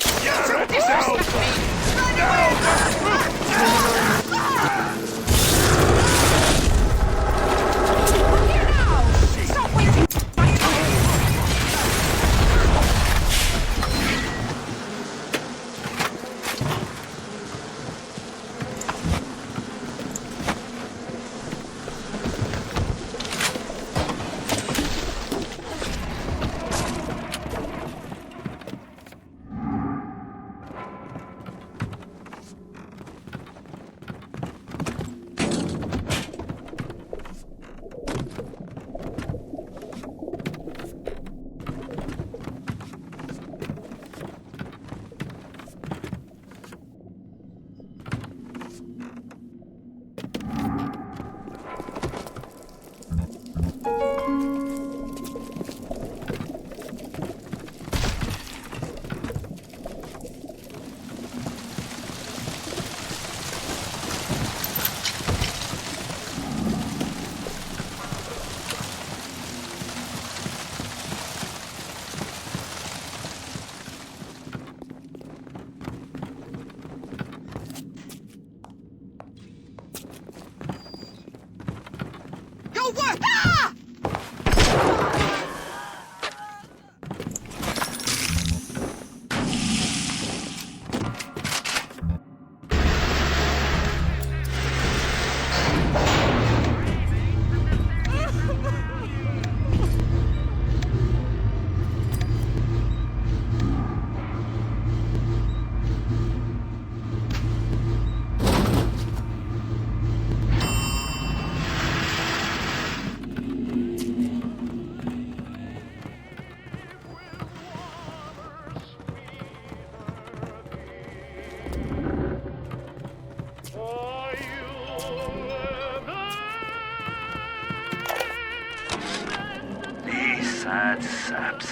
[SPEAKER 5] Sad saps.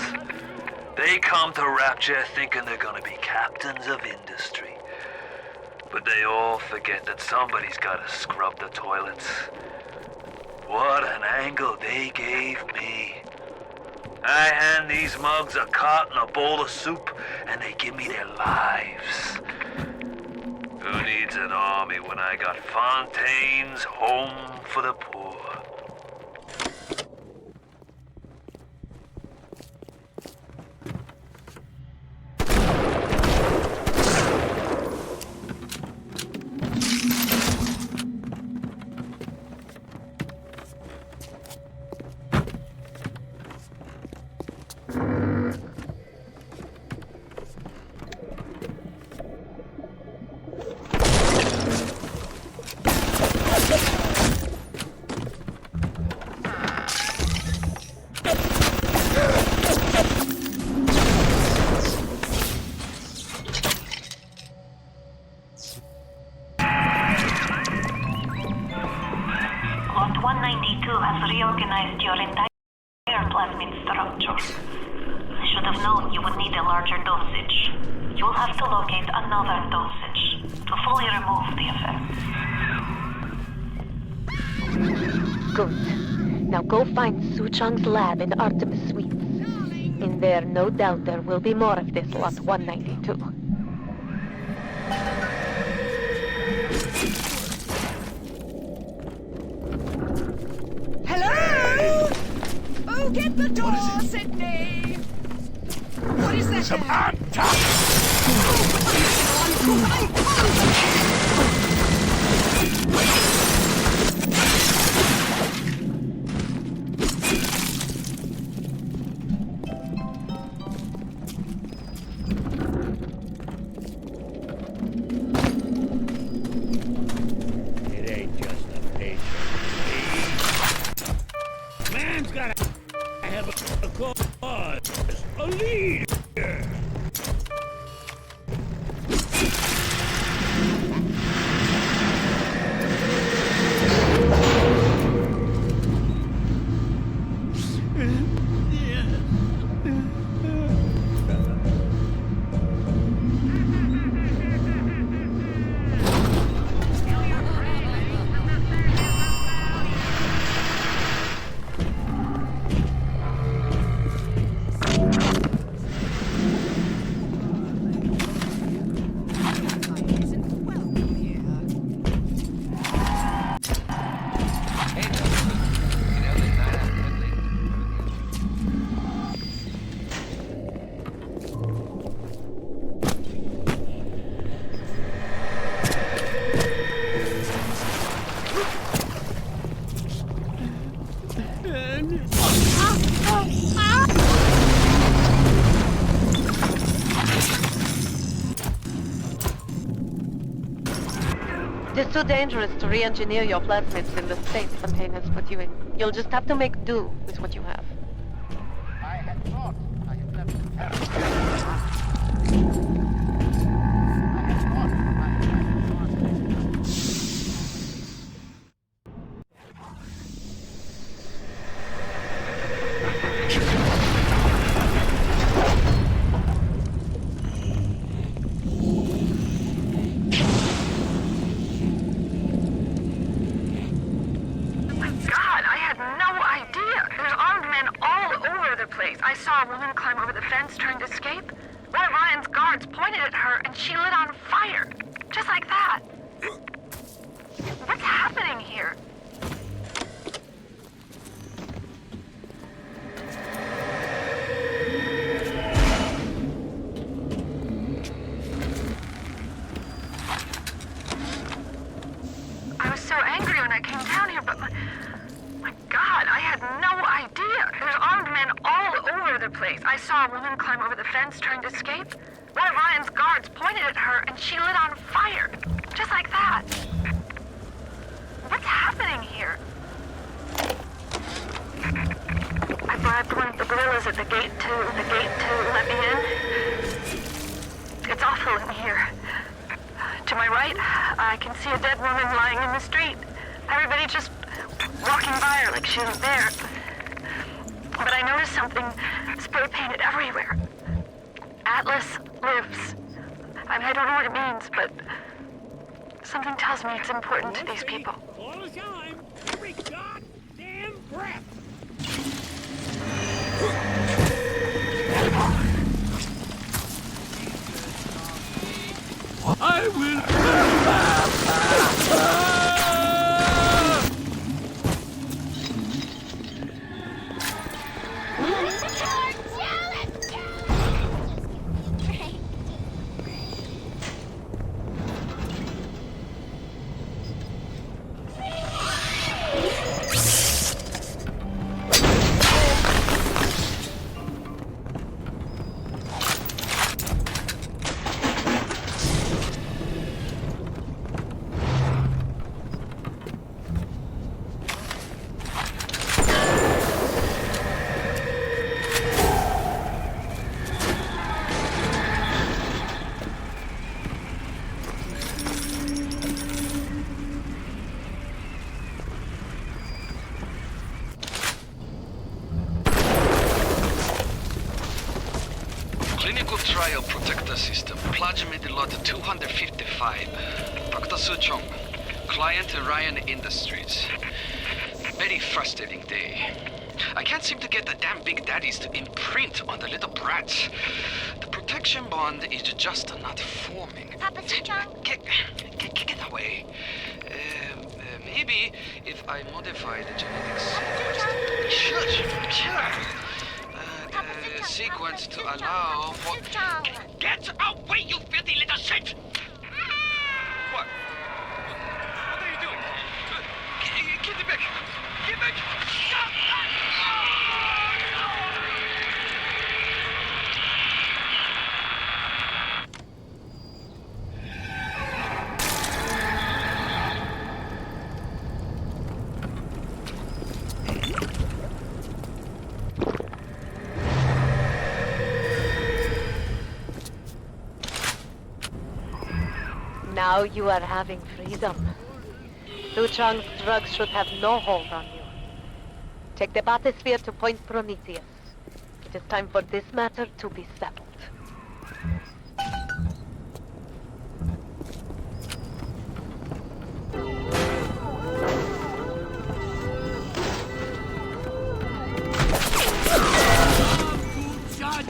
[SPEAKER 5] They come to Rapture thinking they're gonna be captains of industry. But they all forget that somebody's gotta scrub the toilets. What an angle they gave me. I hand these mugs a cot and a bowl of soup, and they give me their lives. Who needs an army when I got Fontaine's Home for the Poor?
[SPEAKER 16] Reorganized your entire plasmid structure. I should have known you would need a larger dosage. You'll have to locate another dosage to fully remove the effects.
[SPEAKER 9] Good. Now go find Suchong's lab in Artemis Suites. In there, no doubt there will be more of this Lot 192.
[SPEAKER 12] Hello? Oh, get the door, Sydney! What is that? Samantha!
[SPEAKER 7] It ain't just a patient. Man's gotta have a cause, a leader.
[SPEAKER 9] too dangerous to re-engineer your plasmids in the state Fontaine has put you in. You'll just have to make do with what you have.
[SPEAKER 2] I had thought I had left
[SPEAKER 11] I saw a woman climb over the fence trying to escape. One of Ryan's guards pointed at her and she lit on fire. Just like that. What's happening here? I was so angry when I came down here, but my God, I had no idea. There's armed men all over the place. I saw a woman climb over the fence trying to escape. One of Ryan's guards pointed at her and she lit on fire. Just like that. What's happening here? I bribed one of the gorillas at the gate to let me in. It's awful in here. To my right, I can see a dead woman lying in the street. Everybody just walking by her like she was there. But I noticed something spray painted everywhere. Atlas lives. I mean, I don't know what it means, but something tells me it's important to these people.
[SPEAKER 7] All the time, every goddamn breath.
[SPEAKER 15] I will.
[SPEAKER 18] Clinical trial protector system, plasmid lot 255. Dr. Suchong, client Ryan Industries. Very frustrating day. I can't seem to get the damn big daddies to imprint on the little brats. The protection bond is just not forming.
[SPEAKER 8] Papa Suchong?
[SPEAKER 18] Get away. Maybe if I modify the genetics sequence to allow for... Get away, you filthy little shit! What? What are you doing? Get back! Get back!
[SPEAKER 9] Now you are having freedom. Suchong's drugs should have no hold on you. Take the bathysphere to Point Prometheus. It is time for this matter to be settled.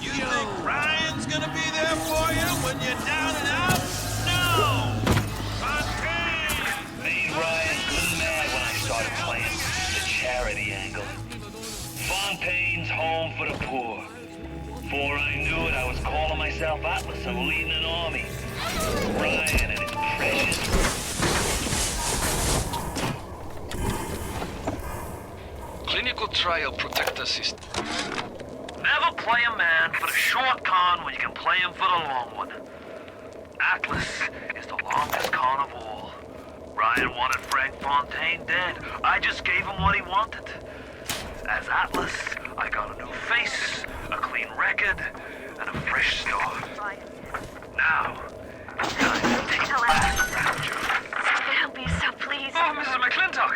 [SPEAKER 7] You think Ryan's gonna be there for you when you're down and out? No! Fontaine!
[SPEAKER 14] Me, Ryan, good mad when I started playing the charity angle. Fontaine's home for the poor. Before I knew it, I was calling myself Atlas and leading an army. Ryan and his precious...
[SPEAKER 18] Clinical trial protector system.
[SPEAKER 5] Never play a man for the short con when you can play him for the long one. Atlas is the longest con of all. Ryan wanted Frank Fontaine dead. I just gave him what he wanted. As Atlas, I got a new face, a clean record, and a fresh start. Now, it's time to take back Rapture.
[SPEAKER 11] Don't be so pleased.
[SPEAKER 5] Oh, Mrs. McClintock!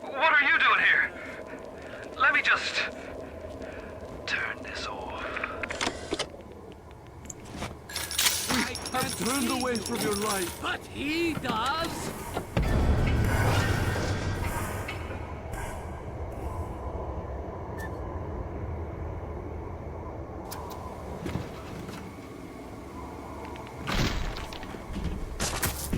[SPEAKER 5] What are you doing here? Let me just turn this off.
[SPEAKER 15] I have turned away from your life, but he does.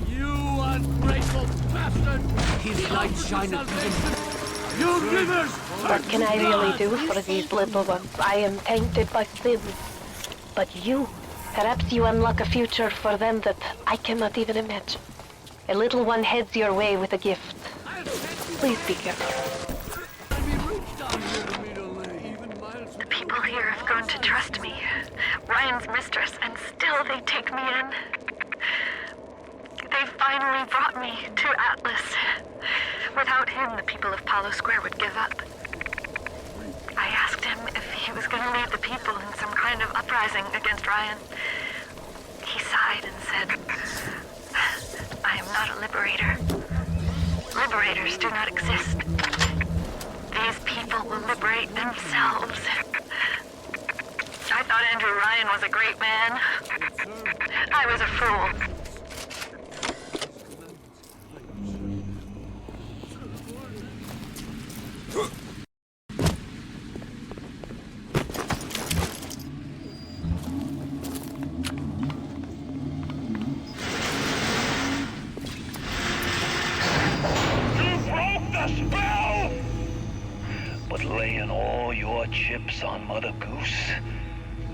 [SPEAKER 15] You ungrateful bastard! His light shineth. You givers!
[SPEAKER 9] What can I really do for these little ones? I am tainted by sin. But you, perhaps you unlock a future for them that I cannot even imagine. A little one heads your way with a gift. Please be careful.
[SPEAKER 11] People here have grown to trust me. Ryan's mistress, and still they take me in. They finally brought me to Atlas. Without him, the people of Palo Square would give up. I asked him if he was going to lead the people in some kind of uprising against Ryan. He sighed and said, I am not a liberator. Liberators do not exist. These people will liberate themselves. I thought Andrew Ryan was a great man. I was a fool.
[SPEAKER 10] But laying all your chips on Mother Goose,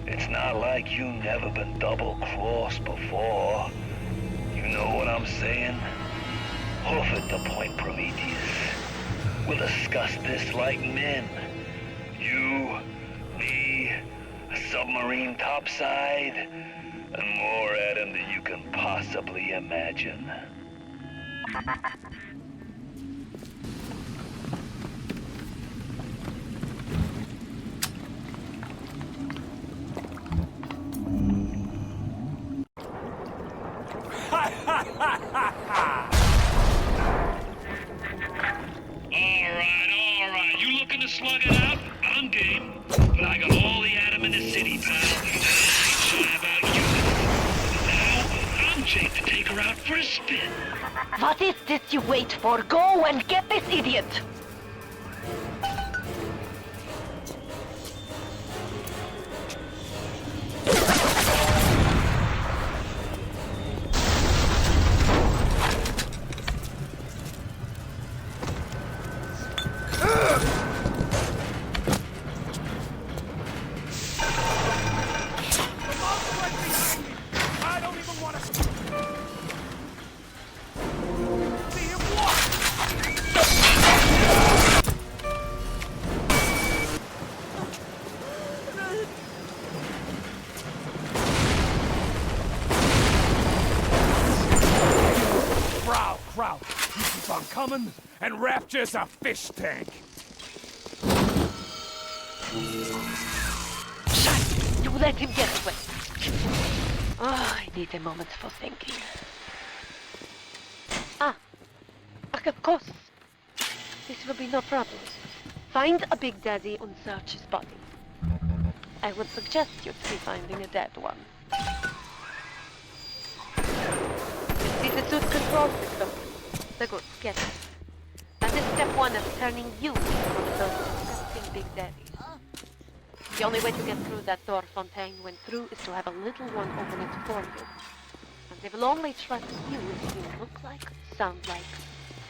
[SPEAKER 10] it's not like you never been double-crossed before. You know what I'm saying? Hoof it to Point Prometheus. We'll discuss this like men. You, me, a submarine topside, and more at him than you can possibly imagine. Alright, you looking to slug it out? I'm game. But I got all the Adam in the city, pal. I ain't shy about you. Now, I'm Jake to take her out for a spin.
[SPEAKER 9] What is this you wait for? Go and get this idiot!
[SPEAKER 4] Crowd, you keep on coming, and Rapture's a fish tank.
[SPEAKER 9] Shut! You let him get away. Oh, I need a moment for thinking. Of course. This will be no problem. Find a Big Daddy and search his body. I would suggest you to be finding a dead one. You see the suit control system? The good, get it. That is step one of turning you into one of those disgusting Big Daddies. The only way to get through that door Fontaine went through is to have a little one open it for you. And they will only trust you if you look like, sound like,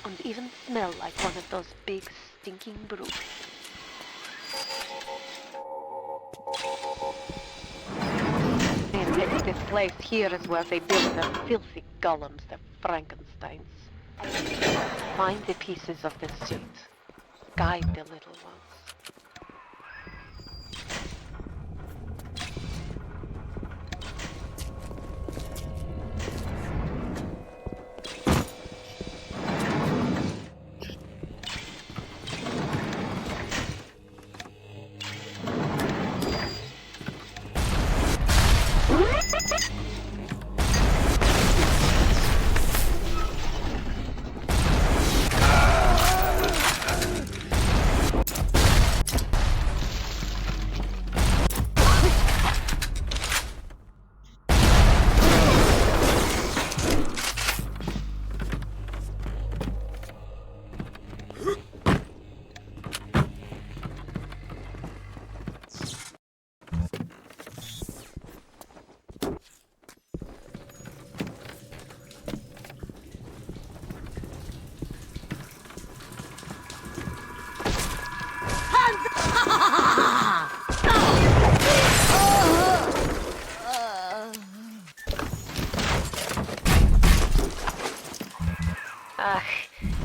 [SPEAKER 9] and even smell like one of those big stinking brutes. And this place here is where they build their filthy golems, their Frankensteins. Find the pieces of the suit. Guide the little ones.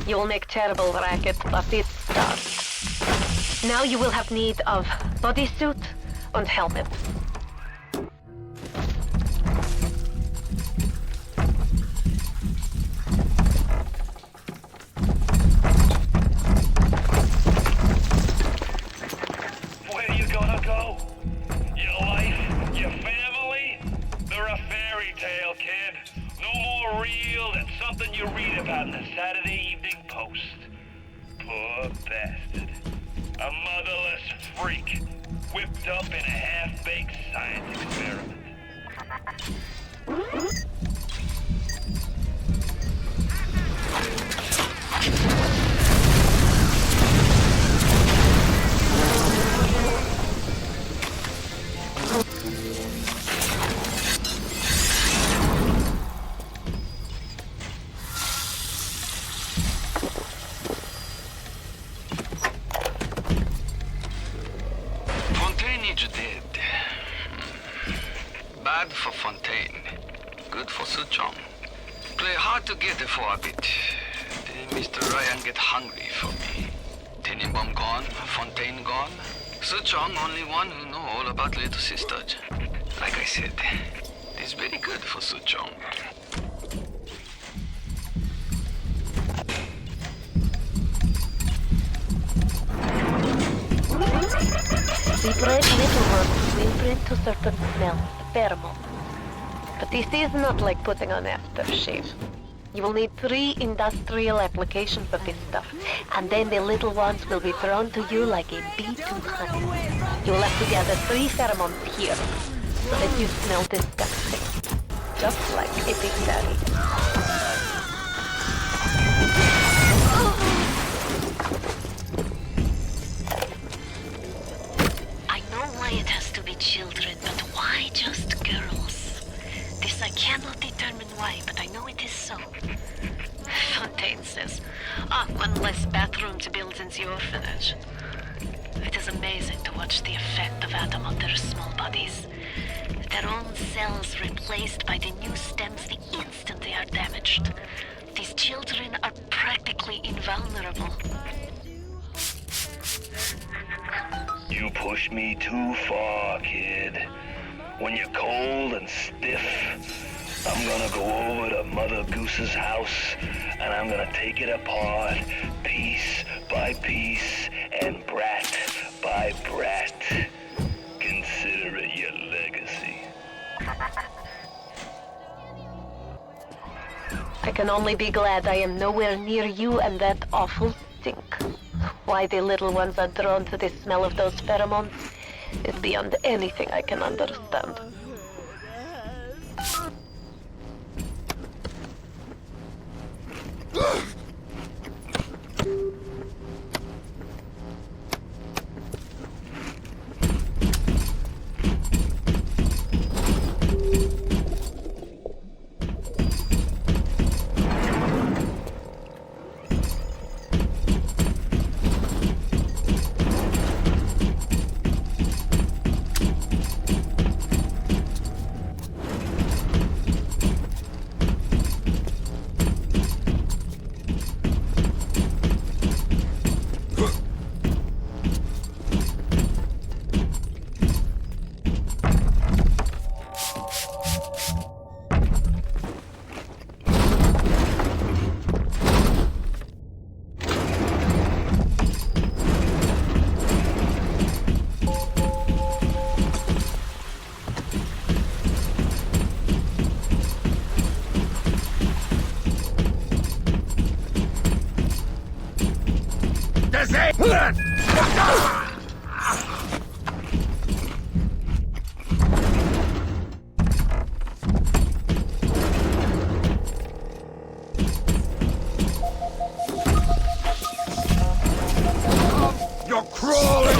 [SPEAKER 9] You'll make terrible racket, but it starts. Now you will have need of bodysuit and helmet.
[SPEAKER 6] Where you gonna go? Your life? Your family? They're a fairy tale, kid. No more real than something you read about in the Saturday Evening Post. Poor bastard. A motherless freak, whipped up in a half-baked science experiment.
[SPEAKER 18] Bad for Fontaine, good for Suchong. Play hard to get for a bit. Then Mr. Ryan get hungry for me. Tenenbaum gone, Fontaine gone. Suchong only one who know all about little sister. Like I said, it's very good for Suchong.
[SPEAKER 9] The bred little ones will bring to certain smells, pheromone. But this is not like putting on aftershave. You will need 3 industrial applications of this stuff, and then the little ones will be drawn to you like a bee to honey. You will have to gather 3 pheromones here, so that you smell disgusting. Just like a big daddy.
[SPEAKER 11] It has to be children, but why just girls? This I cannot determine why, but I know it is so. Fontaine says, one less bathroom to build in the orphanage. It is amazing to watch the effect of Adam on their small bodies. Their own cells replaced by the new stems the instant they are damaged. These children are practically invulnerable.
[SPEAKER 6] You push me too far, kid. When you're cold and stiff, I'm gonna go over to Mother Goose's house, and I'm gonna take it apart, piece by piece, and brat by brat. Consider it your legacy.
[SPEAKER 9] I can only be glad I am nowhere near you and that awful stink. Why the little ones are drawn to the smell of those pheromones is beyond anything I can understand.
[SPEAKER 4] You're crawling!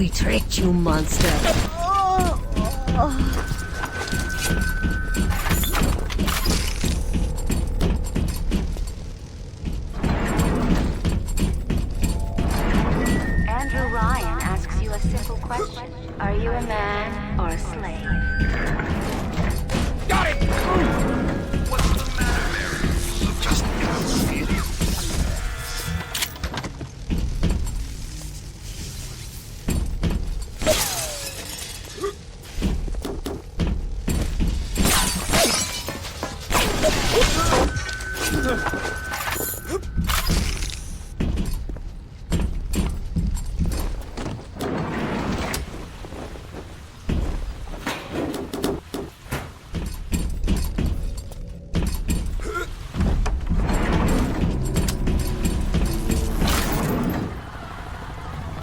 [SPEAKER 12] We tricked you, monster.
[SPEAKER 11] Andrew Ryan asks you a simple question. Are you a man or a slave?
[SPEAKER 4] Got it!
[SPEAKER 1] What's the matter, Mary? Just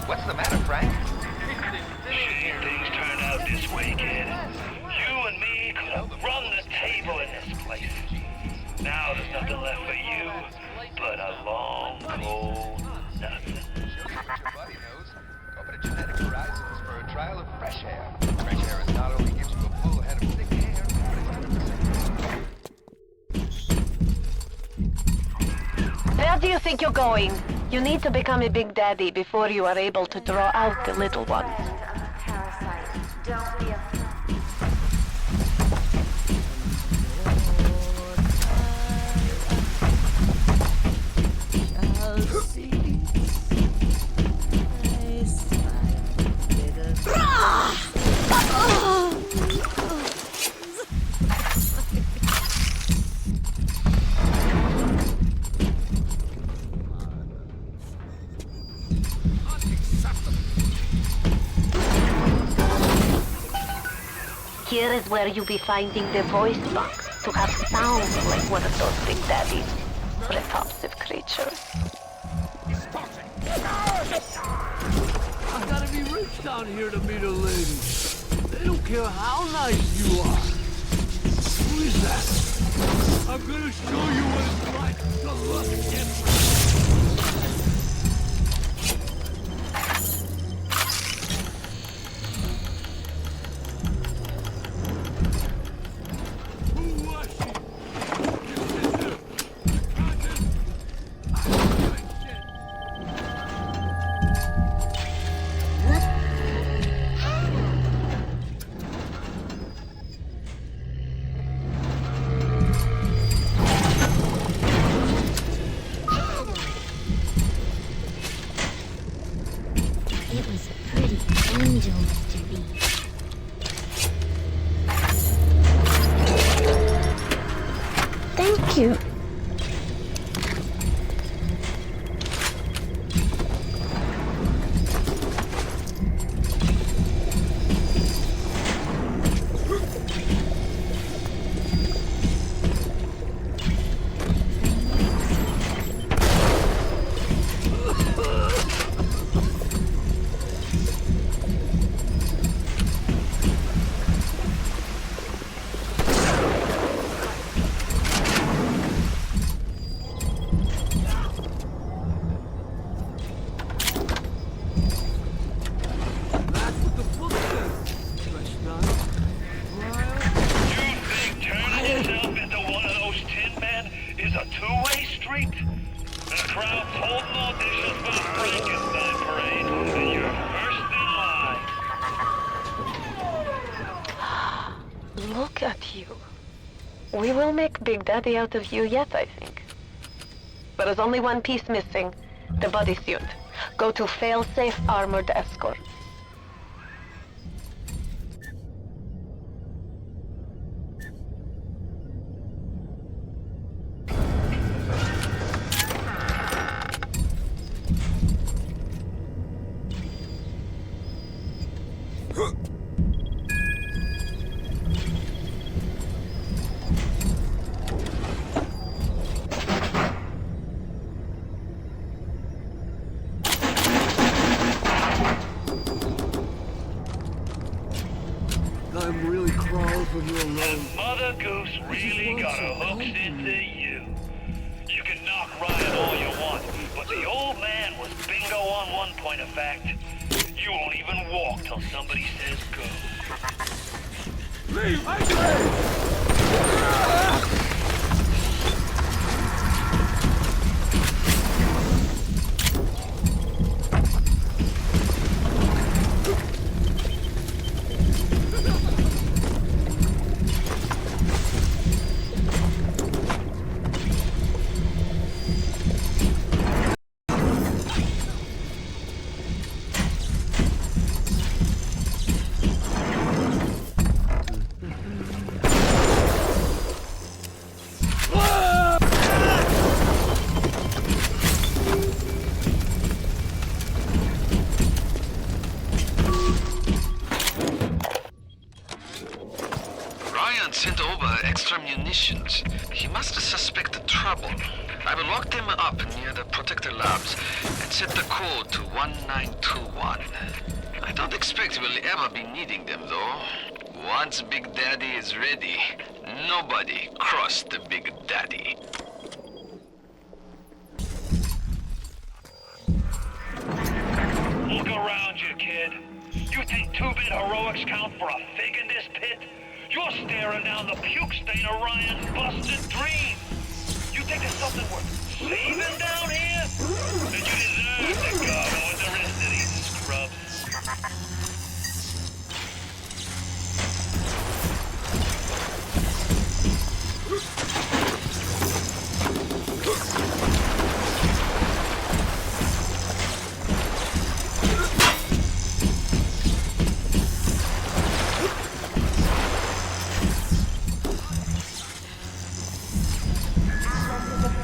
[SPEAKER 6] What's the matter, Frank?
[SPEAKER 10] Shame things turned out this way, kid. You and me could have run the table in this place. Now there's nothing left for you but a long, cold nothing.
[SPEAKER 6] Everybody knows. Open a genetic horizons for a trial of fresh air. Fresh air is not only gives you a full head of thick hair, but it's 100%.
[SPEAKER 9] Where do you think you're going? You need to become a big daddy before you are able to draw out the little ones.
[SPEAKER 11] Don't be afraid.
[SPEAKER 9] Here is where you'll be finding the voice box to have sounds like one of those big daddies, repulsive creatures.
[SPEAKER 15] I gotta be rich down here to meet a lady. They don't care how nice you are. Who is that? I'm gonna show you what it's like to look different.
[SPEAKER 8] It was a pretty angel, Mr. B. Thank you.
[SPEAKER 9] Look at you. We will make Big Daddy out of you yet, I think. But there's only one piece missing. The bodysuit. Go to fail-safe armored escort.
[SPEAKER 15] I'm really crawling for you alone.
[SPEAKER 10] And Mother Goose really got her hooks into you. You can knock Ryan all you want, but the old man was bingo on one point of fact. You You won't even walk till somebody says go.
[SPEAKER 15] Leave! I say!
[SPEAKER 18] Sent over extra munitions. He must have suspected trouble. I will lock them up near the protector labs and set the code to 1921. I don't expect we'll ever be needing them, though. Once Big Daddy is ready, nobody cross the Big Daddy.
[SPEAKER 10] Look around you, kid. You think two-bit heroics count for a fig in this pit? You're staring down the puke stain of Ryan's busted dream. You think there's something worth saving down here? Then you deserve to go with the rest of these scrubs.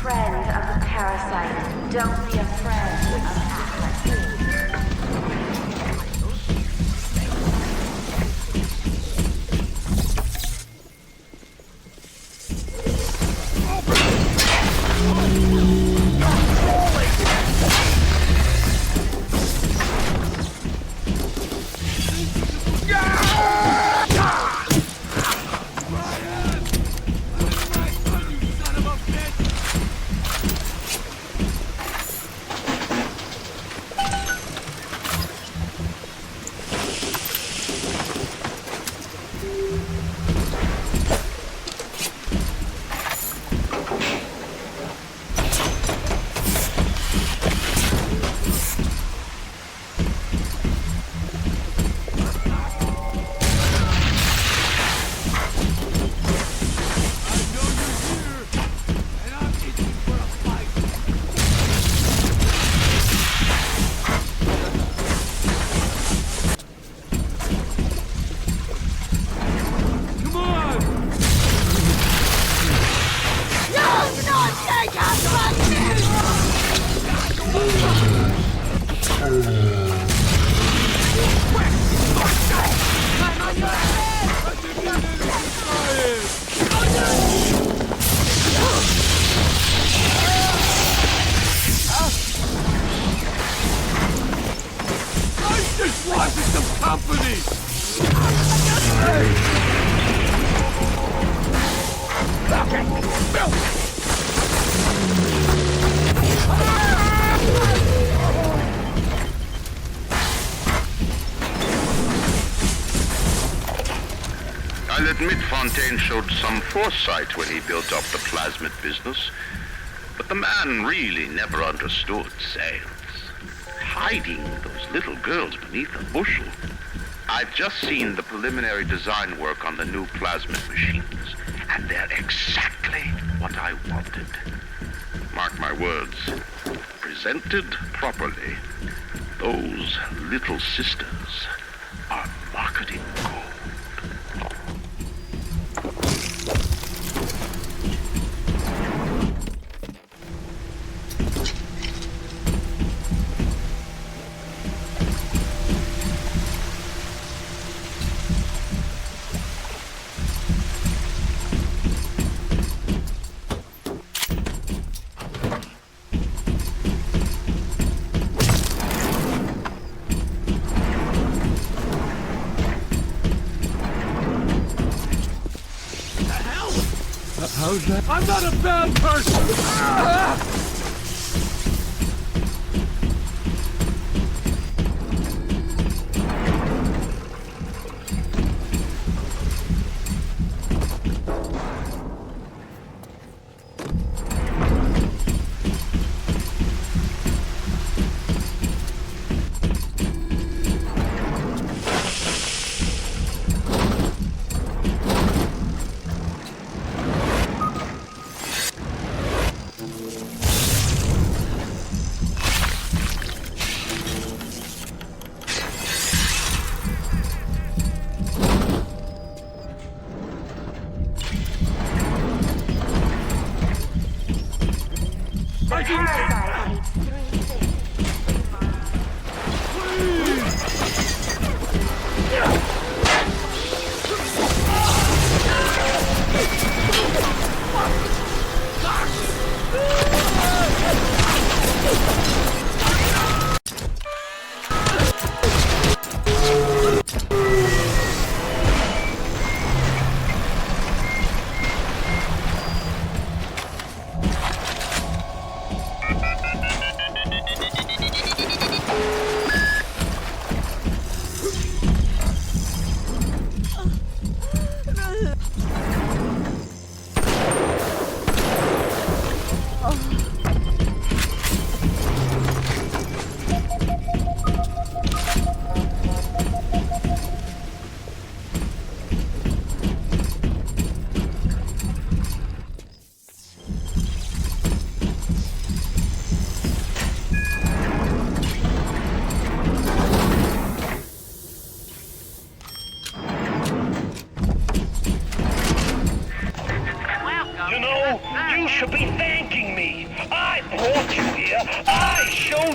[SPEAKER 11] Friend of the parasite, don't be a friend of Atlas.
[SPEAKER 15] Wanted some company!
[SPEAKER 20] I'll admit Fontaine showed some foresight when he built up the plasmid business, but the man really never understood sales. Hiding those little girls beneath a bushel. I've just seen the preliminary design work on the new plasmid machines, and they're exactly what I wanted. Mark my words, presented properly, those little sisters are marketing gold.
[SPEAKER 15] How's that? I'm not a bad person!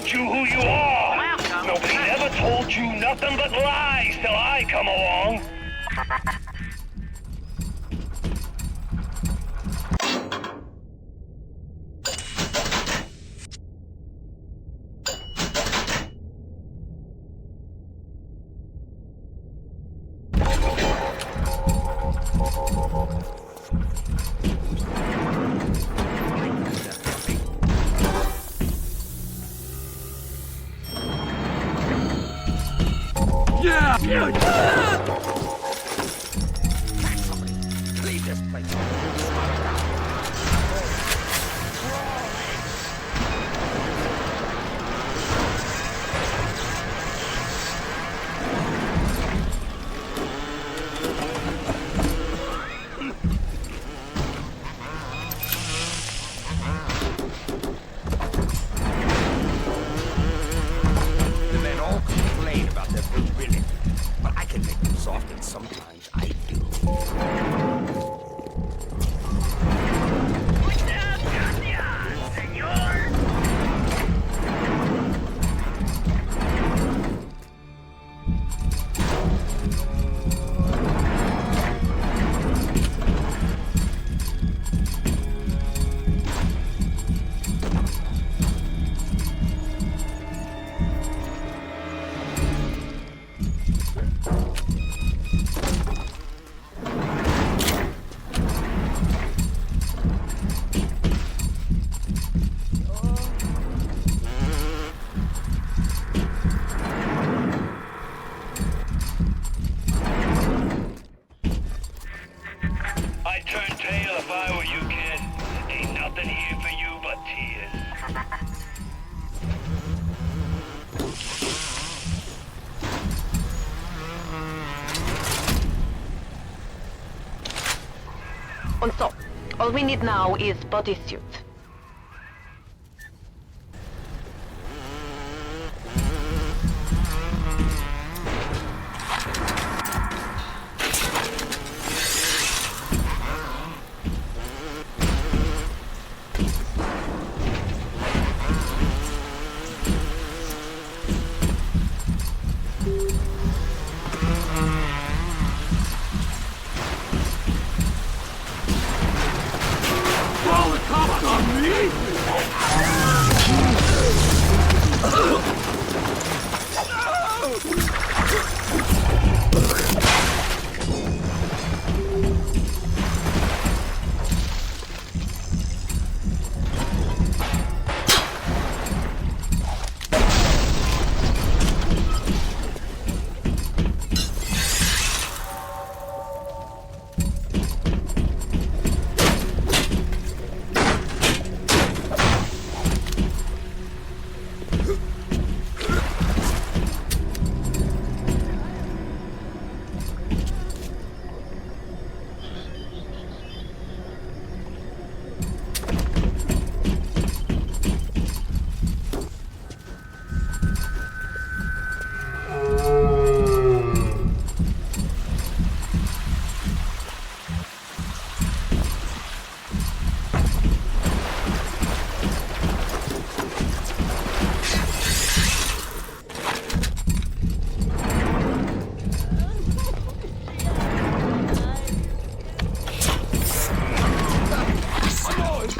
[SPEAKER 10] told you who you are.
[SPEAKER 3] Welcome.
[SPEAKER 10] Nobody ever told you nothing but lies till I come along.
[SPEAKER 15] Yeah!
[SPEAKER 4] Leave this place. The men all complain about their virility, but I can make them soft, and sometimes I do.
[SPEAKER 10] I'd turn tail if I were you, kid. Ain't nothing here for you but tears.
[SPEAKER 9] And so, all we need now is bodysuit.
[SPEAKER 15] Call the cops on me?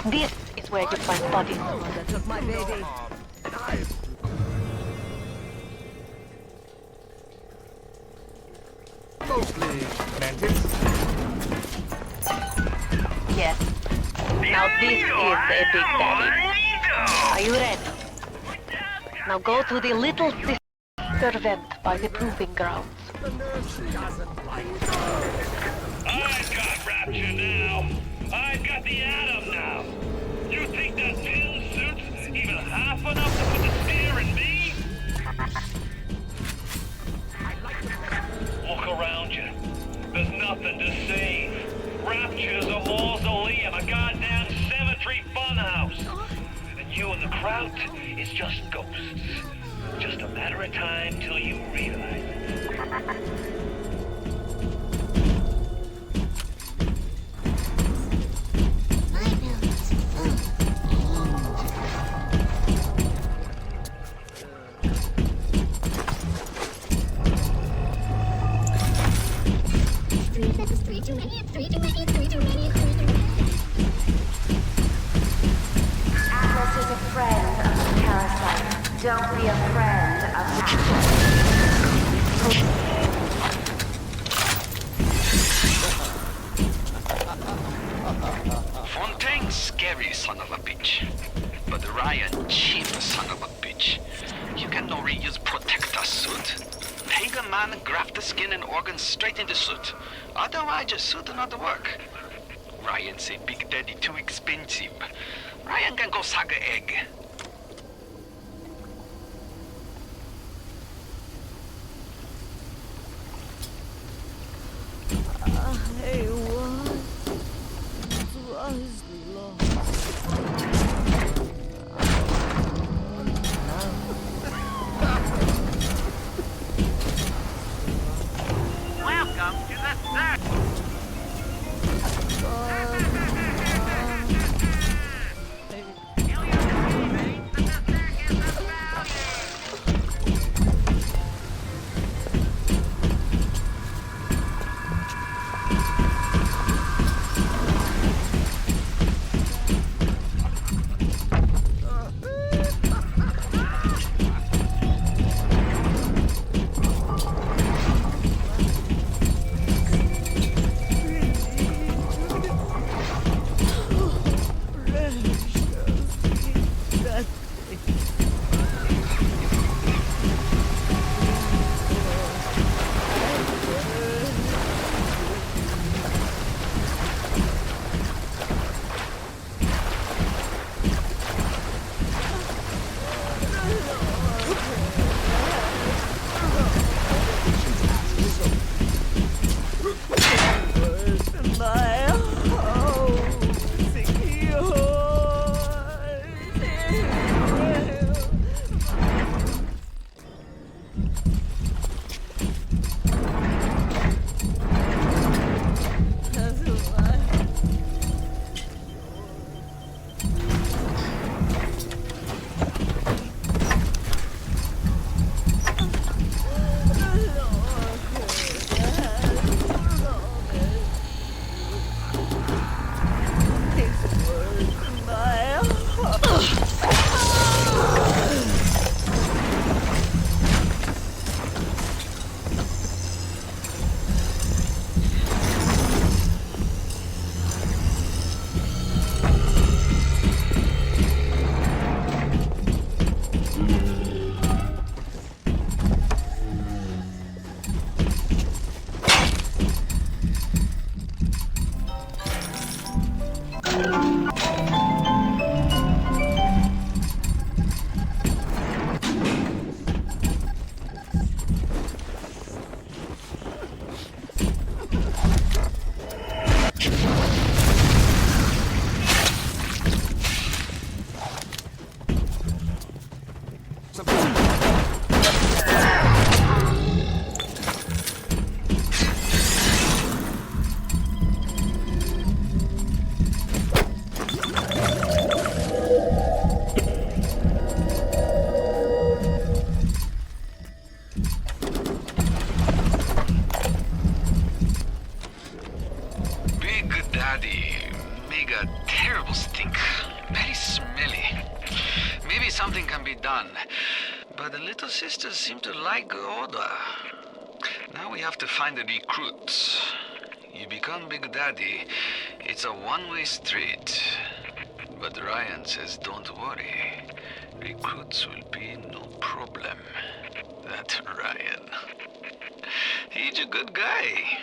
[SPEAKER 9] This is where you find bodies.
[SPEAKER 12] That took my baby.
[SPEAKER 4] Mostly mantis.
[SPEAKER 9] Yes. Now this is a big daddy. Are you ready? Now go to the little sister vent by the proving grounds.
[SPEAKER 10] I've got Rapture now. I've got the Atom now. You think that pill suit's even half enough to put the steer in me? Look around you. There's nothing to save. Rapture's a mausoleum, a goddamn cemetery funhouse. And you and the Kraut is just ghosts. Just a matter of time till you realize it.
[SPEAKER 8] three too many, it's three too many, it's three too many, it's three too many.
[SPEAKER 11] Atlas is a friend of the parasite. Don't be a friend of Atlas.
[SPEAKER 18] Fontaine's scary son of a bitch. But Ryan, cheap son of a bitch. You can no reuse protector suit. Pagan man graft the skin and organs straight into suit. Otherwise, your suit not work. Ryan say Big Daddy too expensive. Ryan can go suck a egg.
[SPEAKER 12] I was lost.
[SPEAKER 3] Welcome to the circus.
[SPEAKER 18] Something can be done, but the little sisters seem to like order. Now we have to find the recruits. You become Big Daddy, it's a one-way street. But Ryan says don't worry, recruits will be no problem. That Ryan. He's a good guy.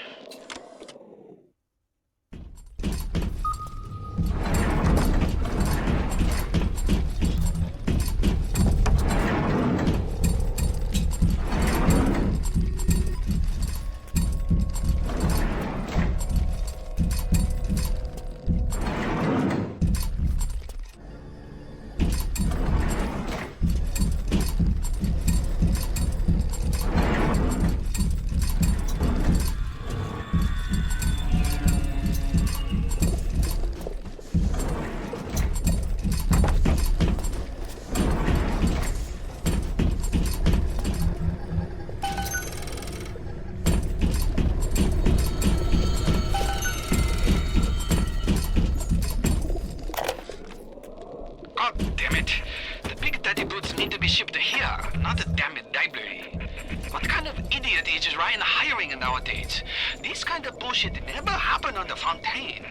[SPEAKER 10] decades. This kind of bullshit never happened on the Fontaine.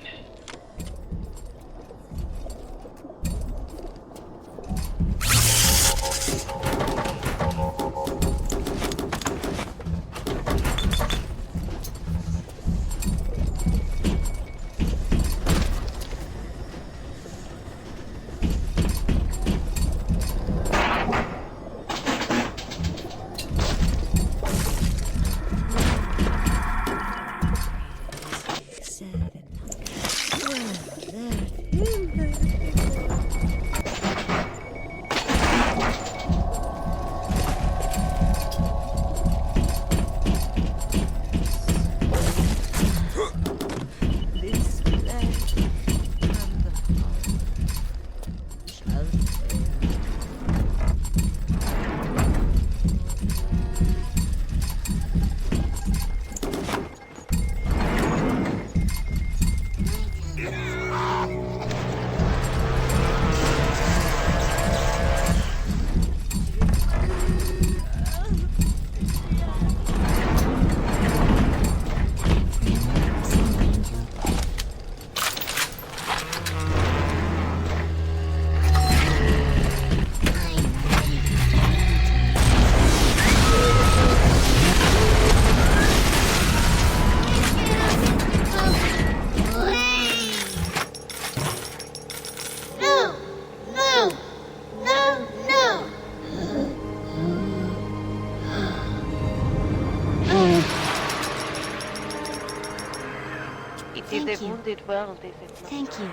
[SPEAKER 9] It is a wounded world, is it not?
[SPEAKER 8] Thank you.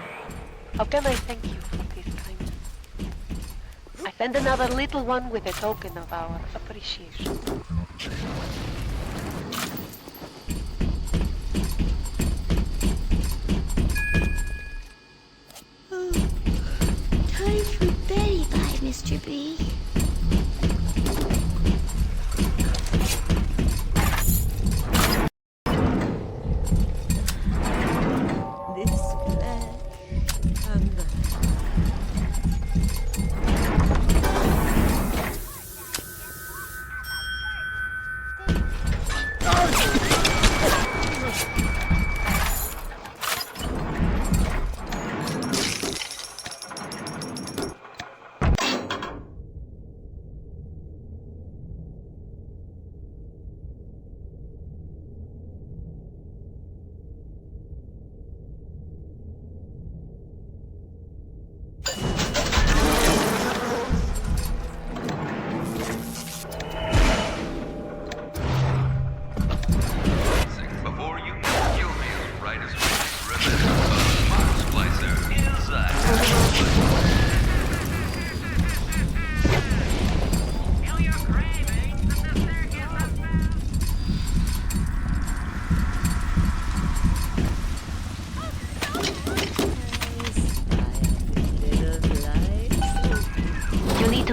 [SPEAKER 9] How can I thank you for this kindness? I send another little one with a token of our appreciation.
[SPEAKER 8] Time for Betty Bye, Mr. B.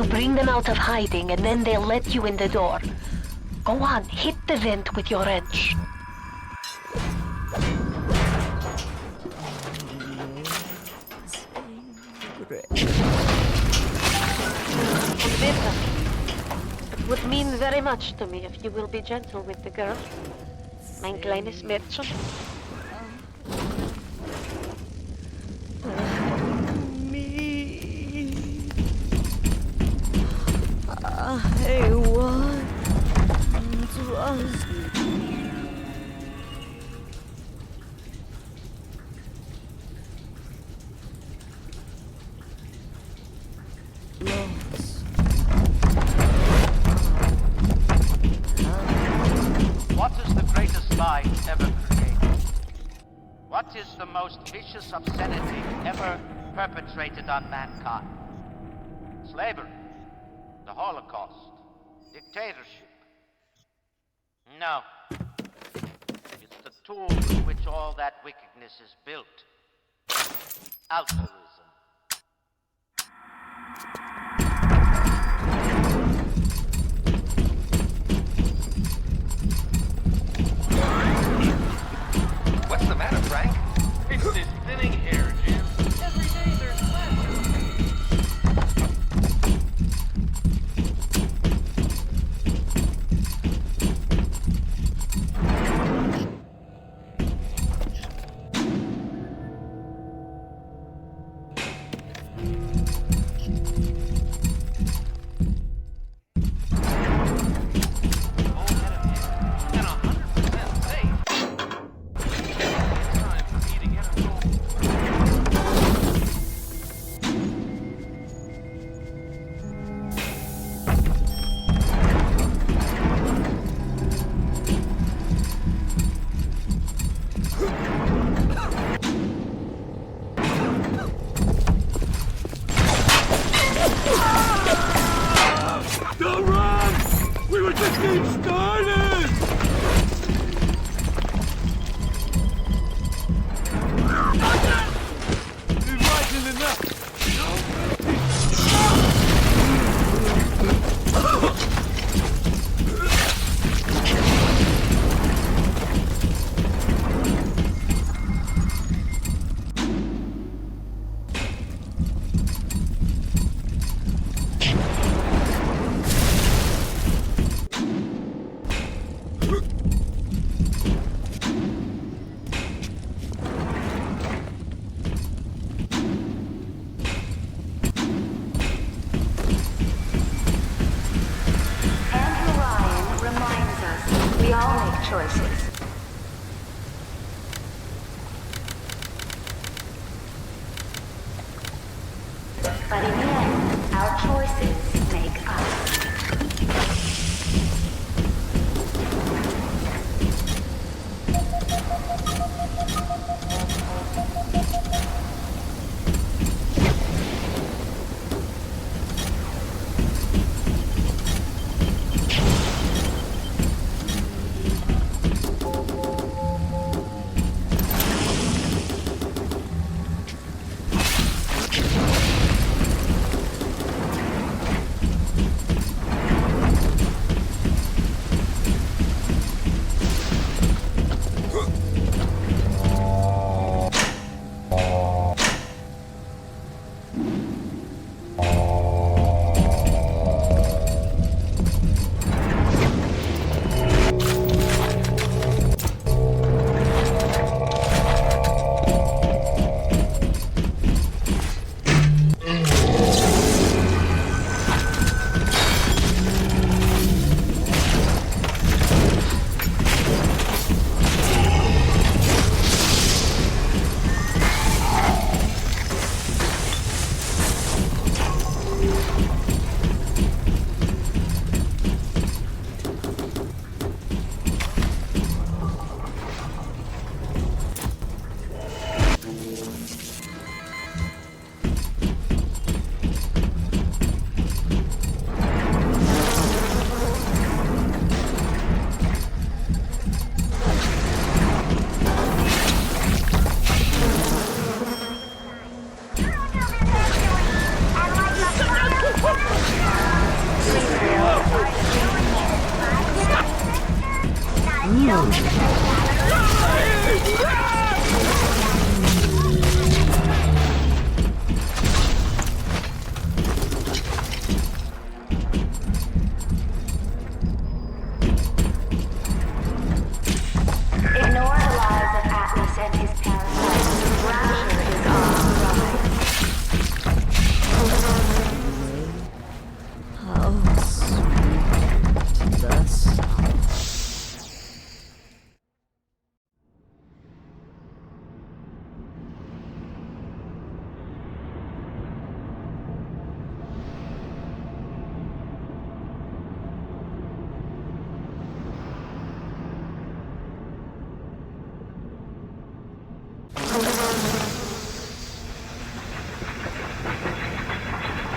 [SPEAKER 9] Bring them out of hiding, and then they'll let you in the door. Go on, hit the vent with your wrench. It would mean very much to me if you will be gentle with the girl. Mein kleines Mädchen.
[SPEAKER 12] I want to ask you.
[SPEAKER 2] What is the greatest lie ever created? What is the most vicious obscenity ever perpetrated on mankind? Slavery. The Holocaust, dictatorship. No. It's the tool with which all that wickedness is built. Altruism.
[SPEAKER 6] What's the matter, Frank?
[SPEAKER 3] It's this thinning hair, Jim. Every day there's less.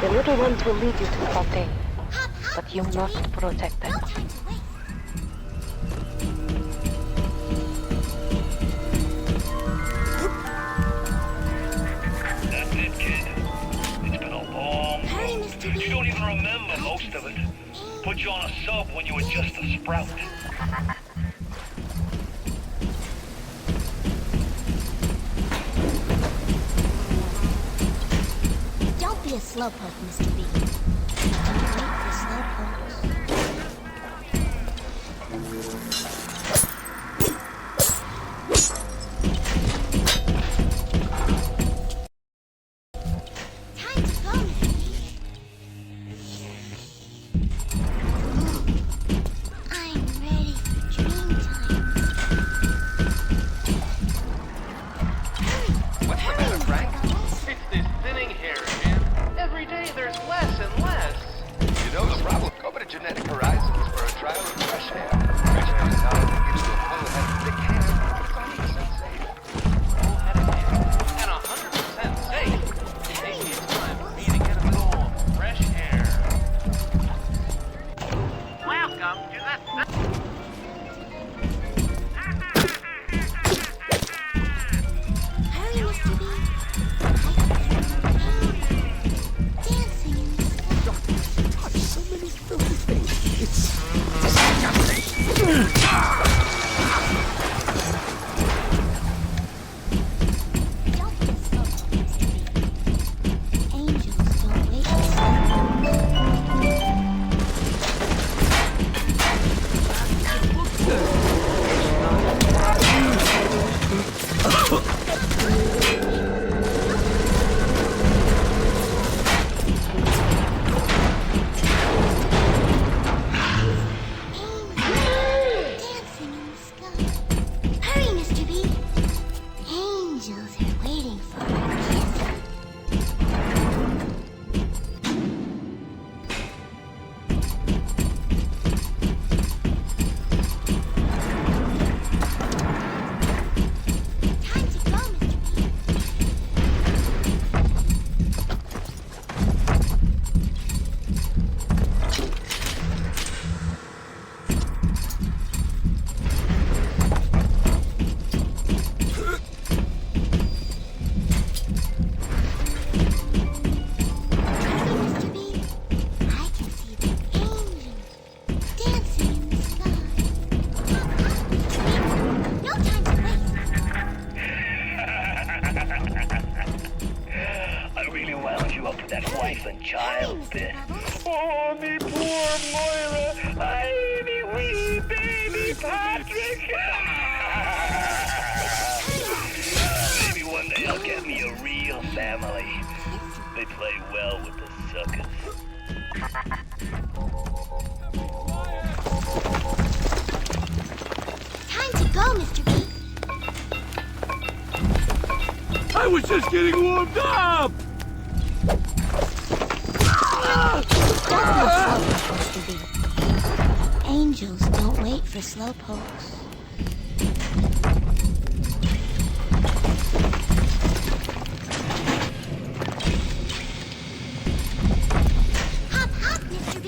[SPEAKER 9] The little ones will lead you to Fontaine, but you must protect them.
[SPEAKER 10] That's it, kid. It's been a long road. You don't even remember most of it. Put you on a sub when you were just a sprout.
[SPEAKER 8] Don't be a slowpoke, Mr. B. Don't wait for slowpokes. Time to go, I'm ready for dream time.
[SPEAKER 17] What's the matter, Frank? It's this thinning hair, man. Every day there's less and less.
[SPEAKER 19] You know the problem? Go to genetic
[SPEAKER 15] I was just getting warmed up!
[SPEAKER 8] Angels don't wait for slowpokes. Hop, hop, Mr. B.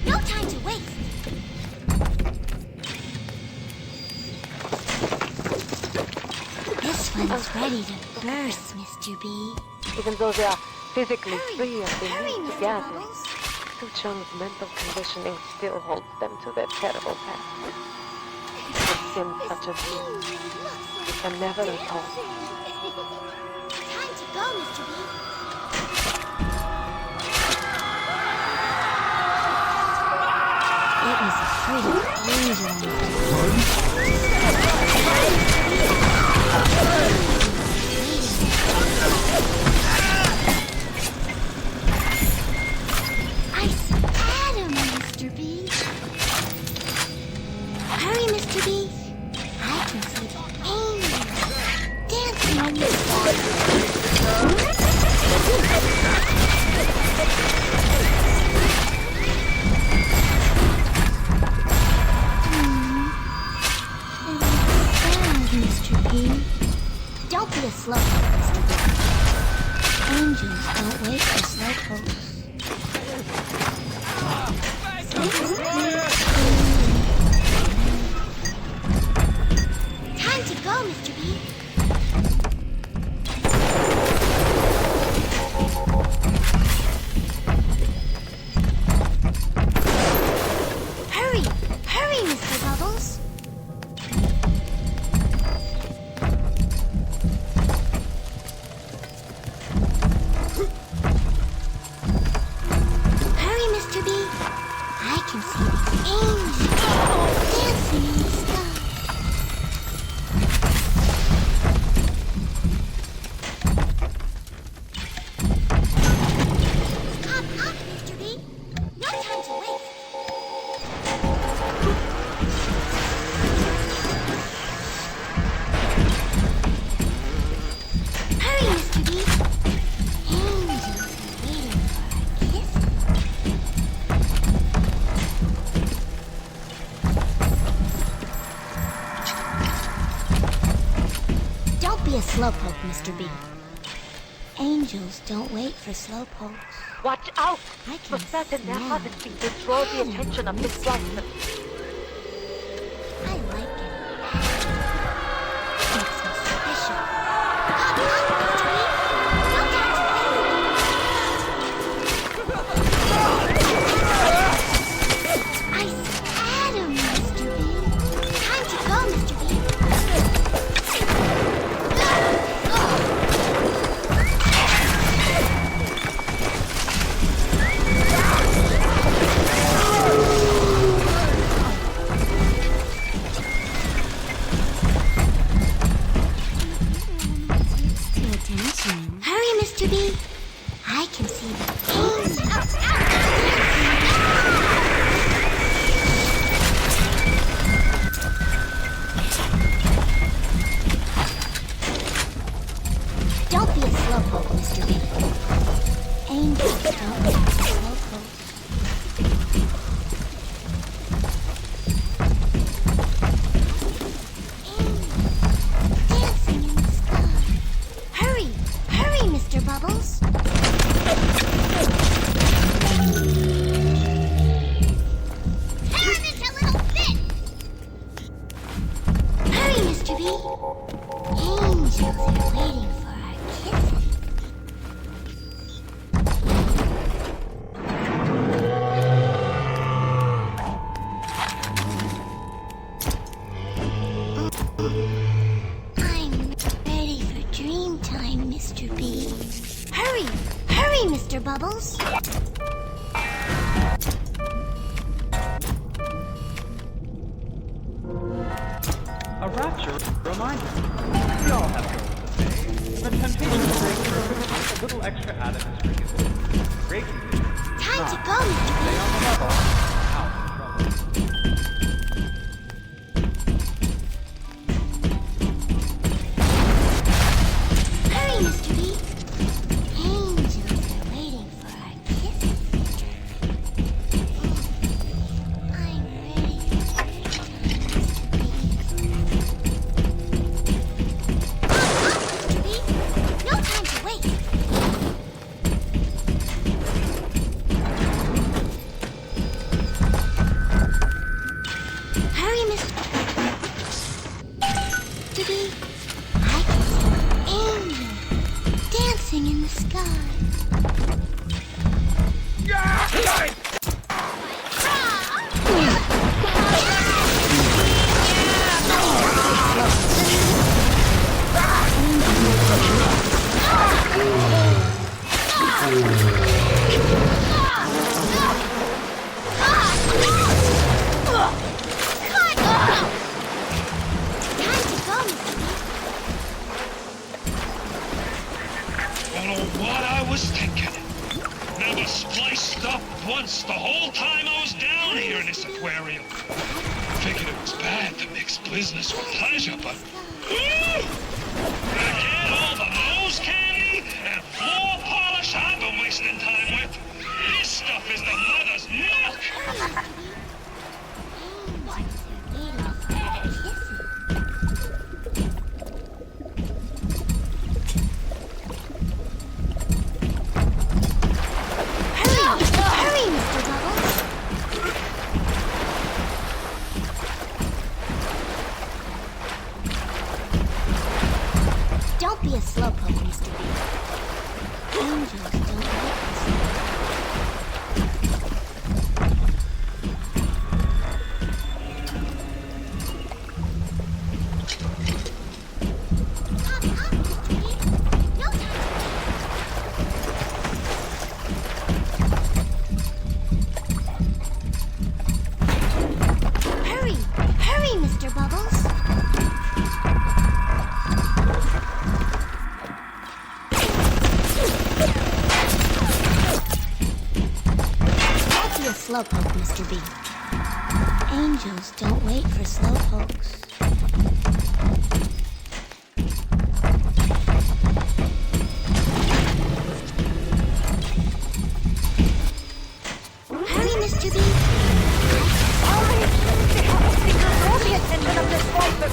[SPEAKER 8] No time to waste. This one's ready to burst, Mr. B.
[SPEAKER 9] Even though they are physically free of the
[SPEAKER 8] hurry,
[SPEAKER 9] need to
[SPEAKER 8] Mr.
[SPEAKER 9] gather,
[SPEAKER 8] Bubbles.
[SPEAKER 9] Su Chung's mental conditioning still holds them to their terrible past. For sins such as these, we can never atone.
[SPEAKER 8] Time to go, Mr. B. It was a pretty angel. Ice Adam, Mr. B. Hurry, Mr. B. I can see the angels dancing on the Mr. P. Don't be a slowpoke, Mr. B. Angels don't wait for slowpokes. Time to go, Mr. B. Hurry! Hurry, Mr. Bubbles! Hurry, Mr. B. I can see the angels dancing in the sky. Hop, hop, Mr. B. No time to waste. Hurry, Mr. B. Angels are waiting for our kisses. Don't be a slowpoke, Mr. B. Angels don't wait for slowpokes.
[SPEAKER 9] Watch out!
[SPEAKER 8] I
[SPEAKER 9] For
[SPEAKER 8] can
[SPEAKER 9] certain their
[SPEAKER 8] smell
[SPEAKER 9] harvesting to draw the attention of Miss Blossom.
[SPEAKER 8] I like it. Makes me special. Hop, hop, Mr. B. No time to wait. Ice Adam, Mr. B. Time to go, Mr. B. Still dancing. Hurry, Mr. B. I can see the angels. Don't be a slowpoke, Mr. B. Angels don't be slowpokes. Dancing in the sky. Hurry! Hurry, Mr. Bubbles! Tear him into little bits! Hurry, Mr. B! Angels are waiting for our kisses. I'm ready for dream time, Mr. B. Hurry! Hurry, Mr. Bubbles!
[SPEAKER 17] A rapture reminder. We all have things to say. The temptation to break through, a little extra added is forgiven. Breaking it.
[SPEAKER 8] Time to go, Mr. B.
[SPEAKER 17] Stay on the level. Out of trouble.
[SPEAKER 8] Hurry, dancing in the sky.
[SPEAKER 13] Don't know what I was thinking. Never spliced up once the whole time I was down here in this aquarium. Figured it was bad to mix business with pleasure, but... Again, all the nose candy and floor polish I've been wasting time with. This stuff is the mother's milk!
[SPEAKER 8] Hurry, Mr. Bubbles! Don't be a slowpoke, Mr. B. Angels don't wait. Hurry, Mr. Bubbles! Don't be a slowpoke, Mr. B. Angels don't wait for slowpokes. Hurry, Mr. B. The attention of this wiper.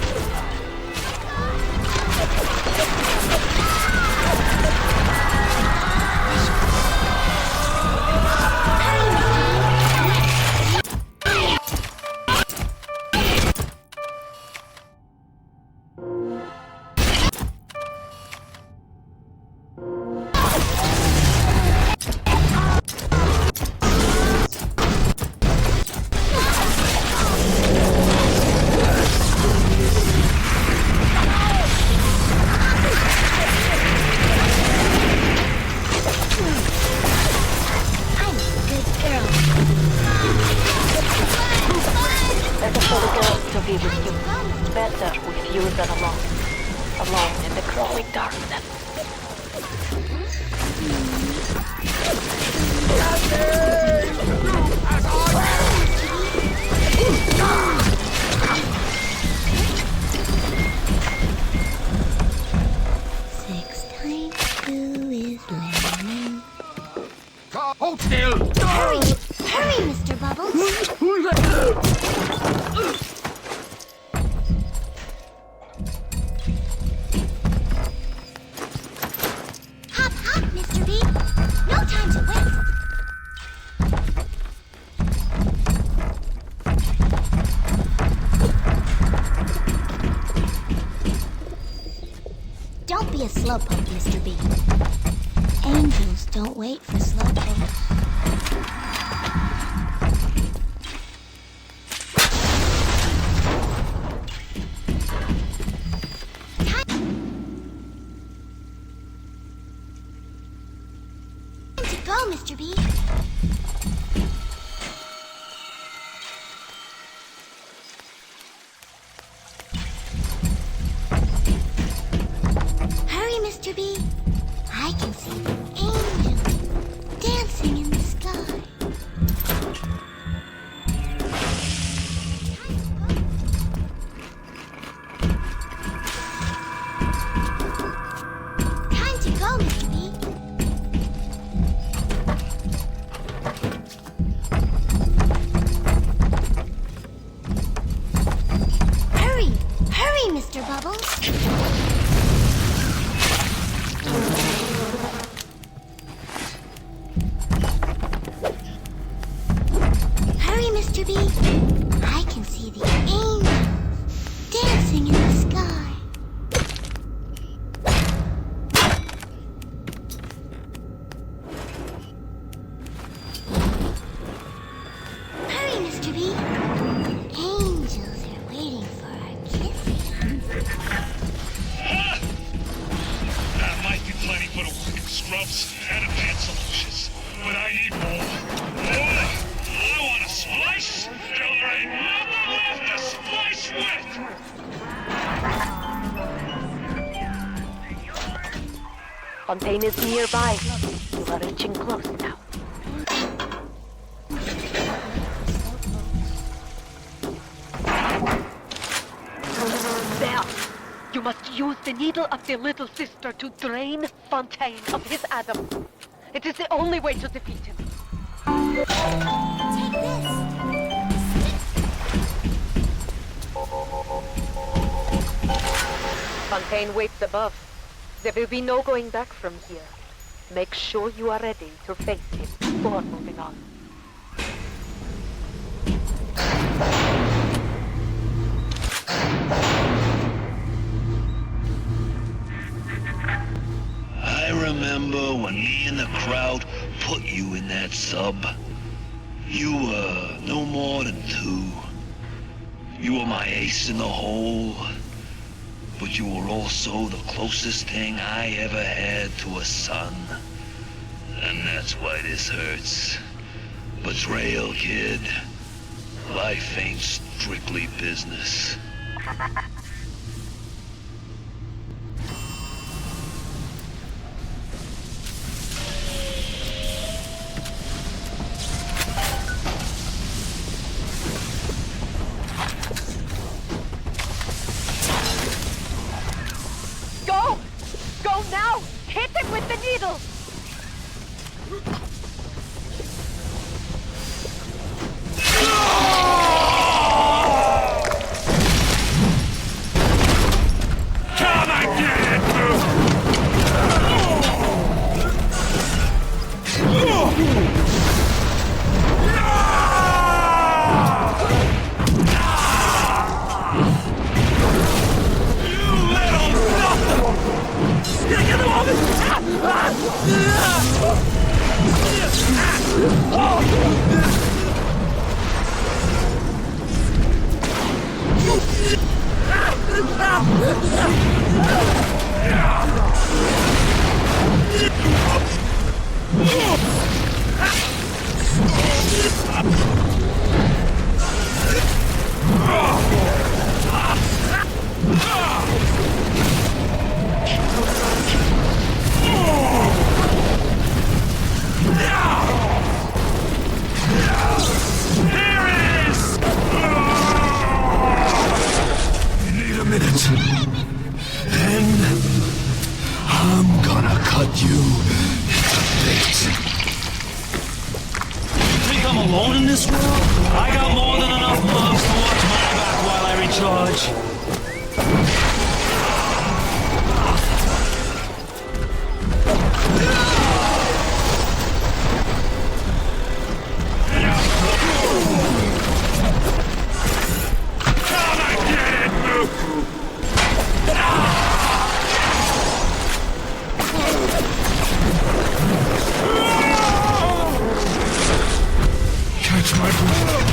[SPEAKER 9] Better with you than alone in the growing darkness.
[SPEAKER 8] 6 times 2 is 11.
[SPEAKER 4] Hold still!
[SPEAKER 8] Hurry, Mr. Bubbles! Hop, Mr. B! No time to waste! Don't be a slowpoke, Mr. B. Angels don't wait for slowpokes. Time to go, Mr. B. Hurry, Mr. B. I can see angels dancing in the sky. Time to go, Mr. B. Hurry, Mr. Bubbles. Hurry, Mr. B. I can see the angels dancing in the sky.
[SPEAKER 9] Fontaine is nearby. You are reaching close now. There! You must use the needle of the little sister to drain Fontaine of his Adam. It is the only way to defeat him.
[SPEAKER 8] Take this.
[SPEAKER 9] Fontaine waits above. There will be no going back from here. Make sure you are ready to face him before moving on.
[SPEAKER 13] I remember when me and the crowd put you in that sub. You were no more than 2. You were my ace in the hole. But you were also the closest thing I ever had to a son. And that's why this hurts. Betrayal, kid. Life ain't strictly business.
[SPEAKER 9] Go! Go now! Hit him with the needle!
[SPEAKER 13] Come and get it,
[SPEAKER 5] alone in this world? I got more than enough mobs to watch my back while I recharge.
[SPEAKER 13] Catch my breath.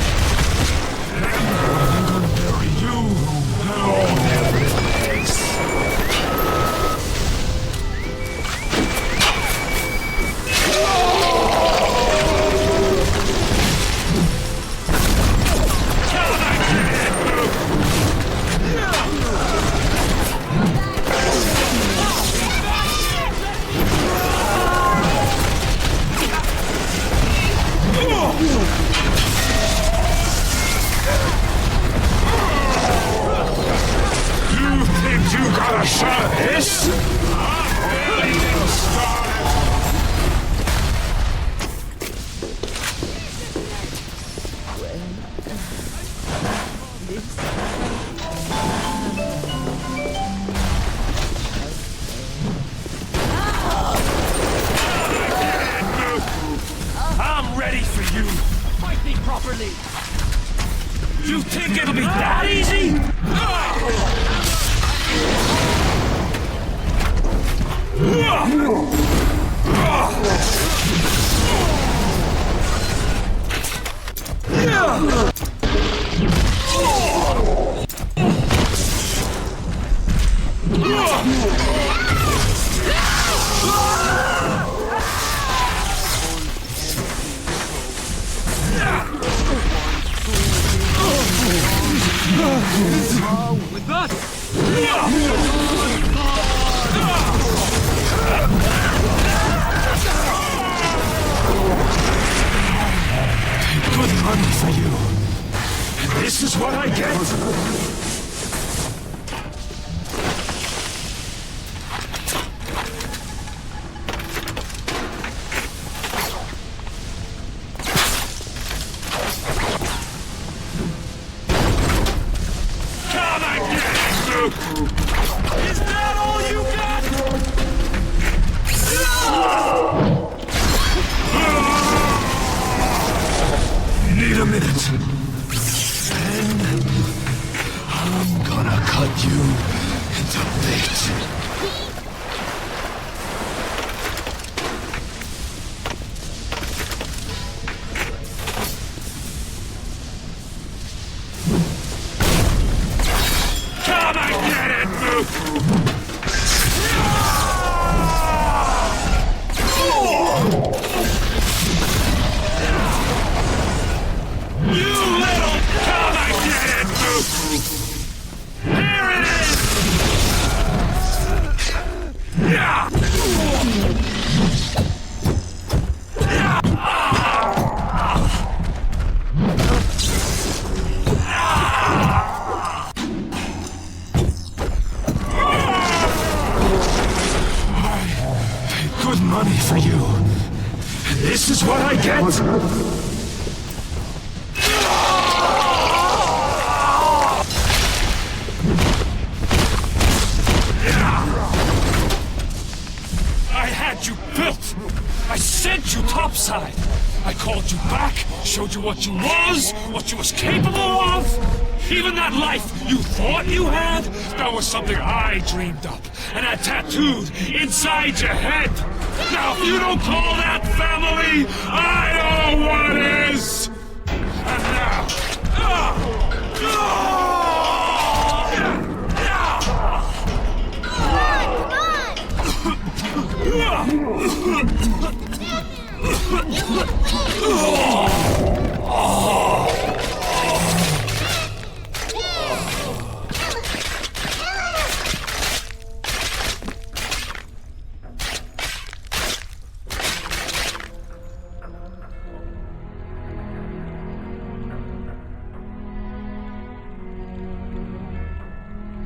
[SPEAKER 13] I'm gonna bury you. Oh, there it is. You think you got a shot at this? I'm really getting started. I'm ready for you. Fight me properly. You think it'll be that easy?
[SPEAKER 15] With us! money for you. And this is what I get? Come and get it, Luke! Is that all you got? Need a minute. And I'm gonna cut you into bits. Come and get it, Mook! You little come and get it, Mook! Here it is! Yeah! Good money for you. This is what I get? I had you built. I sent you topside. I called you back, showed you what you was capable of. Even that life you thought you had, that was something I dreamed up and had tattooed inside your head. Now, if you don't call that family, I know what is. And now,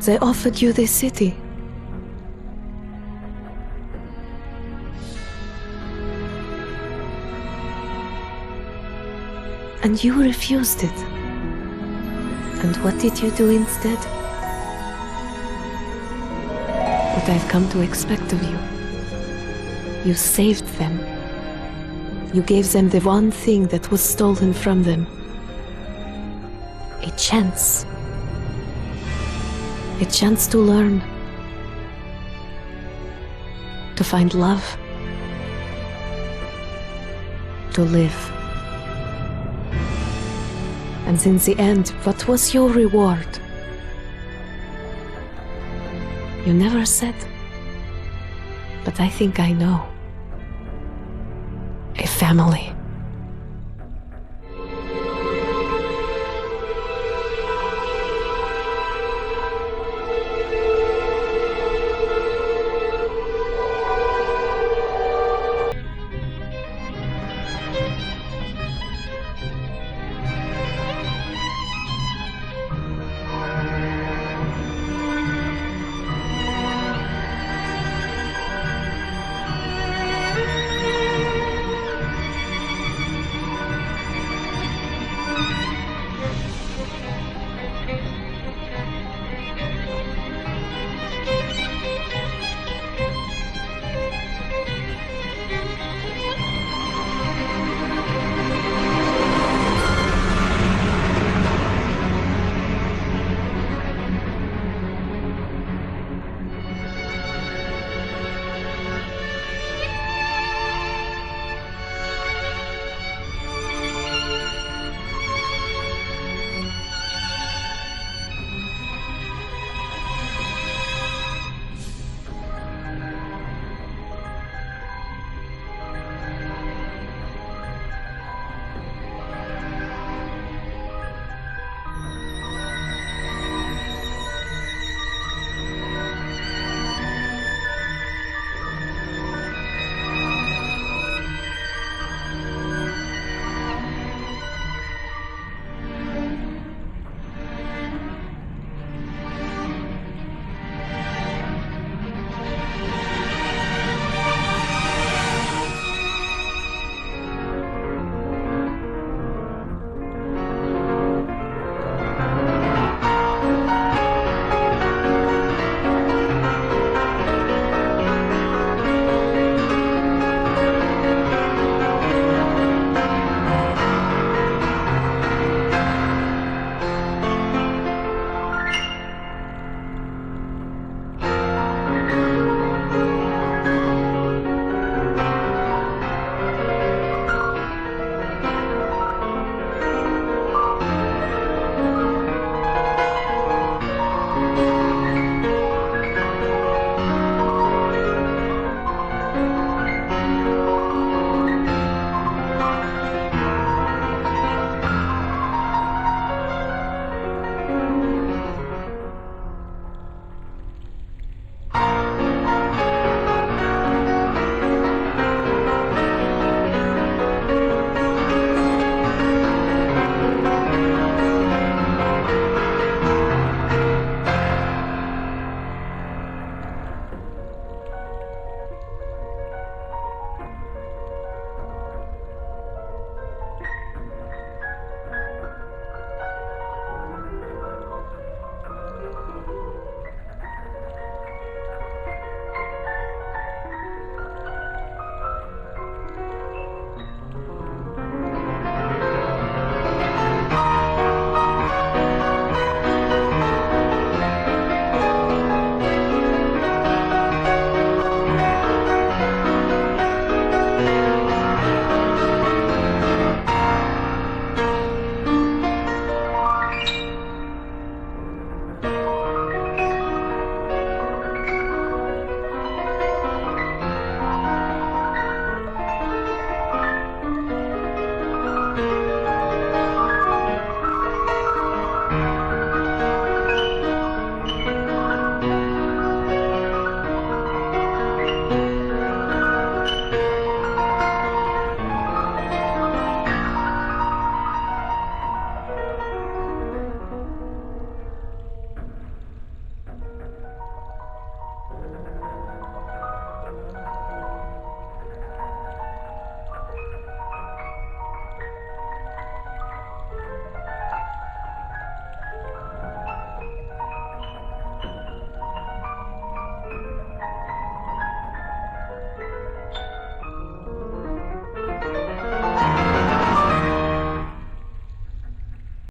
[SPEAKER 19] They offered you this city. And you refused it. And what did you do instead? What I've come to expect of you. You saved them. You gave them the one thing that was stolen from them. A chance. A chance to learn. To find love. To live. And in the end, what was your reward? You never said. But I think I know. A family.